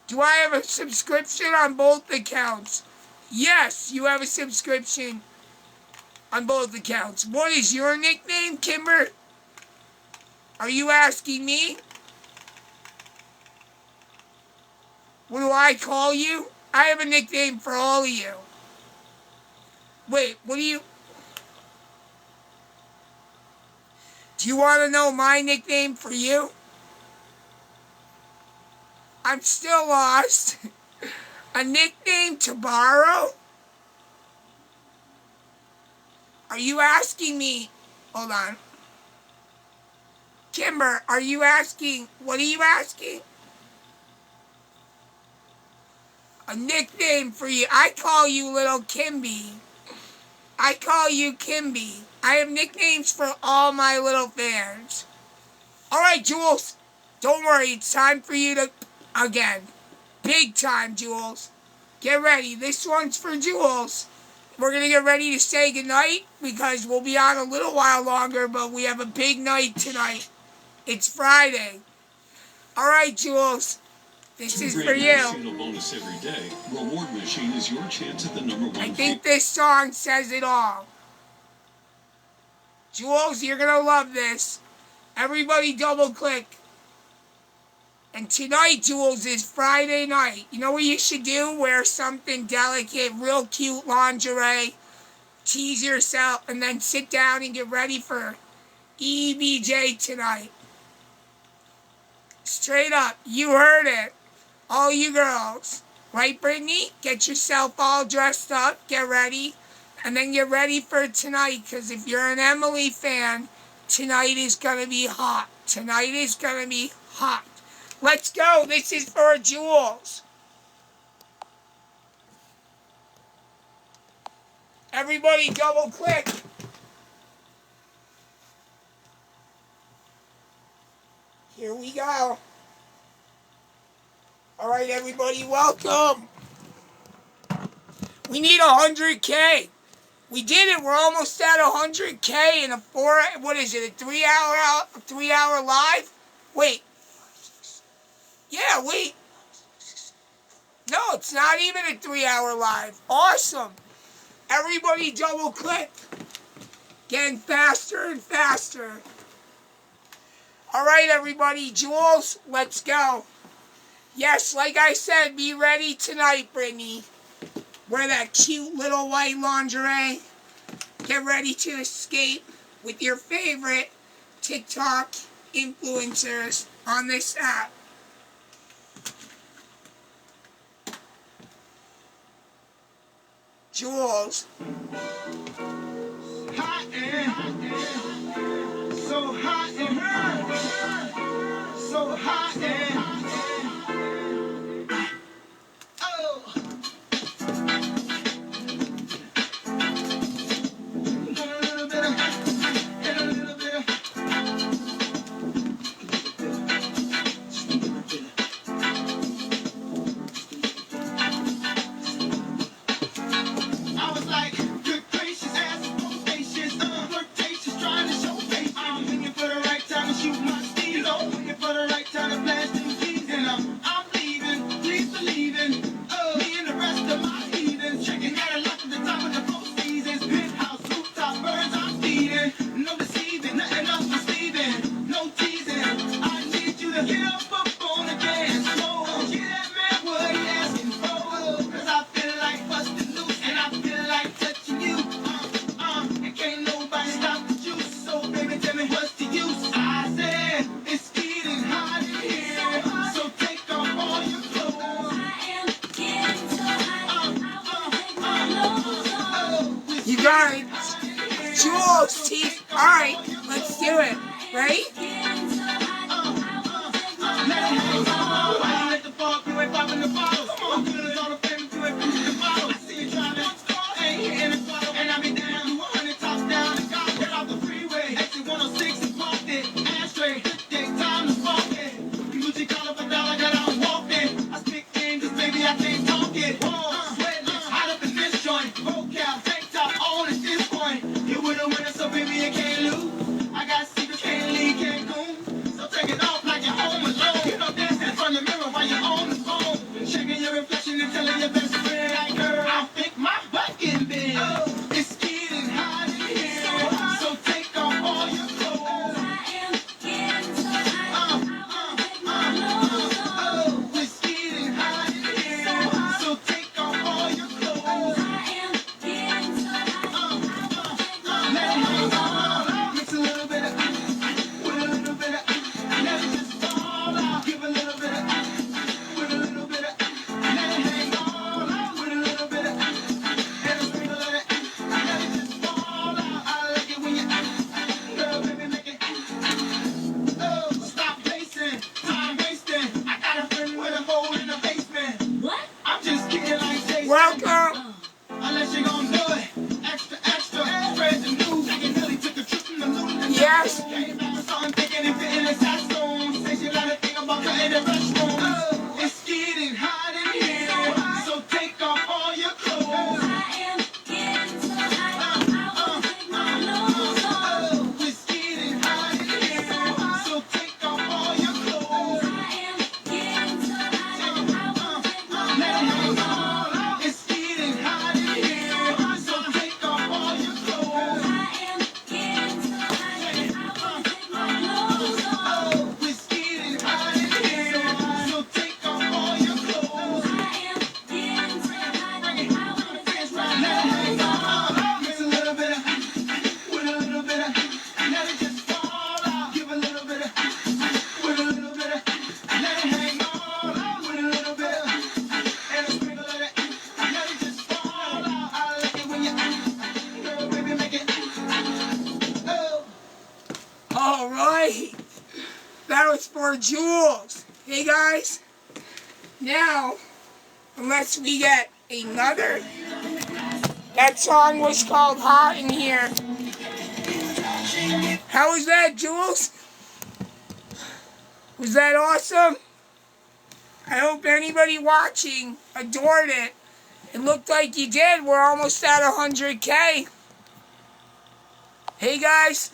Do I have a subscription on both accounts? Yes, you have a subscription on both accounts. What is your nickname, Kimber? Are you asking me? What do I call you? I have a nickname for all of you. Wait, what do you... Do you want to know my nickname for you? I'm still lost. A nickname to borrow? Are you asking me... Hold on. Kimber, are you asking... What are you asking? A nickname for you. I call you Little Kimby. I call you Kimby. I have nicknames for all my little fans. Alright, Jules. Don't worry. It's time for you to... Again. Big time, Jules. Get ready. This one's for Jules. We're going to get ready to say goodnight because we'll be on a little while longer, but we have a big night tonight. It's Friday. Alright, Jules. This is for you. Single bonus every day. Reward Machine is your chance at the #1. I think this song says it all. Jules, you're going to love this. Everybody double click. And tonight, Jules, is Friday night. You know what you should do? Wear something delicate, real cute lingerie. Tease yourself, and then sit down and get ready for EBJ tonight. Straight up, you heard it. All you girls. Right, Brittany? Get yourself all dressed up, get ready, and then get ready for tonight, because if you're an Emily fan, tonight is going to be hot. Tonight is going to be hot. Let's go. This is for Jules. Everybody double click. Here we go. All right, everybody, welcome. We need 100K. We did it. We're almost at 100K in a 3-hour live? Wait. Yeah, wait. No, it's not even a 3-hour live. Awesome. Everybody double click. Getting faster and faster. All right, everybody. Jules, let's go. Yes, like I said, be ready tonight, Brittany. Wear that cute little white lingerie. Get ready to escape with your favorite TikTok influencers on this app. Jules. Hot and so hot and so hot and oh. You got it. Jules, teeth. All right, let's do it. Ready? Shaking your yes? It's getting hot in here, so take off all your clothes. It's getting hot in here, so take off all your clothes. It's getting hot in here, so take off all your clothes. It's getting hot in here, so take off all your clothes. Mix a little bit of, with a little bit of, let it just fall out. Give a little bit of, with a little bit of, let it hang all out. With a little bit of, and a sprinkle of it, let it just fall out. I like it when you, girl, baby, make it, oh. All right. That was for Jules. Hey, guys. Now, unless we get another. That song was called Hot in Here. How was that, Jules? Was that awesome? I hope anybody watching adored it. It looked like you did. We're almost at 100K. Hey, guys.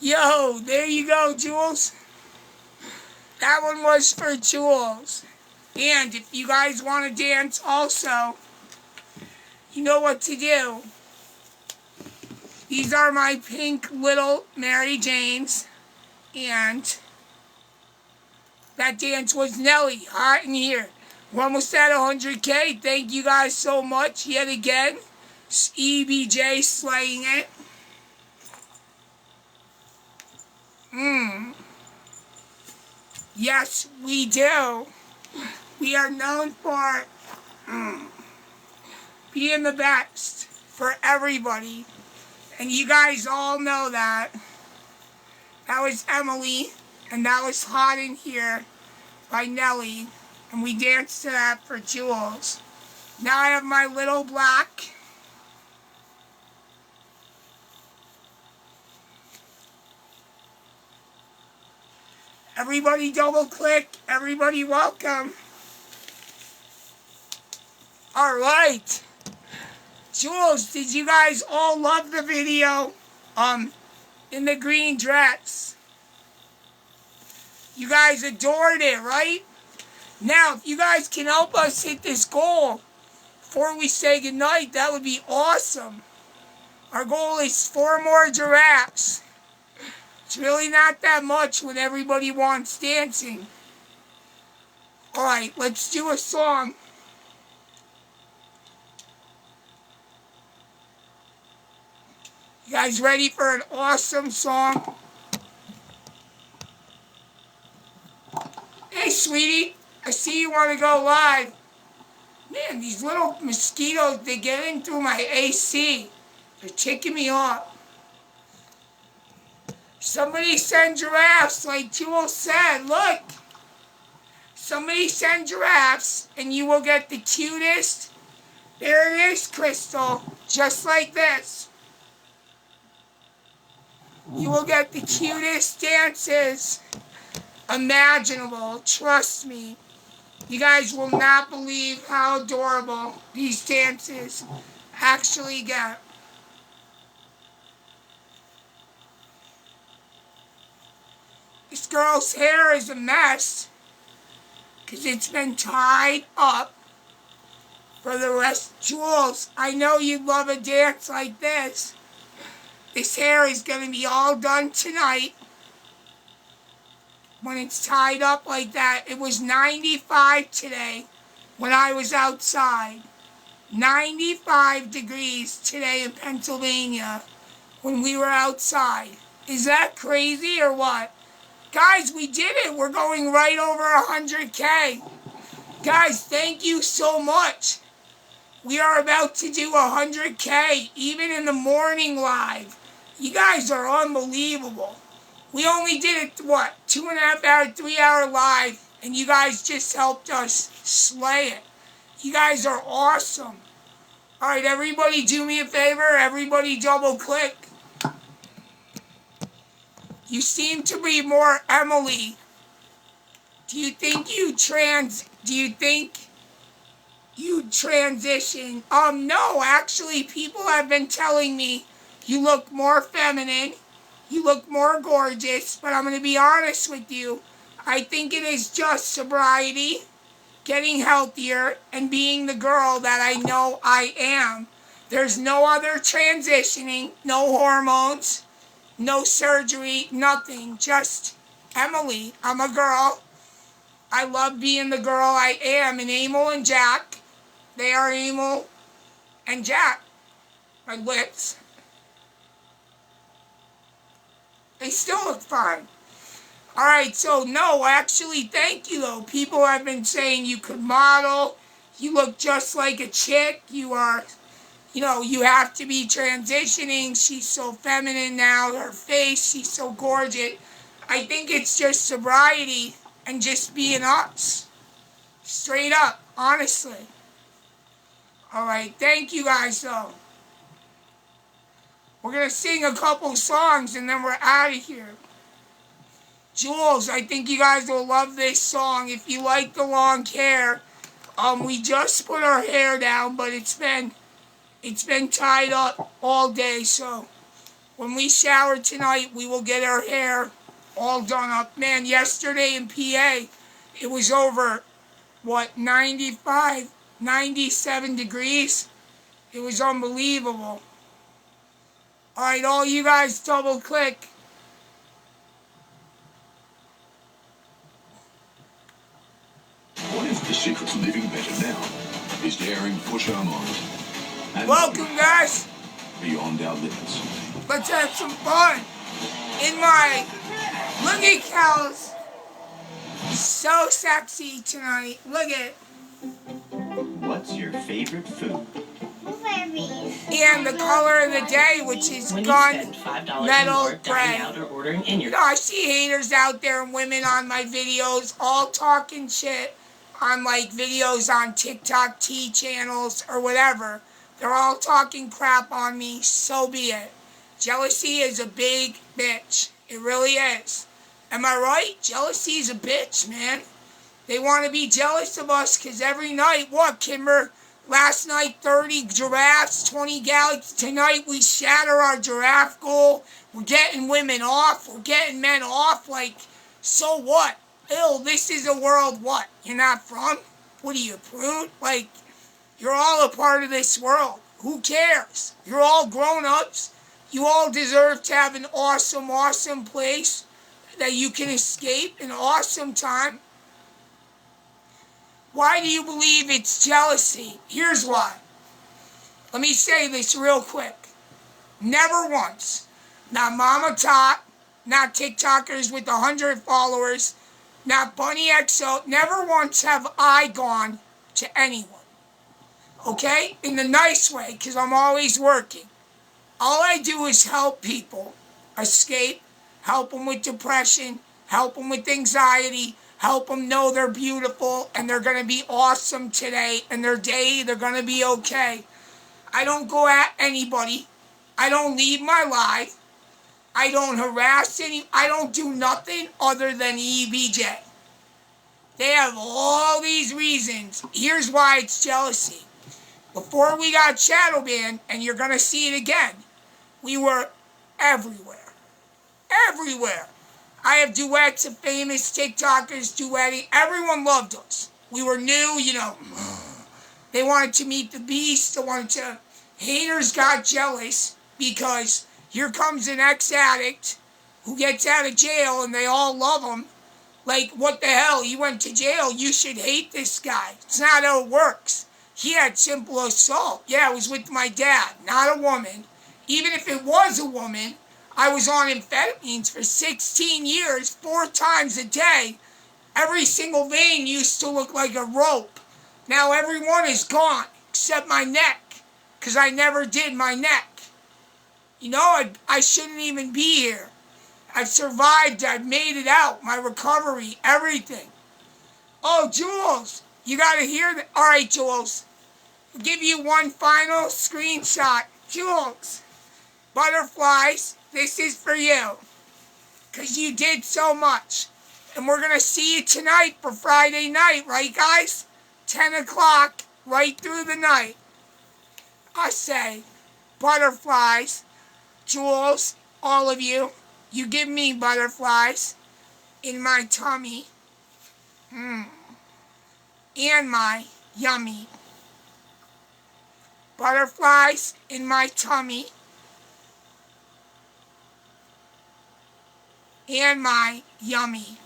Yo, there you go, Jules. That one was for Jules. And if you guys want to dance also, you know what to do. These are my pink little Mary Janes. And that dance was Nelly, Hot in Here. We're almost at 100K. Thank you guys so much yet again. EBJ slaying it. Yes, we do. We are known for being the best for everybody. And you guys all know that. That was Emily, and that was Hot in Here by Nelly. And we danced to that for Jules. Now I have my little black. Everybody double click. Everybody welcome. All right. Jules, did you guys all love the video in the green dress? You guys adored it, right? Now, if you guys can help us hit this goal before we say goodnight, that would be awesome. Our goal is 4 more giraffes. It's really not that much when everybody wants dancing. Alright, let's do a song. You guys ready for an awesome song? Hey, sweetie, I see you want to go live. Man, these little mosquitoes, they get in through my AC. They're ticking me off. Somebody send giraffes, like Jules said. Look. Somebody send giraffes, and you will get the cutest. There it is, Crystal. Just like this. You will get the cutest dances imaginable. Trust me. You guys will not believe how adorable these dances actually get. This girl's hair is a mess because it's been tied up for the rest. Jules, I know you'd love a dance like this. This hair is going to be all done tonight. When it's tied up like that, it was 95 today when I was outside. 95 degrees today in Pennsylvania when we were outside. Is that crazy or what? Guys, we did it. We're going right over 100K. Guys, thank you so much. We are about to do 100K, even in the morning live. You guys are unbelievable. We only did it, what, 2.5 hour, 3 hour live, and you guys just helped us slay it. You guys are awesome. All right, everybody do me a favor. Everybody double click. You seem to be more Emily. Do you think you transition? No, actually, people have been telling me you look more feminine, you look more gorgeous, but I'm going to be honest with you. I think it is just sobriety, getting healthier, and being the girl that I know I am. There's no other transitioning, no hormones, no surgery, nothing. Just Emily. I'm a girl. I love being the girl I am. And Emil and Jack, they are Emil and Jack. My lips. They still look fine. Alright, so no, actually, thank you though. People have been saying you could model. You look just like a chick. You are, you have to be transitioning. She's so feminine now. Her face, she's so gorgeous. I think it's just sobriety and just being us. Straight up, honestly. Alright, thank you guys though. We're going to sing a couple songs and then we're out of here. Jules, I think you guys will love this song. If you like the long hair, we just put our hair down, but it's been tied up all day, so when we shower tonight, we will get our hair all done up. Man, yesterday in PA, it was over, 95, 97 degrees? It was unbelievable. Alright, all you guys double click. What if the secret to living better now is daring to push our minds and Welcome, guys. beyond our limits? Let's have some fun. In my, look at Cal's so sexy tonight. Look at, What's your favorite food? and the color of the day, which is When you gun, spend $5 metal, or more dining gray. out or ordering in your I see haters out there and women on my videos all talking shit on like videos on TikTok T channels or whatever. They're all talking crap on me, so be it. Jealousy is a big bitch. It really is. Am I right? Jealousy is a bitch, man. They want to be jealous of us because every night, what, Kimber? Last night, 30 giraffes, 20 galaxies. Tonight, we shatter our giraffe goal. We're getting women off. We're getting men off. Like, so what? Ew, this is a world what? You're not from? What are you, prude? Like, you're all a part of this world. Who cares? You're all grown-ups. You all deserve to have an awesome, awesome place that you can escape, an awesome time. Why do you believe it's jealousy? Here's why. Let me say this real quick. Never once, not Mama Tot, not TikTokers with 100 followers, not Bunny XO, never once have I gone to anyone. Okay? In the nice way, because I'm always working. All I do is help people escape, help them with depression, help them with anxiety, help them know they're beautiful and they're going to be awesome today and their day, they're going to be okay. I don't go at anybody. I don't leave my life. I don't harass any. I don't do nothing other than EBJ. They have all these reasons. Here's why it's jealousy. Before we got shadow banned, and you're going to see it again, we were everywhere. Everywhere. I have duets of famous TikTokers duetting. Everyone loved us. We were new, They wanted to meet the beast. Haters got jealous because here comes an ex-addict who gets out of jail and they all love him. Like, what the hell? He went to jail. You should hate this guy. It's not how it works. He had simple assault. Yeah, it was with my dad, not a woman. Even if it was a woman, I was on amphetamines for 16 years, 4 times a day. Every single vein used to look like a rope. Now every one is gone, except my neck, because I never did my neck. I shouldn't even be here. I've survived, I've made it out, my recovery, everything. Oh, Jules, you got to hear that. All right, Jules, I'll give you one final screenshot. Jules, butterflies, this is for you. because you did so much. And we're going to see you tonight for Friday night, right, guys? 10 o'clock, right through the night. I say, butterflies, Jules, all of you, you give me butterflies in my tummy. And my yummy. Butterflies in my tummy. And my yummy.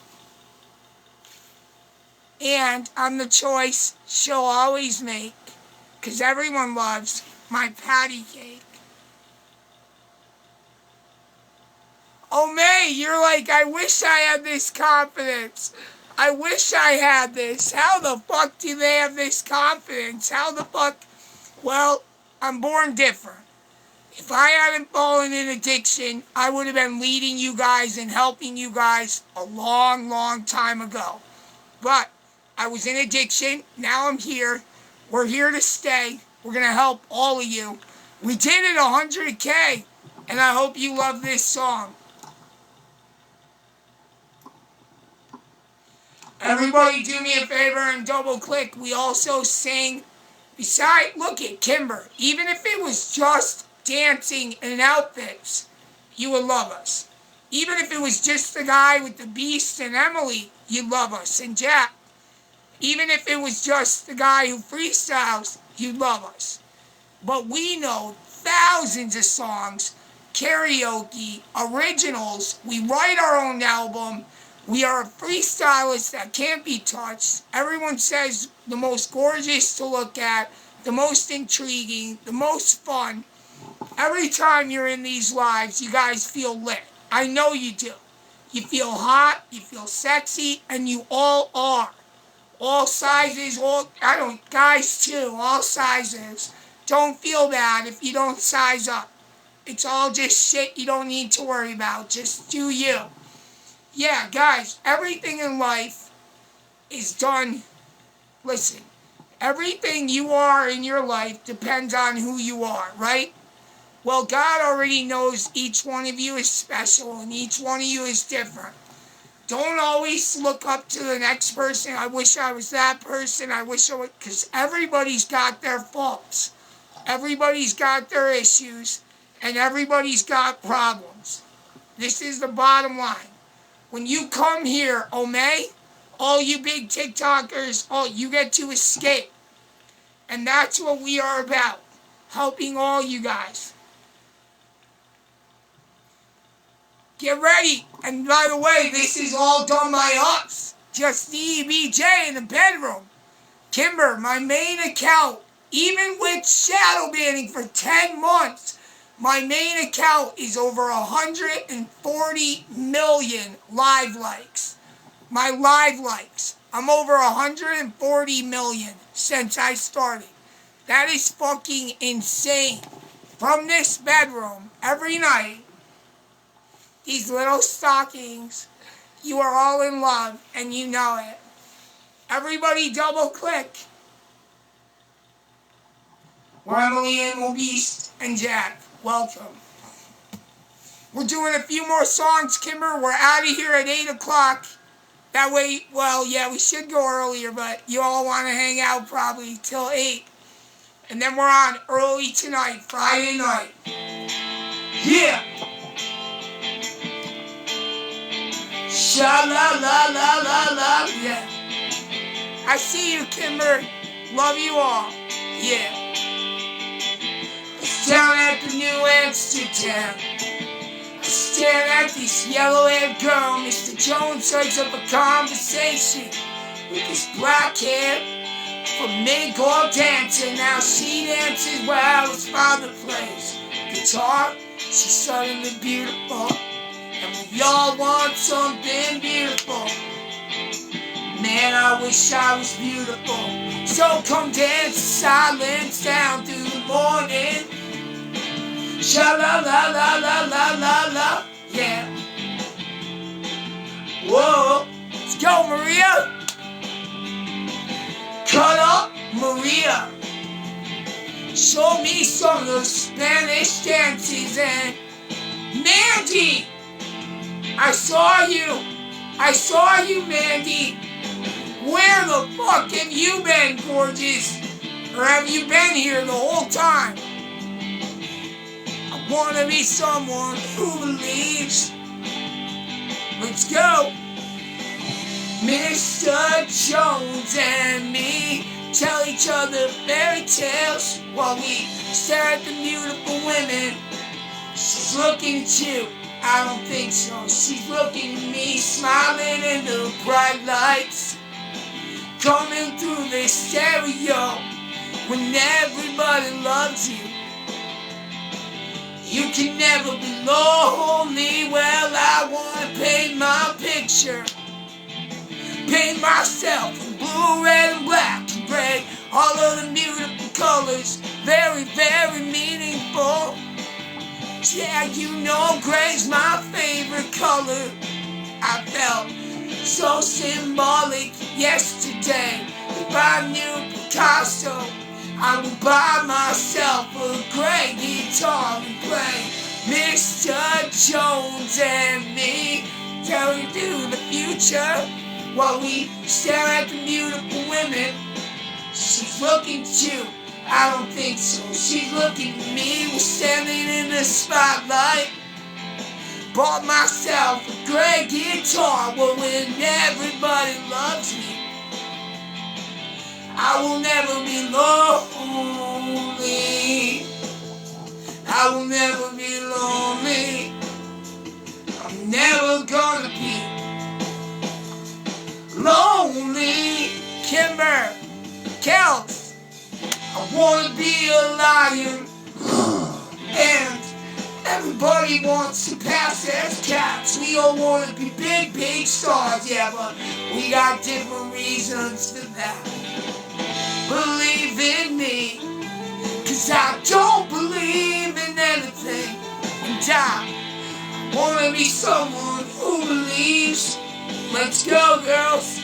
And I'm the choice she'll always make, 'cause everyone loves my patty cake. Oh, May, you're like, I wish I had this confidence. I wish I had this. How the fuck do they have this confidence? How the fuck? Well, I'm born different. If I hadn't fallen in addiction, I would have been leading you guys and helping you guys a long, long time ago. But I was in addiction. Now I'm here. We're here to stay. We're going to help all of you. We did it 100K, and I hope you love this song. Everybody do me a favor and double click. We also sing. Besides, look at Kimber. Even if it was just dancing in outfits, you would love us. Even if it was just the guy with the Beast and Emily, you'd love us. And Jack. Even if it was just the guy who freestyles, you'd love us. But we know thousands of songs, karaoke, originals. We write our own album. We are freestylists that can't be touched. Everyone says the most gorgeous to look at, the most intriguing, the most fun. Every time you're in these lives, you guys feel lit. I know you do. You feel hot, you feel sexy, and you all are. All sizes, guys too, all sizes. Don't feel bad if you don't size up. It's all just shit you don't need to worry about. Just do you. Yeah, guys, everything in life is done. Listen, everything you are in your life depends on who you are, right? Well, God already knows each one of you is special and each one of you is different. Don't always look up to the next person. I wish I was that person. I wish I would, because everybody's got their faults. Everybody's got their issues, and everybody's got problems. This is the bottom line. When you come here, May, all you big TikTokers, you get to escape. And that's what we are about, helping all you guys. Get ready. And by the way, this is all done by us. Just DBJ in the bedroom. Kimber, my main account, even with shadow banning for 10 months, my main account is over 140 million live likes. My live likes. I'm over 140 million since I started. That is fucking insane. From this bedroom, every night, these little stockings, you are all in love, and you know it. Everybody double click. We're Emily.emil.beast.jack. Welcome. We're doing a few more songs, Kimber. We're out of here at 8 o'clock. That way, well, yeah, we should go earlier, but you all want to hang out probably till 8. And then we're on early tonight, Friday night. Yeah! Sha-la-la-la-la-la, yeah. I see you, Kimber. Love you all. Yeah. It's down at the New Amsterdam. I stare at this yellow-haired girl. Mr. Jones starts up a conversation with his black hair from mid-core dancer. Now she dances while his father plays guitar. She's suddenly beautiful. And we all want something beautiful. Man, I wish I was beautiful. So come dance in silence down through the morning. Sha-la-la-la-la-la-la-la, yeah. Whoa, let's go, Maria. Cut up, Maria. Show me some of those Spanish dances. And Mandy, I saw you. I saw you, Mandy. Where the fuck have you been, gorgeous? Or have you been here the whole time? I wanna be someone who believes. Let's go. Mr. Jones and me tell each other fairy tales while we stare at the beautiful women. She's looking at you, I don't think so. She's looking at me, smiling in the bright lights coming through the stereo when everybody loves you. You can never be lonely. Well, I wanna paint my picture. Paint myself in blue, red, and black and gray. All of the beautiful colors, very, very meaningful. Yeah, you know gray's my favorite color. I felt so symbolic yesterday. If I knew Picasso, I would buy myself a gray guitar and play Mr. Jones and me, telling through the future while we stare at the beautiful women. She's looking at you, I don't think so. She's looking at me, we're standing in the spotlight. Bought myself a gray guitar, well, when everybody loves me, I will never be lonely. I will never be lonely. I'm never gonna be lonely. Kimber, Kels, I wanna be a lion. And everybody wants to pass as cats. We all wanna be big, big stars, yeah, but we got different reasons for that. Believe in me, 'cause I don't believe in anything. And I wanna be someone who believes. Let's go, girls.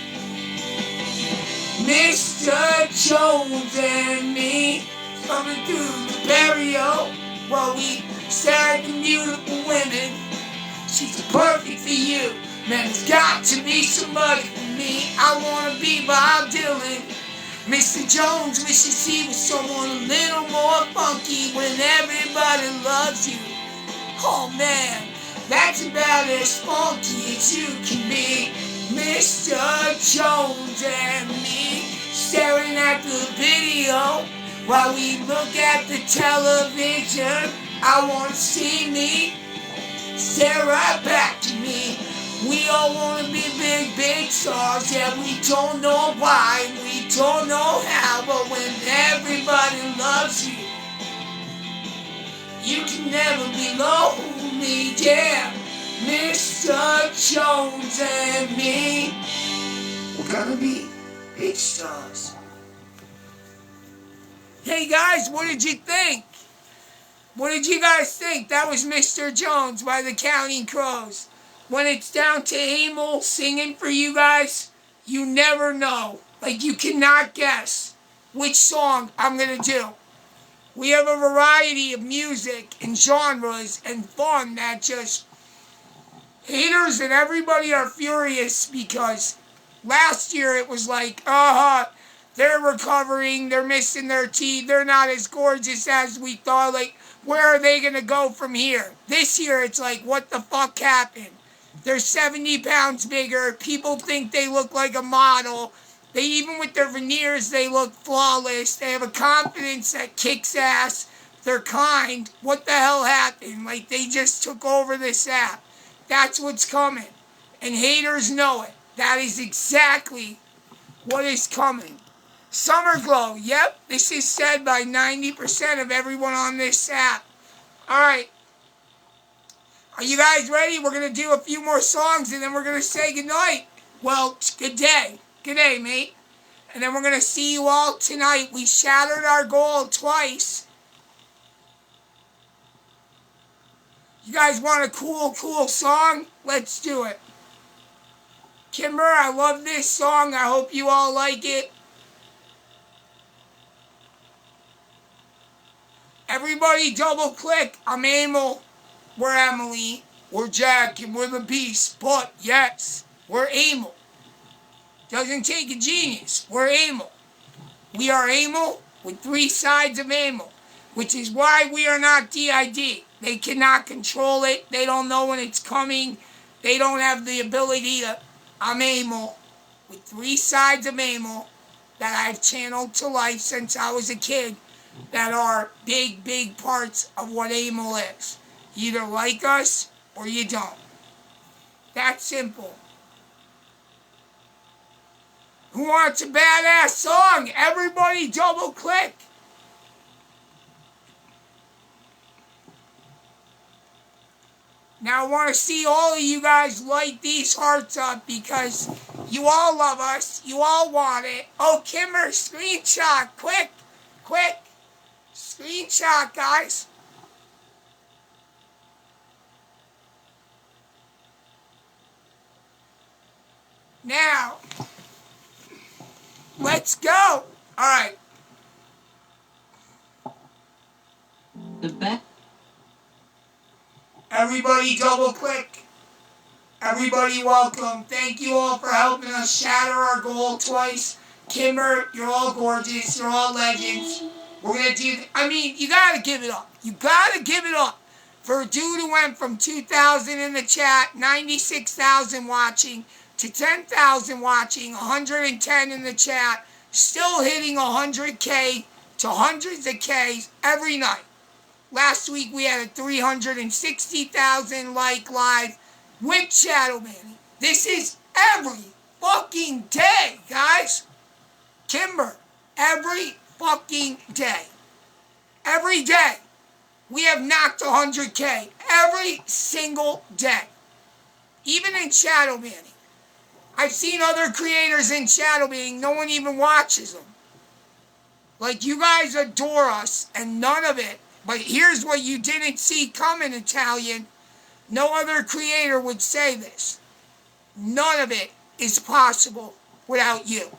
Mr. Jones and me, coming through the barrio while we stare at the beautiful women. She's perfect for you. Man, there's got to be somebody for me. I wanna be Bob Dylan. Mr. Jones wishes he was someone a little more funky when everybody loves you. Oh man, that's about as funky as you can be. Mr. Jones and me, staring at the video while we look at the television. I want to see me stare right back to me. We all want to be big, big stars. Yeah, we don't know why, we don't know how, but when everybody loves you, you can never be lonely. Yeah, Mr. Jones and me, we're gonna be big stars. Hey guys, what did you think? What did you guys think? That was Mr. Jones by the Counting Crows. When it's down to Emil singing for you guys, you never know. Like, you cannot guess which song I'm going to do. We have a variety of music and genres and fun that just haters and everybody are furious because last year it was like, they're recovering, they're missing their teeth, they're not as gorgeous as we thought. Like, where are they going to go from here? This year it's like, what the fuck happened? They're 70 pounds bigger. People think they look like a model. They, even with their veneers, they look flawless. They have a confidence that kicks ass. They're kind. What the hell happened? Like, they just took over this app. That's what's coming. And haters know it. That is exactly what is coming. Summer Glow. Yep, this is said by 90% of everyone on this app. Alright. Are you guys ready? We're going to do a few more songs and then we're going to say goodnight. Well, good day. Good day, mate. And then we're going to see you all tonight. We shattered our goal twice. You guys want a cool song? Let's do it. Kimber, I love this song. I hope you all like it. Everybody double click. I'm Emil. We're Emily. we're Jack and we're the Beast, but yes, we're Emil. Doesn't take a genius. We're Emil. We are Emil with 3 sides of Emil, which is why we are not DID. They cannot control it. They don't know when it's coming. They don't have the ability to. I'm Emil with 3 sides of Emil that I've channeled to life since I was a kid that are big, big parts of what Emil is. You either like us or you don't. That's simple. Who wants a badass song? Everybody double click. Now I want to see all of you guys light these hearts up because you all love us. You all want it. Oh, Kimmer, screenshot. Quick. Quick. Screenshot, guys. Now, let's go. All right. The back. Everybody double click. Everybody welcome. Thank you all for helping us shatter our goal twice. Kimber, you're all gorgeous. You're all legends. We're going to do... you got to give it up. You got to give it up for a dude who went from 2,000 in the chat, 96,000 watching, to 10,000 watching, 110 in the chat, still hitting 100K to hundreds of Ks every night. Last week we had a 360,000 like live with shadow banning. This is every fucking day, guys. Kimber, every fucking day. Every day. We have knocked 100K. Every single day. Even in shadow banning. I've seen other creators in shadow banning. No one even watches them. Like, you guys adore us and none of it. But here's what you didn't see coming, Italian. No other creator would say this. None of it is possible without you.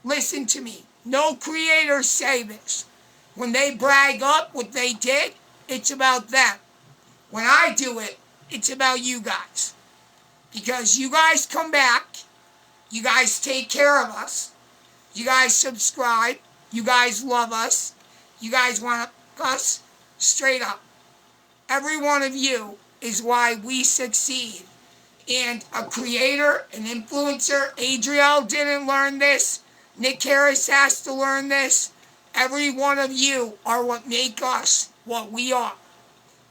Listen to me. No creators say this. When they brag up what they did, it's about them. When I do it, it's about you guys. Because you guys come back. You guys take care of us. You guys subscribe. You guys love us. You guys want us straight up. Every one of you is why we succeed. And a creator, an influencer, Adriel didn't learn this. Nick Harris has to learn this. Every one of you are what make us what we are.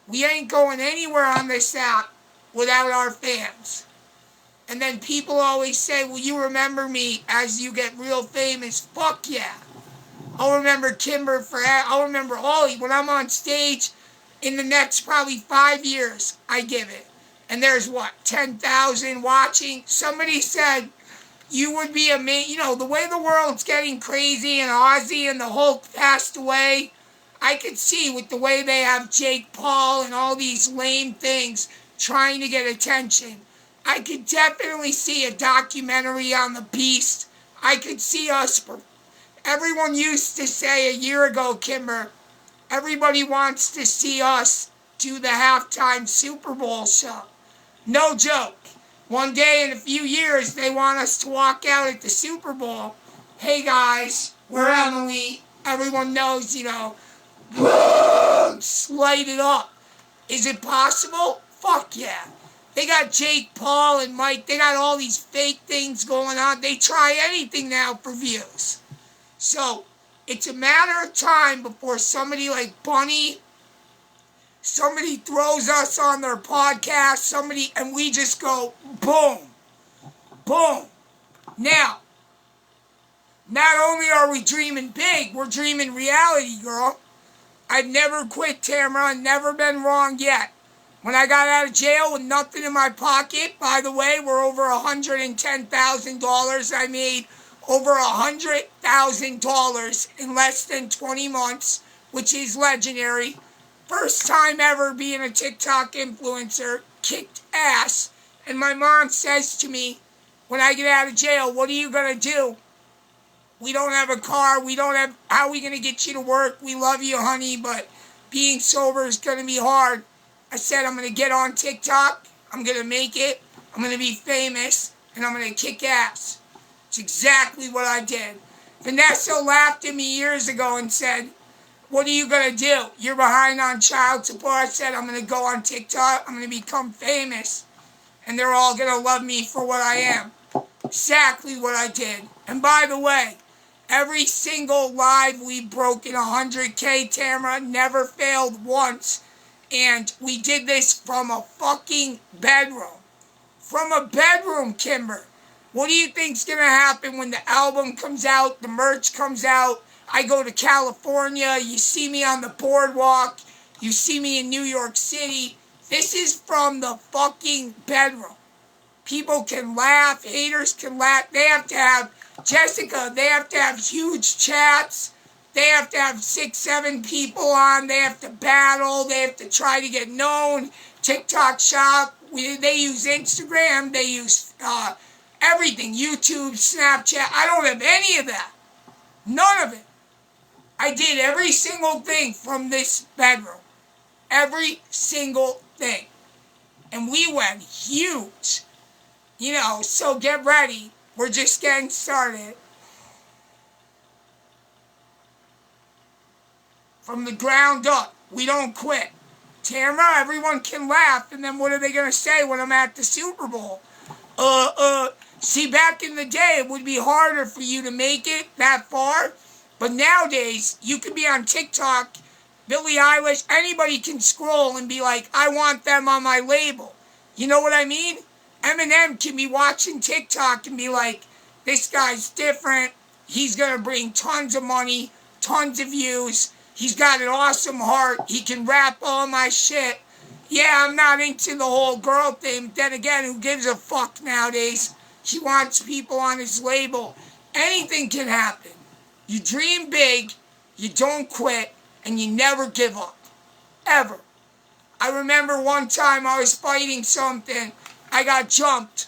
We ain't going anywhere on this app without our fans. And then people always say, will you remember me as you get real famous? Fuck yeah. I'll remember Kimber forever. I'll remember Ollie. When I'm on stage in the next probably 5 years, I give it. And there's what, 10,000 watching? Somebody said you would be amazing. You know, the way the world's getting crazy and Ozzy and the Hulk passed away, I could see with the way they have Jake Paul and all these lame things trying to get attention. I could definitely see a documentary on the Beast. I could see us. Everyone used to say a year ago, Kimber, everybody wants to see us do the halftime Super Bowl show. No joke. One day in a few years, they want us to walk out at the Super Bowl. Hey guys, we're Emily. Everyone knows, you know, slide it up. Is it possible? Fuck yeah. They got Jake Paul and Mike. They got all these fake things going on. They try anything now for views. So, it's a matter of time before somebody like Bunny, somebody throws us on their podcast, and we just go, boom, boom. Now, not only are we dreaming big, we're dreaming reality, girl. I've never quit, Tamara, never been wrong yet. When I got out of jail with nothing in my pocket, by the way, we're over $110,000. I made over $100,000 in less than 20 months, which is legendary. First time ever being a TikTok influencer, kicked ass. And my mom says to me, when I get out of jail, what are you going to do? We don't have a car. How are we going to get you to work? We love you, honey, but being sober is going to be hard. I said I'm going to get on TikTok, I'm going to make it, I'm going to be famous, and I'm going to kick ass. It's exactly what I did. Vanessa laughed at me years ago and said, what are you going to do? You're behind on child support. I said, I'm going to go on TikTok, I'm going to become famous, and they're all going to love me for what I am. Exactly what I did. And by the way, every single live we broke in 100K, Tamara, never failed once. And we did this from a fucking bedroom. From a bedroom, Kimber. What do you think's gonna happen when the album comes out, the merch comes out, I go to California, you see me on the boardwalk, you see me in New York City? This is from the fucking bedroom. People can laugh, haters can laugh. They have to have, Jessica, they have to have huge chats. They have to have 6, 7 people on. They have to battle. They have to try to get known. TikTok shop. They use Instagram. They use everything. YouTube, Snapchat. I don't have any of that. None of it. I did every single thing from this bedroom. Every single thing. And we went huge. You know, so get ready. We're just getting started. From the ground up. We don't quit. Tamara, everyone can laugh, and then what are they going to say when I'm at the Super Bowl? See, back in the day, it would be harder for you to make it that far, but nowadays, you can be on TikTok, Billie Eilish, anybody can scroll and be like, I want them on my label. You know what I mean? Eminem can be watching TikTok and be like, this guy's different, he's going to bring tons of money, tons of views, he's got an awesome heart, he can rap all my shit. Yeah, I'm not into the whole girl thing, but then again, who gives a fuck nowadays? He wants people on his label. Anything can happen. You dream big, you don't quit, and you never give up. Ever. I remember one time I was fighting something, I got jumped,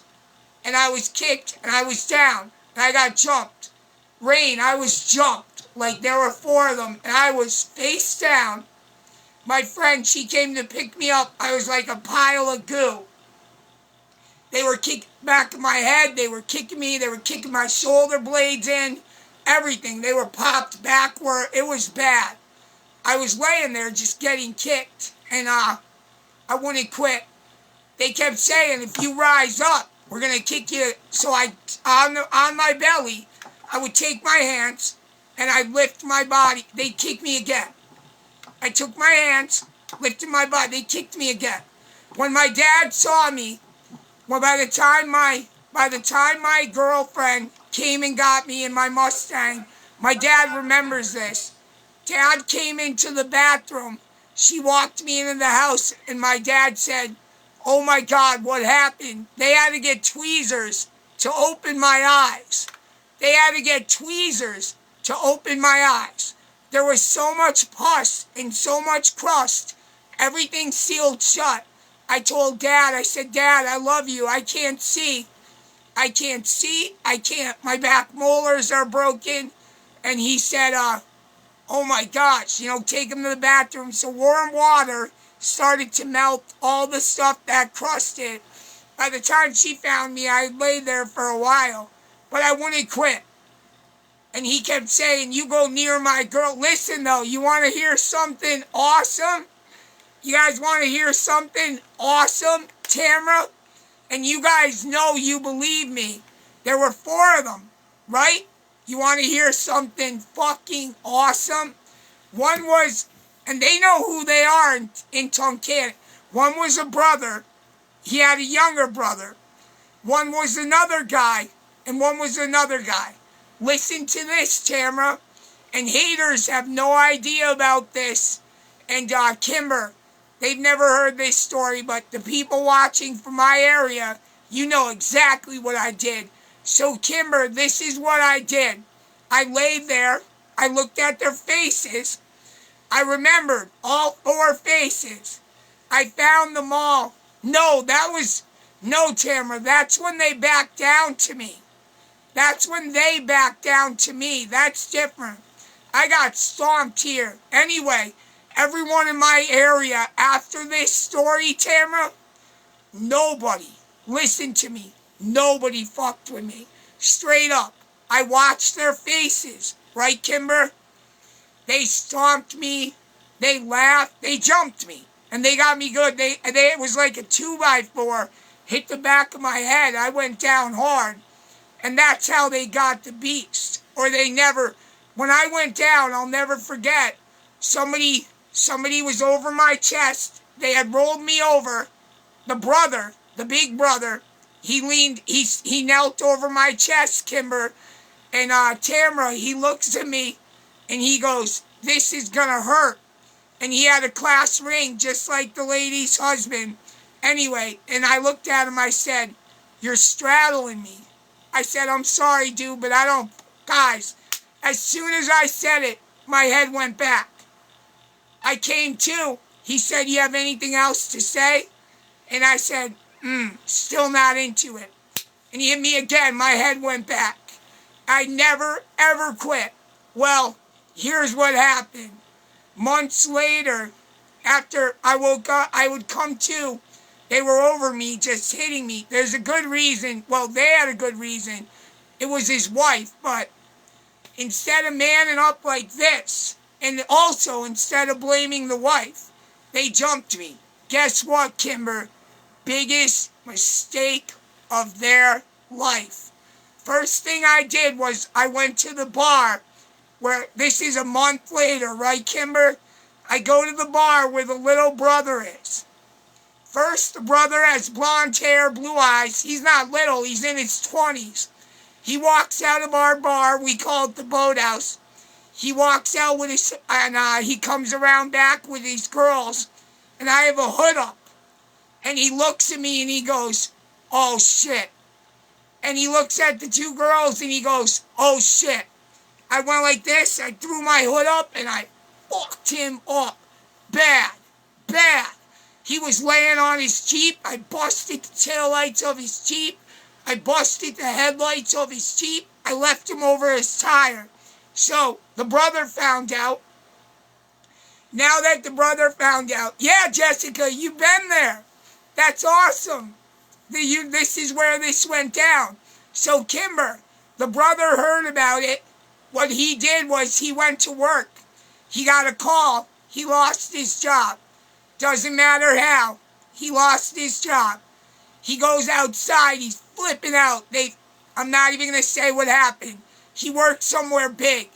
and I was kicked, and I was down, and I got jumped. Rain, I was jumped, like there were 4 of them, and I was face down. My friend, she came to pick me up, I was like a pile of goo. They were kicking back of my head, they were kicking me, they were kicking my shoulder blades in, everything. They were popped backward, it was bad. I was laying there just getting kicked, and I wouldn't quit. They kept saying, if you rise up, we're going to kick you. So on my belly, I would take my hands, and I'd lift my body. They'd kick me again. I took my hands, lifted my body, they kicked me again. When my dad saw me, by the time my girlfriend came and got me in my Mustang, my dad remembers this. Dad came into the bathroom. She walked me into the house, and my dad said, oh my God, what happened? They had to get tweezers to open my eyes. They had to get tweezers to open my eyes. There was so much pus and so much crust. Everything sealed shut. I told Dad, I said, Dad, I love you. I can't see. I can't see. I can't. My back molars are broken. And he said, oh my gosh, take him to the bathroom. So warm water started to melt all the stuff that crusted. By the time she found me, I lay there for a while. But I wouldn't quit. And he kept saying, you go near my girl. Listen, though, you want to hear something awesome? You guys want to hear something awesome, Tamara? And you guys know you believe me. There were 4 of them, right? You want to hear something fucking awesome? One was, and they know who they are in Tunkhannock. One was a brother. He had a younger brother. One was another guy, and one was another guy. Listen to this, Tamara. And haters have no idea about this. And Kimber, they've never heard this story, but the people watching from my area, you know exactly what I did. So Kimber, this is what I did. I laid there. I looked at their faces. I remembered all 4 faces. I found them all. No, Tamara, that's when they backed down to me. That's when they backed down to me. That's different. I got stomped here. Anyway, everyone in my area after this story, Tamara, nobody listened to me. Nobody fucked with me. Straight up. I watched their faces. Right, Kimber? They stomped me. They laughed. They jumped me. And they got me good. It was like a 2x4 hit the back of my head. I went down hard. And that's how they got the beast. Or they never... When I went down, I'll never forget, somebody was over my chest. They had rolled me over. The brother, the big brother, he knelt over my chest, Kimber. And Tamara, he looks at me and he goes, "This is gonna hurt." And he had a class ring just like the lady's husband. Anyway, and I looked at him, I said, "You're straddling me." I said, "I'm sorry, dude, but I don't..." Guys, as soon as I said it, my head went back. I came to. He said, "You have anything else to say?" And I said, still not into it. And he hit me again. My head went back. I never, ever quit. Well, here's what happened. Months later, after I woke up, I would come to. They were over me, just hitting me. There's a good reason. Well, they had a good reason. It was his wife, but instead of manning up like this, and also instead of blaming the wife, they jumped me. Guess what, Kimber? Biggest mistake of their life. First thing I did was I went to the bar, where this is a month later, right, Kimber? I go to the bar where the little brother is. First, the brother has blonde hair, blue eyes. He's not little, he's in his 20s. He walks out of our bar, we call it the Boathouse. He walks out with his, and he comes around back with his girls, and I have a hood up. And he looks at me and he goes, "Oh shit." And he looks at the two girls and he goes, "Oh shit." I went like this, I threw my hood up and I fucked him up. Bad, bad. He was laying on his Jeep. I busted the taillights of his Jeep. I busted the headlights of his Jeep. I left him over his tire. So the brother found out. Now that the brother found out, "Yeah, Jessica, you've been there. That's awesome. This is where this went down." So Kimber, the brother heard about it. What he did was he went to work. He got a call. He lost his job. Doesn't matter how. He lost his job. He goes outside. He's flipping out. I'm not even going to say what happened. He worked somewhere big.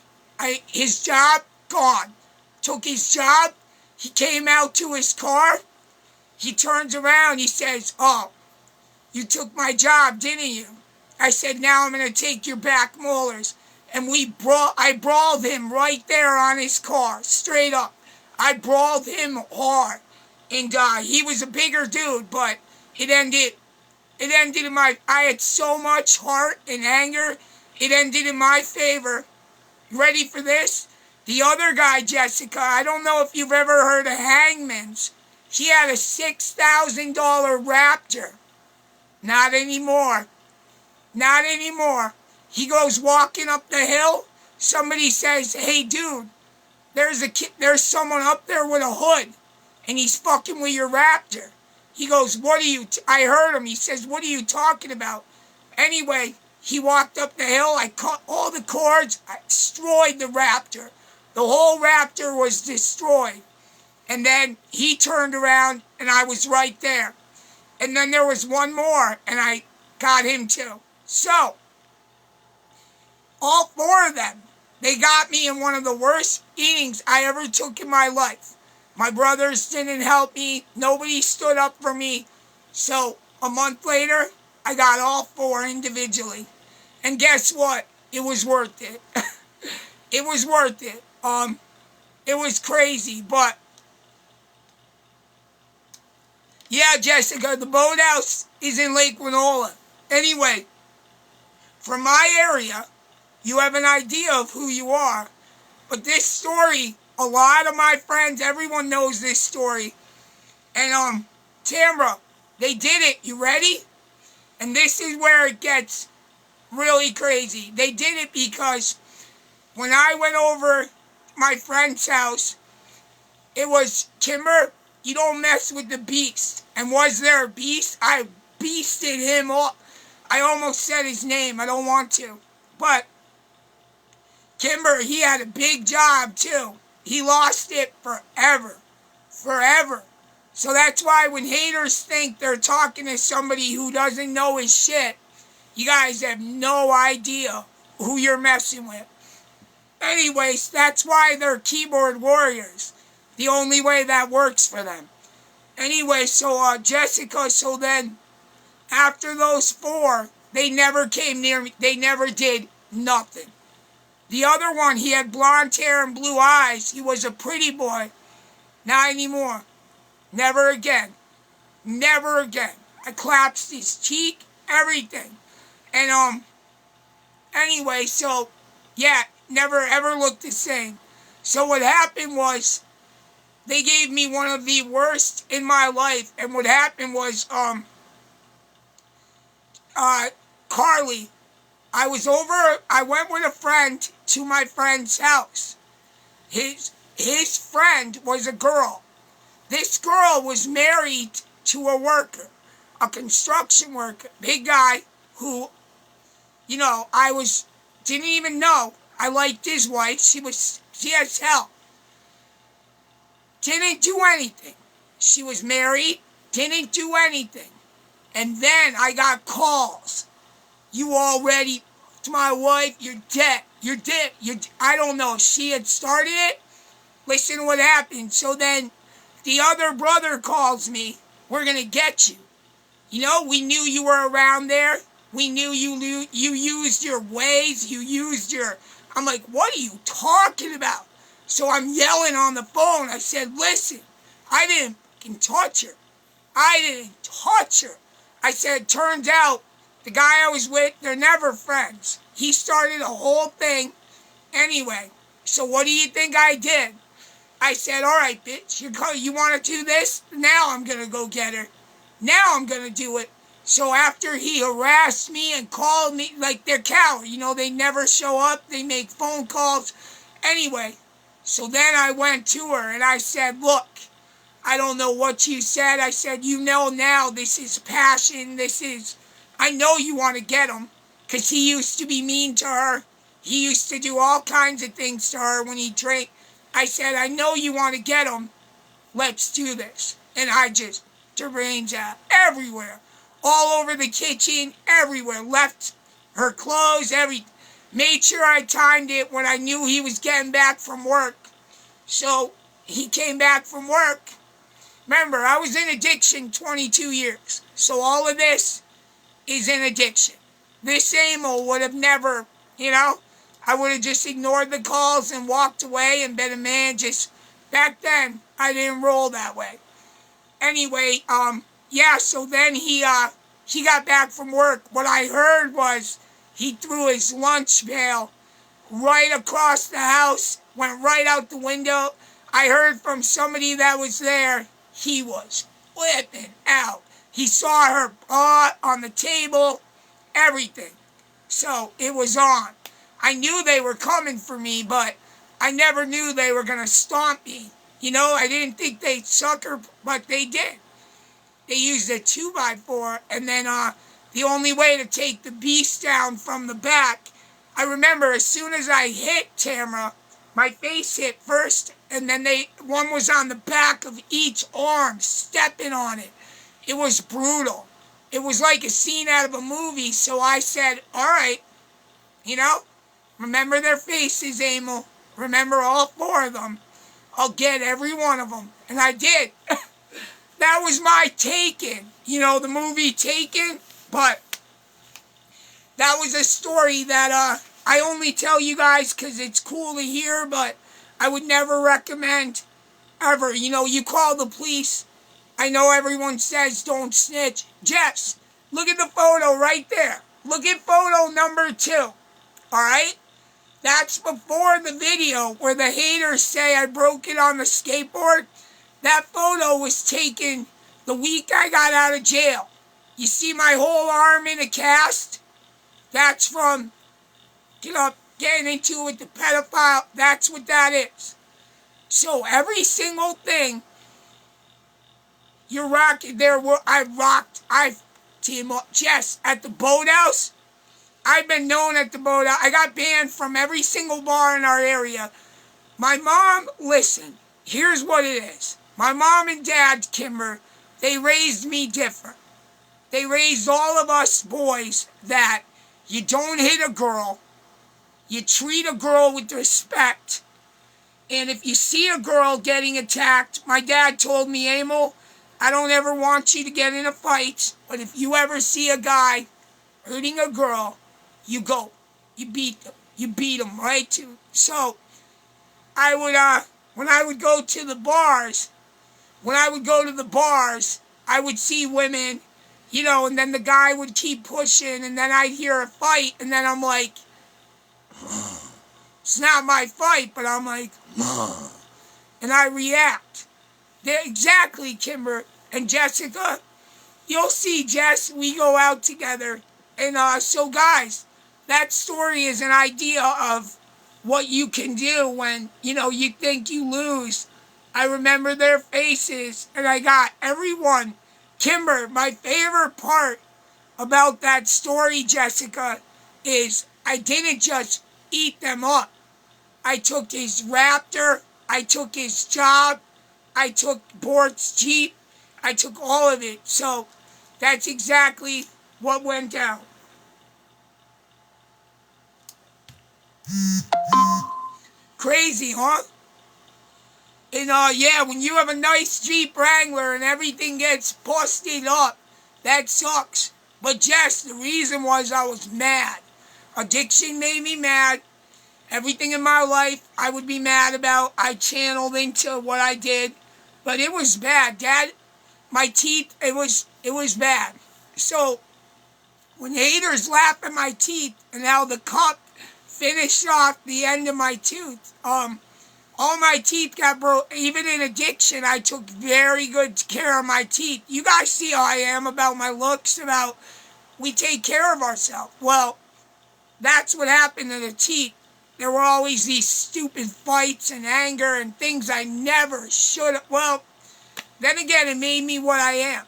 His job, gone. Took his job. He came out to his car. He turns around. He says, "Oh, you took my job, didn't you?" I said, "Now I'm going to take your back molars." And I brawled him right there on his car, straight up. I brawled him hard. And he was a bigger dude, but it ended in my... I had so much heart and anger. It ended in my favor. You ready for this? The other guy, Jessica, I don't know if you've ever heard of Hangman's. He had a $6,000 Raptor. Not anymore. Not anymore. He goes walking up the hill. Somebody says, "Hey, dude, there's someone up there with a hood, and he's fucking with your Raptor." He goes, "What are you..." I heard him. He says, "What are you talking about?" Anyway, he walked up the hill. I cut all the cords. I destroyed the Raptor. The whole Raptor was destroyed. And then he turned around, and I was right there. And then there was one more, and I got him too. So, all four of them, they got me in one of the worst beatings I ever took in my life. My brothers didn't help me. Nobody stood up for me. So, a month later, I got all four individually. And guess what? It was worth it. It was worth it. It was crazy, but... Yeah, Jessica, the Boathouse is in Lake Winola. Anyway, from my area, you have an idea of who you are. But this story, a lot of my friends, everyone knows this story. And, Tamra, they did it. You ready? And this is where it gets really crazy. They did it because when I went over my friend's house, It was, Kimber, you don't mess with the beast. And was there a beast? I beasted him up. I almost said his name. I don't want to. But Kimber, he had a big job too. He lost it forever. Forever. So that's why when haters think they're talking to somebody who doesn't know his shit, you guys have no idea who you're messing with. Anyways, that's why they're keyboard warriors. The only way that works for them. Anyway, so Jessica, so then after those 4, they never came near me. They never did nothing. The other one, he had blonde hair and blue eyes. He was a pretty boy. Not anymore. Never again. Never again. I collapsed his cheek, everything. And, anyway, so, yeah, never ever looked the same. So what happened was, they gave me one of the worst in my life. And what happened was, Carly, I went with a friend to my friend's house. His friend was a girl. This girl was married to a worker, a construction worker, big guy who, you know, didn't even know I liked his wife. She has help. Didn't do anything. She was married, didn't do anything. And then I got calls. You already, to my wife, you're dead. You're dead. I don't know. She had started it. Listen to what happened. So then the other brother calls me. We're going to get you. You know, we knew you were around there. We knew you used your ways. You used your... I'm like, what are you talking about? So I'm yelling on the phone. I said, listen, I didn't fucking touch her. I didn't touch her. I said, turns out, the guy I was with, they're never friends. He started a whole thing. Anyway, so what do you think I did? I said, all right, bitch, you want to do this? Now I'm going to go get her. Now I'm going to do it. So after he harassed me and called me, like they're cowards, you know, they never show up. They make phone calls. Anyway, so then I went to her and I said, look, I don't know what you said. I said, you know now this is passion. I know you want to get him because he used to be mean to her. He used to do all kinds of things to her when he drank. I said, I know you want to get him. Let's do this. And I just deranged out everywhere. All over the kitchen, everywhere. Left her clothes, made sure I timed it when I knew he was getting back from work. So he came back from work. Remember, I was in addiction 22 years. So all of this is in addiction. This Emil would have never, you know, I would have just ignored the calls and walked away and been a man. Just back then, I didn't roll that way. Anyway, yeah, so then he got back from work. What I heard was he threw his lunch pail right across the house, went right out the window. I heard from somebody that was there, he was flipping out. He saw her on the table, everything. So it was on. I knew they were coming for me, but I never knew they were going to stomp me. You know, I didn't think they'd sucker, but they did. They used a 2x4, and then the only way to take the beast down from the back, I remember as soon as I hit Tamara, my face hit first, and then one was on the back of each arm, stepping on it. It was brutal. It was like a scene out of a movie, so I said, all right, you know, remember their faces, Emil. Remember all 4 of them. I'll get every one of them. And I did. That was my Taken. You know, the movie Taken. But that was a story that I only tell you guys because it's cool to hear, but I would never recommend ever. You know, you call the police. I know everyone says don't snitch. Jess, look at the photo right there. Look at photo number 2. All right? That's before the video where the haters say I broke it on the skateboard. That photo was taken the week I got out of jail. You see my whole arm in a cast? That's from, getting into it with the pedophile. That's what that is. So every single thing you're rocking there, I've team up Jess at the boathouse. I've been known at the boathouse. I got banned from every single bar in our area. My mom, listen, here's what it is. My mom and dad, Kimber, they raised me different. They raised all of us boys that you don't hit a girl, you treat a girl with respect, and if you see a girl getting attacked, my dad told me, Emil, I don't ever want you to get in a fight, but if you ever see a guy hurting a girl, you go. You beat them. You beat them, right? So, when I would go to the bars, I would see women, and then the guy would keep pushing, and then I'd hear a fight, and then I'm like, it's not my fight, but I'm like, and I react. Exactly, Kimber and Jessica. You'll see, Jess, we go out together. And so, guys, that story is an idea of what you can do when, you think you lose. I remember their faces, and I got everyone. Kimber, my favorite part about that story, Jessica, is I didn't just eat them up. I took his Raptor, I took his job, I took Bort's Jeep, I took all of it. So that's exactly what went down. Crazy, huh? And yeah, when you have a nice Jeep Wrangler and everything gets busted up, that sucks. But Jess, the reason was I was mad. Addiction made me mad. Everything in my life I would be mad about, I channeled into what I did. But it was bad, Dad. My teeth, it was bad. So, when haters laugh at my teeth and how the cup finished off the end of my tooth, all my teeth got broke. Even in addiction, I took very good care of my teeth. You guys see how I am about my looks, about we take care of ourselves. Well, that's what happened to the teeth. There were always these stupid fights and anger and things I never should have. Well, then again, it made me what I am.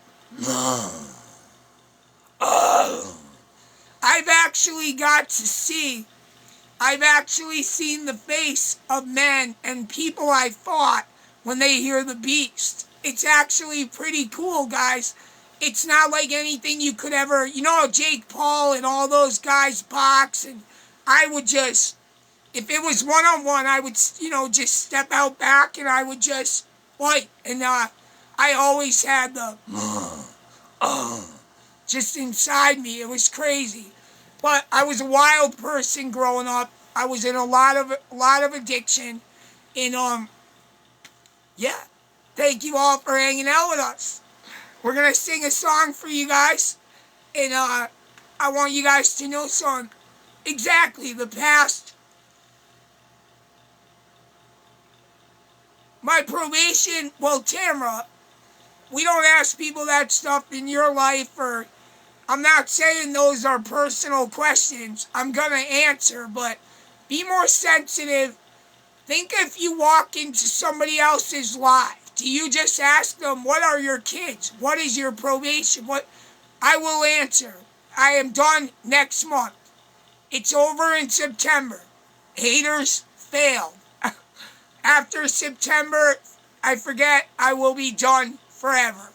I've actually seen the face of men and people I fought when they hear the beast. It's actually pretty cool, guys. It's not like anything you could ever, Jake Paul and all those guys box, and I would just, if it was one-on-one, I would, just step out back and I would just fight. And I always had the, just inside me. It was crazy. But I was a wild person growing up. I was in a lot of addiction. And, yeah. Thank you all for hanging out with us. We're going to sing a song for you guys. And, I want you guys to know something. Exactly, the past. My probation, well, Tamara, we don't ask people that stuff in your life, or I'm not saying those are personal questions. I'm going to answer, but be more sensitive. Think if you walk into somebody else's life, do you just ask them, what are your kids? What is your probation? I will answer. I am done next month. It's over in September. Haters failed. After September, I forget, I will be done forever.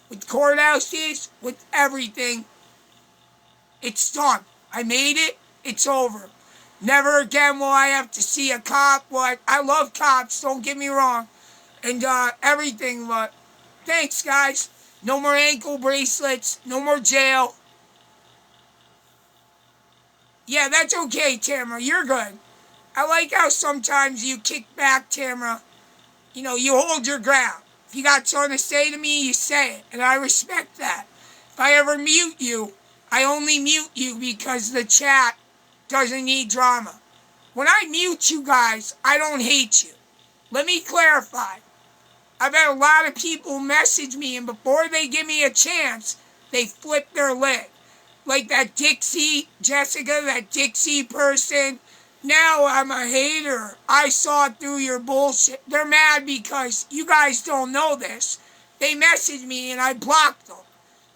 With courthouses, with everything. It's done. I made it. It's over. Never again will I have to see a cop. I love cops, don't get me wrong. And everything, but thanks, guys. No more ankle bracelets. No more jail. Yeah, that's okay, Tamara. You're good. I like how sometimes you kick back, Tamara. You hold your ground. If you got something to say to me, you say it. And I respect that. If I ever mute you, I only mute you because the chat doesn't need drama. When I mute you guys, I don't hate you. Let me clarify. I've had a lot of people message me, and before they give me a chance, they flip their lid. Like that Dixie, Jessica, that Dixie person Now I'm a hater. I saw through your bullshit. They're mad because you guys don't know this. They message me and I blocked them.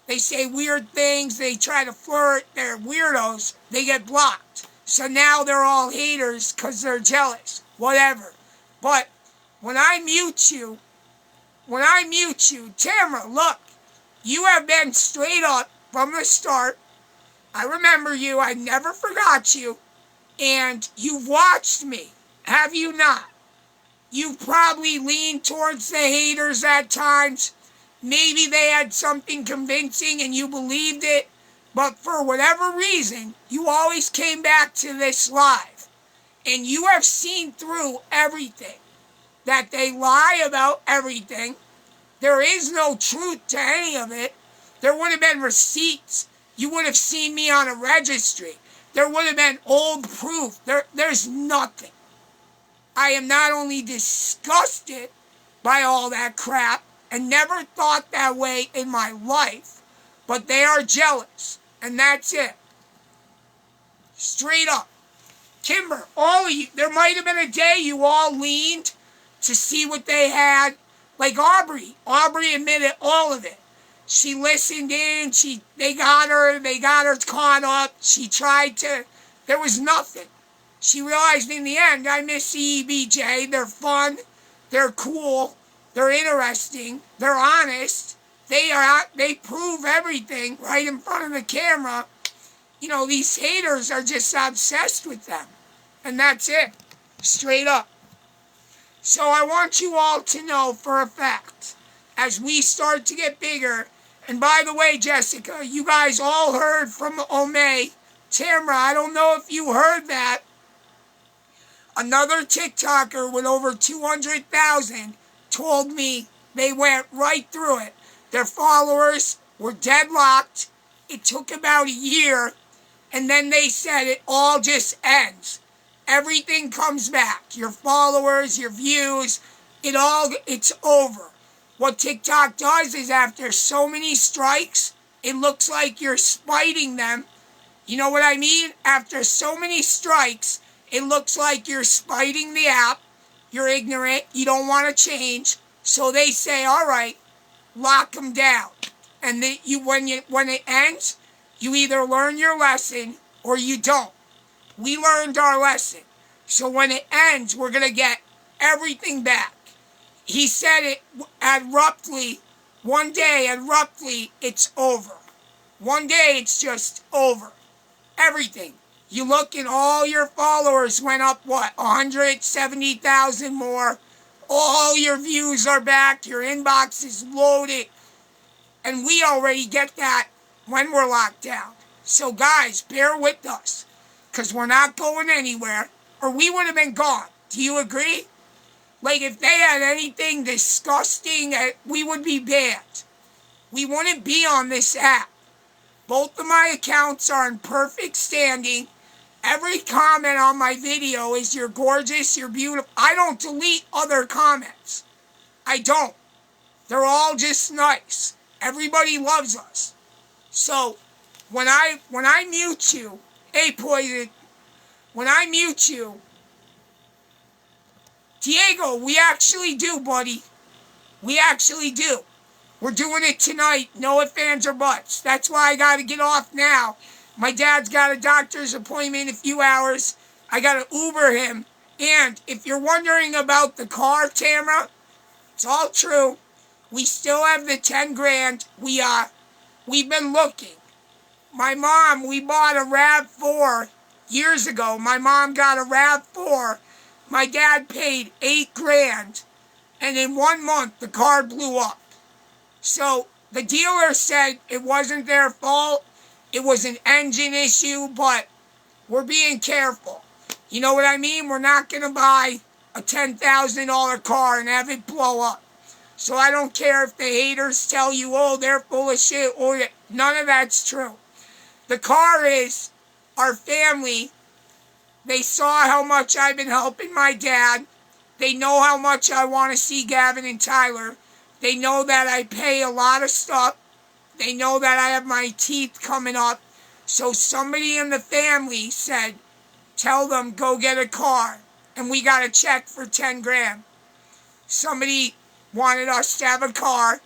They say weird things. They try to flirt. They're weirdos. They get blocked. So now they're all haters because they're jealous. Whatever. But when I mute you, Tamara, look, you have been straight up from the start. I remember you. I never forgot you. And you've watched me. Have you not? You've probably leaned towards the haters at times. Maybe they had something convincing and you believed it. But for whatever reason, you always came back to this live. And you have seen through everything. That they lie about everything. There is no truth to any of it. There would have been receipts. You would have seen me on a registry. There would have been old proof. There's nothing. I am not only disgusted by all that crap and never thought that way in my life, but they are jealous. And that's it. Straight up. Kimber, all of you, there might have been a day you all leaned to see what they had. Like Aubrey. Aubrey admitted all of it. She listened in, they got her caught up. She tried to, there was nothing. She realized in the end, I miss EBJ. They're fun, they're cool, they're interesting, they're honest. They prove everything right in front of the camera. You know, these haters are just obsessed with them. And that's it. Straight up. So I want you all to know for a fact, as we start to get bigger, and by the way, Jessica, you guys all heard from Omay. Tamara, I don't know if you heard that. Another TikToker with over 200,000 told me they went right through it. Their followers were deadlocked. It took about a year, and then they said it all just ends. Everything comes back. Your followers, your views, it's over. What TikTok does is after so many strikes, it looks like you're spiting them. You know what I mean? After so many strikes, it looks like you're spiting the app. You're ignorant. You don't want to change. So they say, all right, lock them down. And when it ends, you either learn your lesson or you don't. We learned our lesson. So when it ends, we're going to get everything back. He said it abruptly. One day, abruptly, it's over. One day, it's just over. Everything. You look and all your followers went up, what, 170,000 more. All your views are back. Your inbox is loaded. And we already get that when we're locked down. So guys, bear with us. Because we're not going anywhere. Or we would have been gone. Do you agree? Like if they had anything disgusting, we would be banned. We wouldn't be on this app. Both of my accounts are in perfect standing. Every comment on my video is you're gorgeous, you're beautiful. I don't delete other comments. I don't. They're all just nice. Everybody loves us. So when I mute you, hey Poison, when I mute you, Diego, we actually do, buddy. We actually do. We're doing it tonight. No ifs, ands, or buts. That's why I got to get off now. My dad's got a doctor's appointment in a few hours. I got to Uber him. And if you're wondering about the car, Tamara, it's all true. We still have the 10 grand. We've been looking. My mom, we bought a RAV4 years ago. My mom got a RAV4. My dad paid 8 grand. And in 1 month, the car blew up. So the dealer said it wasn't their fault. It was an engine issue, but we're being careful. You know what I mean? We're not going to buy a $10,000 car and have it blow up. So I don't care if the haters tell you, oh, they're full of shit. Or none of that's true. The car is our family. They saw how much I've been helping my dad. They know how much I want to see Gavin and Tyler. They know that I pay a lot of stuff. They know that I have my teeth coming up. So somebody in the family said, tell them, go get a car, and we got a check for 10 grand. Somebody wanted us to have a car.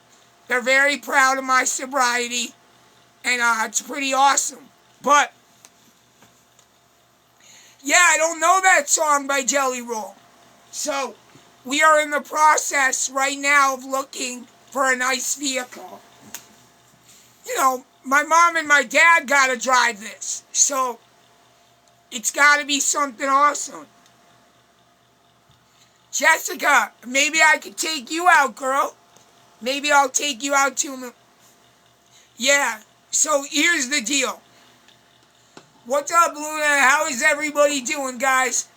They're very proud of my sobriety, and it's pretty awesome. But, yeah, I don't know that song by Jelly Roll. So, we are in the process right now of looking for a nice vehicle. You know, my mom and my dad got to drive this, so it's got to be something awesome. Jessica, maybe I could take you out, girl. Maybe I'll take you out to... Yeah, so here's the deal. What's up, Luna? How is everybody doing, guys?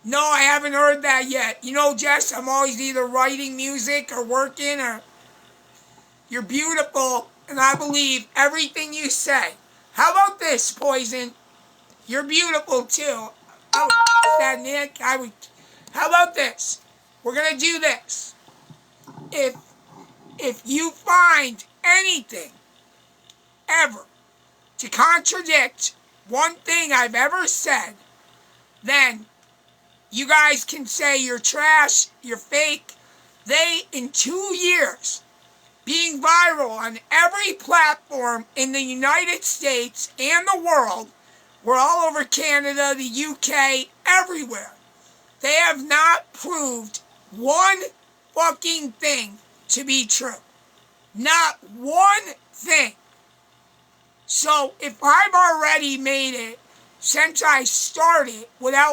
No, I haven't heard that yet. You know, Jess, I'm always either writing music or working or... You're beautiful, and I believe everything you say. How about this, Poison? You're beautiful, too. Oh, that Nick? How about this? We're going to do this. If you find anything, ever, to contradict one thing I've ever said, then you guys can say you're trash, you're fake. They, in 2 years, being viral on every platform in the United States and the world, we're all over Canada, the UK, everywhere. They have not proved one fucking thing to be true. Not one thing. So if I've already made it since I started without